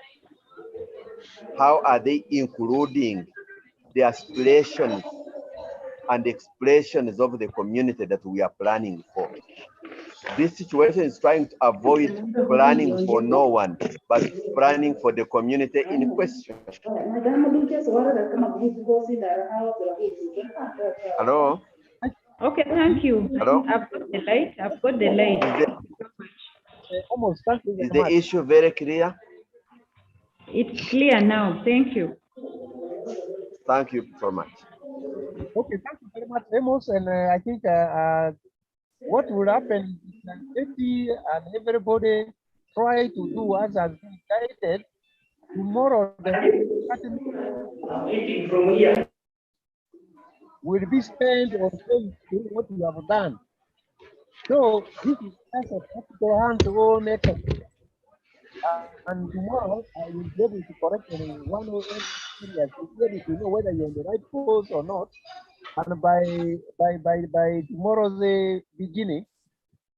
How are they including the aspirations and expressions of the community that we are planning for? This situation is trying to avoid planning for no one, but planning for the community in question. Hello? Okay, thank you. Hello? I've got the light. I've got the light. Almost, thank you very Is the much. issue very clear? It's clear now. Thank you. Thank you so much. Okay, thank you very much, Amos. And I think what will happen is that Eddie and everybody try to do as has been guided. Tomorrow, the will be spent on going through what we have done. So this is just a practical hands-on exercise. And tomorrow I will be able to correct in one or areas to be able to know whether you're on the right course or not. And by tomorrow's beginning,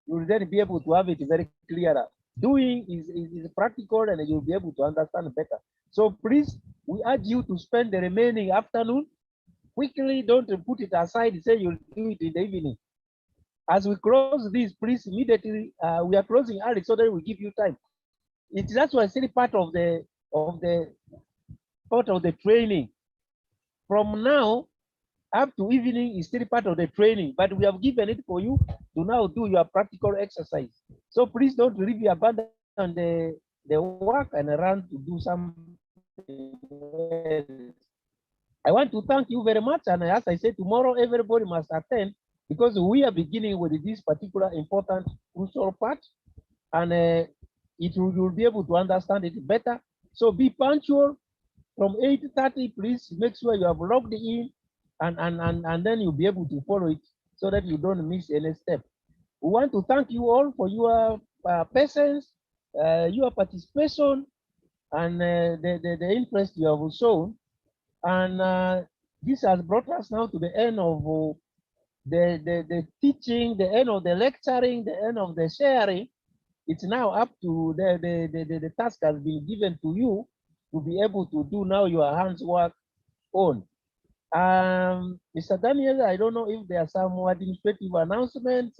you will then be able to have it very clearer. Doing is practical and you'll be able to understand better. So please, we urge you to spend the remaining afternoon. Quickly, don't put it aside, say you'll do it in the evening. As we close this, please immediately, we are closing early so that we give you time. It's that's why still part of the training. From now up to evening is still part of the training, but we have given it for you to now do your practical exercise. So please don't leave your abandon the work and run to do something else. I want to thank you very much. And as I said, tomorrow everybody must attend because we are beginning with this particular important crucial part. And you'll be able to understand it better. So be punctual from 8:30, please make sure you have logged in and then you'll be able to follow it so that you don't miss any step. We want to thank you all for your patience, your participation, and the interest you have shown. And this has brought us now to the end of the teaching, the end of the lecturing, the end of the sharing. It's now up to the task has been given to you to be able to do now your hands work on. Mr. Daniel, I don't know if there are some administrative announcements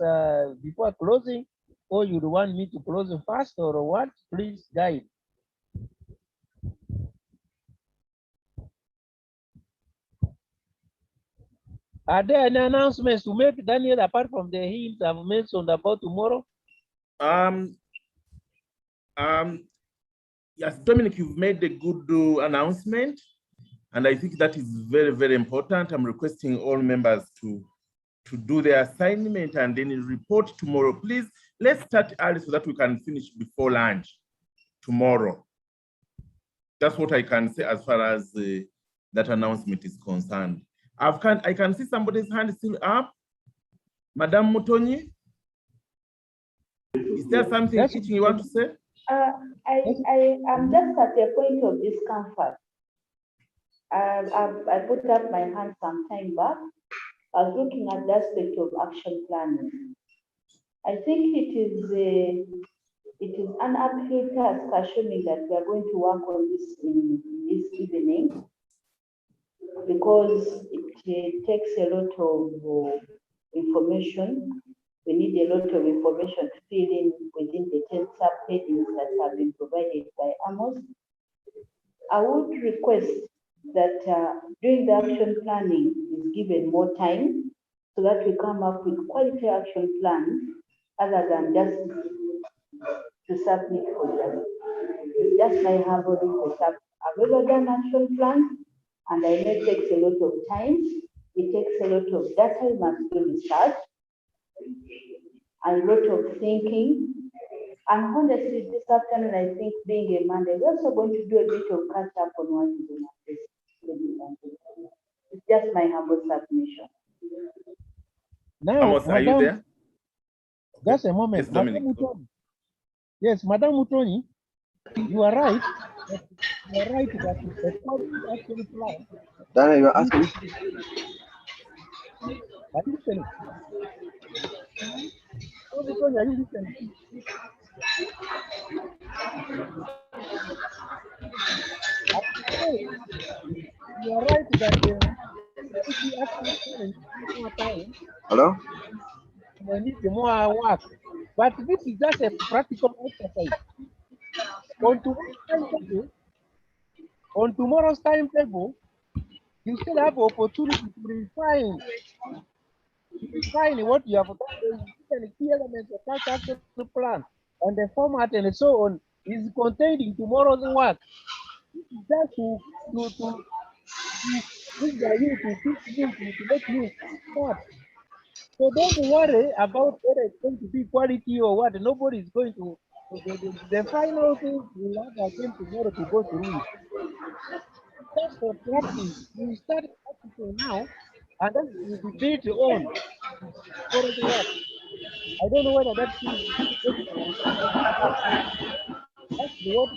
before closing, or you'd want me to close first or what? Please guide. Are there any announcements to make, Daniel, apart from the hints I've mentioned about tomorrow? Yes, Dominic, you've made a good announcement, and I think that is very, very important. I'm requesting all members to do their assignment and then report tomorrow. Please, let's start early so that we can finish before lunch tomorrow. That's what I can say as far as that announcement is concerned. I can see somebody's hand still up. Madam Mutonyi, is there something you want to say? I am just at a point of discomfort. I put up my hand some time back. I was looking at the aspect of action planning. I think it is an uphill task, assuming that we are going to work on this in this evening, because it takes a lot of information. We need a lot of information to fill in within the 10 subheadings that have been provided by Amos. I would request that during the action planning is given more time so that we come up with quality action plans other than just to submit for them. It's just my humble request. I've ever done action plans, and I know it takes a lot of time. It takes a lot of data, you must do research, and a lot of thinking. And honestly, this afternoon, I think being a Monday, we're also going to do a bit of catch up on what is in this. It's just my humble submission. Now, Amos, are you there? Just a moment. Yes, Dominic. Yes, Madam Mutoni, you are right. You are right that the quality action plan. Dana, you are asking? Are you listening? Oh, Mutoni, are you listening? You are right that quality action plan needs more time. Hello? We need more work. But this is just a practical exercise. On tomorrow's timetable, you still have opportunity to refine what you have done. The key elements of that action plan and the format and so on is contained in tomorrow's work. This is just to make you start. So don't worry about whether it's going to be quality or what. Nobody is going to. The final thing we'll have again tomorrow to go through it. Just for practice, we start practicing now, and then we will be built on. I don't know whether that's what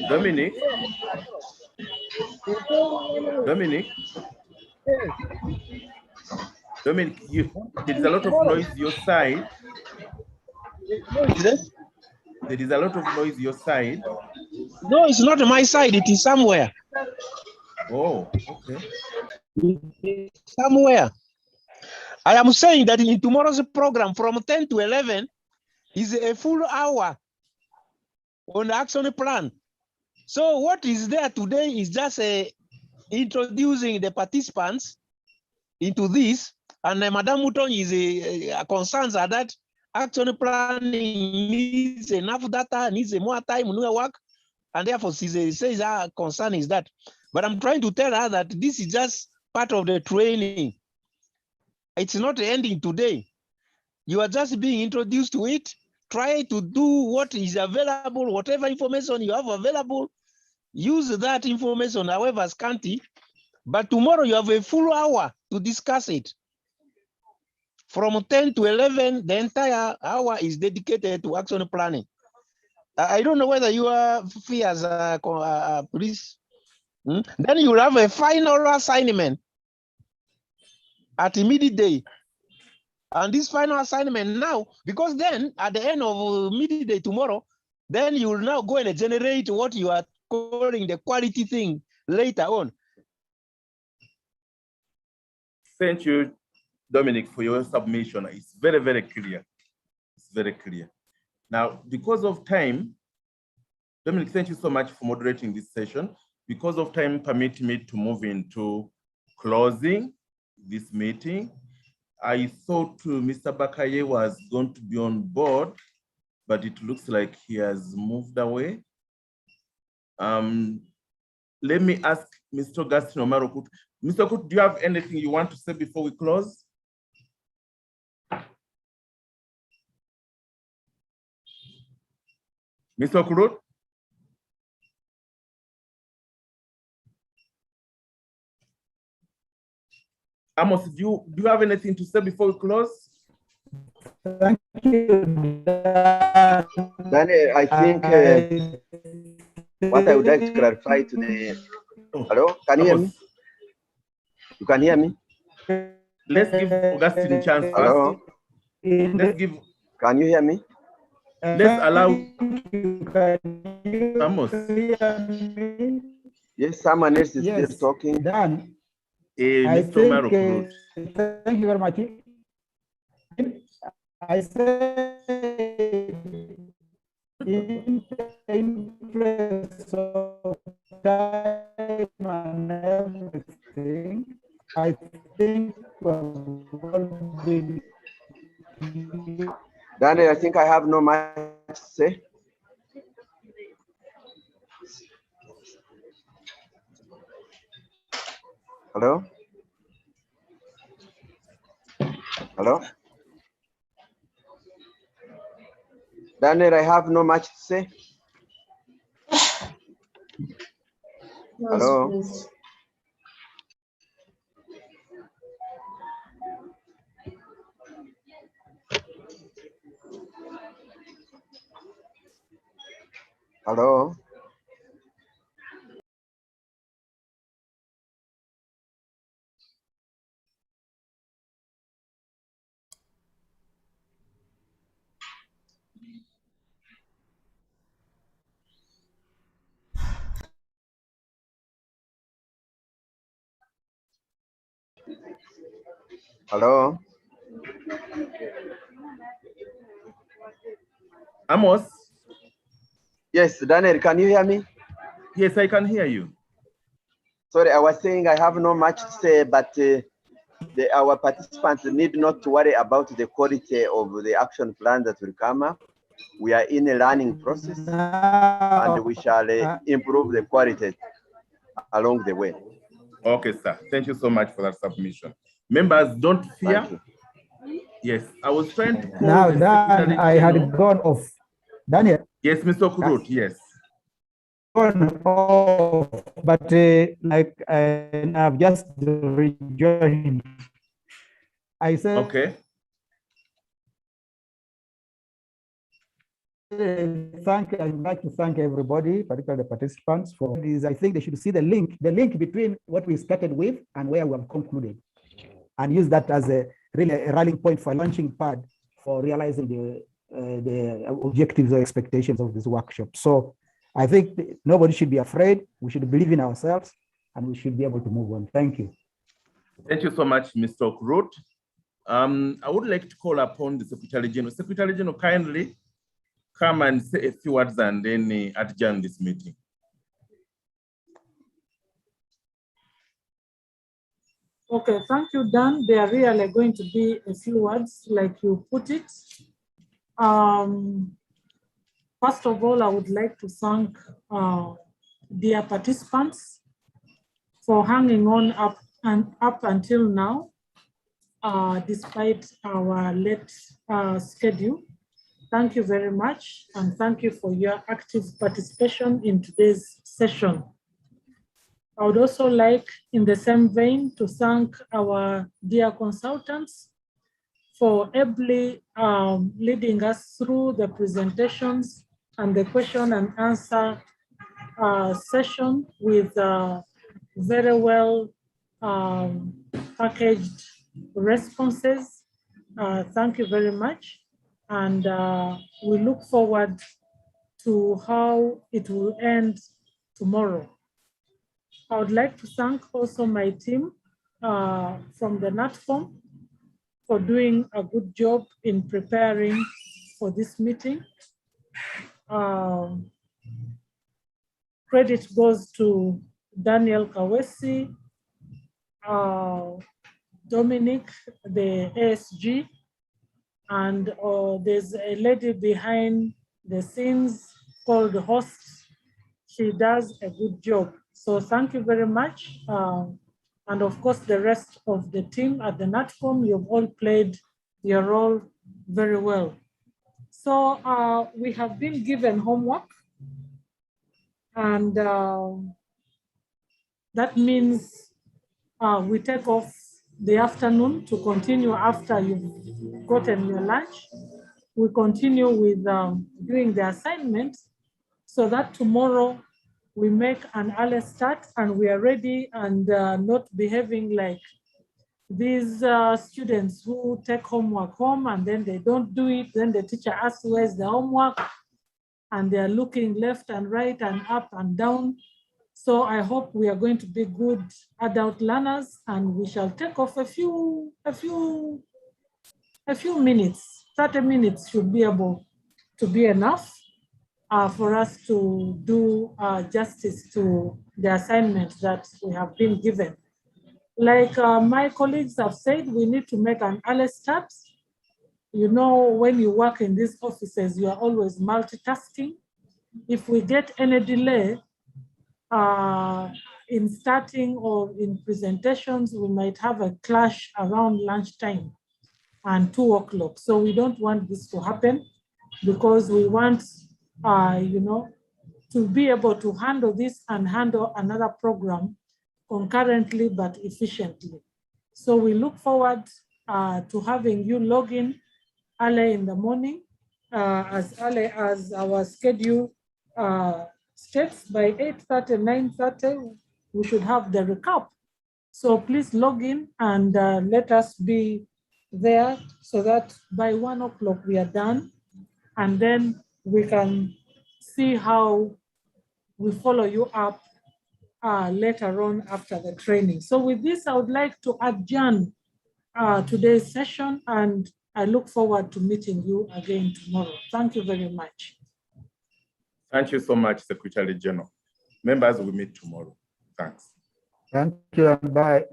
Dominic? Dominic? Yes. Dominic, there is a lot of noise your side. There is a lot of noise your side. No, it's not my side, it is somewhere. Oh, okay. Somewhere. I am saying that in tomorrow's program from 10 to 11 is a full hour on the action plan. So what is there today is just introducing the participants into this, and Madam Mouton is concerns are that action planning needs enough data, needs more time, more work, and therefore she says our concern is that. But I'm trying to tell her that this is just part of the training. It's not ending today. You are just being introduced to it. Try to do what is available, whatever information you have available, use that information, however scanty. But tomorrow you have a full hour to discuss it. From 10 to 11, the entire hour is dedicated to action planning. I don't know whether you are free as a police. Then you will have a final assignment at midday. And this final assignment now, because then at the end of midday tomorrow, then you will now go and generate what you are calling the quality thing later on. Thank you, Dominic, for your submission. It's very, very clear. It's very clear. Now, because of time, Dominic, thank you so much for moderating this session. Because of time, permit me to move into closing this meeting. I thought Mr. Bakaye was going to be on board, but it looks like he has moved away. Let me ask Mr. Augustine Omaro Kut. Mr. Kut, do you have anything you want to say before we close? Mr. Kurut? Amos, do you have anything to say before we close? Thank you. Daniel, I think what I would like to clarify to the. Hello, can you hear me? You can hear me? Let's give Augustine a chance first. Hello? Let's give. Can you hear me? Let's allow Amos. Yes, someone else is still talking. Dan, I think, thank you very much. I say in the interest of time and everything, I think Daniel, I think I have no much to say. Hello? Hello? Daniel, I have no much to say. Hello? Please. Hello? Hello? Amos? Yes, Daniel, can you hear me? Yes, I can hear you. Sorry, I was saying I have no much to say, but our participants need not to worry about the quality of the action plan that will come up. We are in a learning process and we shall improve the quality along the way. Okay, sir. Thank you so much for that submission. Members, don't fear. Yes, I was trying to call now, the Dan, I had General. gone off. Daniel. Yes, Mr. Kurut, yes. Gone off, but like I've just rejoined. I said, okay. I'd like to thank everybody, particularly the participants, for this. I think they should see the link between what we started with and where we have concluded, and use that as a really a rallying point for launching pad for realizing the objectives or expectations of this workshop. So I think nobody should be afraid. We should believe in ourselves, and we should be able to move on. Thank you. Thank you so much, Mr. Kurut. I would like to call upon the Secretary General. Secretary General, kindly come and say a few words and then adjourn this meeting. Okay, thank you, Dan. There are really going to be a few words like you put it. First of all, I would like to thank dear participants for hanging on up until now, despite our late schedule. Thank you very much, and thank you for your active participation in today's session. I would also like, in the same vein, to thank our dear consultants for ably leading us through the presentations and the question and answer session with very well packaged responses. Thank you very much. And we look forward to how it will end tomorrow. I would like to thank also my team from the NATFORM for doing a good job in preparing for this meeting. Credit goes to Daniel Kawesi, Dominic, the ASG, and there's a lady behind the scenes called the host. She does a good job. So thank you very much. And of course, the rest of the team at the NATFORM, you've all played your role very well. So we have been given homework, and that means we take off the afternoon to continue after you've gotten your lunch. We continue with doing the assignment so that tomorrow we make an early start and we are ready and not behaving like these students who take homework home and then they don't do it. Then the teacher asks, where's the homework? And they're looking left and right and up and down. So I hope we are going to be good adult learners and we shall take off a few minutes. 30 minutes should be able to be enough for us to do justice to the assignment that we have been given. Like my colleagues have said, we need to make an early start. You know, when you work in these offices, you are always multitasking. If we get any delay in starting or in presentations, we might have a clash around lunchtime and 2 o'clock. So we don't want this to happen because we want, you know, to be able to handle this and handle another program concurrently but efficiently. So we look forward to having you log in early in the morning, as early as our schedule states. By 8:30, 9:30, we should have the recap. So please log in and let us be there so that by 1 o'clock we are done. And then we can see how we follow you up later on after the training. So with this, I would like to adjourn today's session and I look forward to meeting you again tomorrow. Thank you very much. Thank you so much, Secretary General. Members, we meet tomorrow. Thanks. Thank you and bye.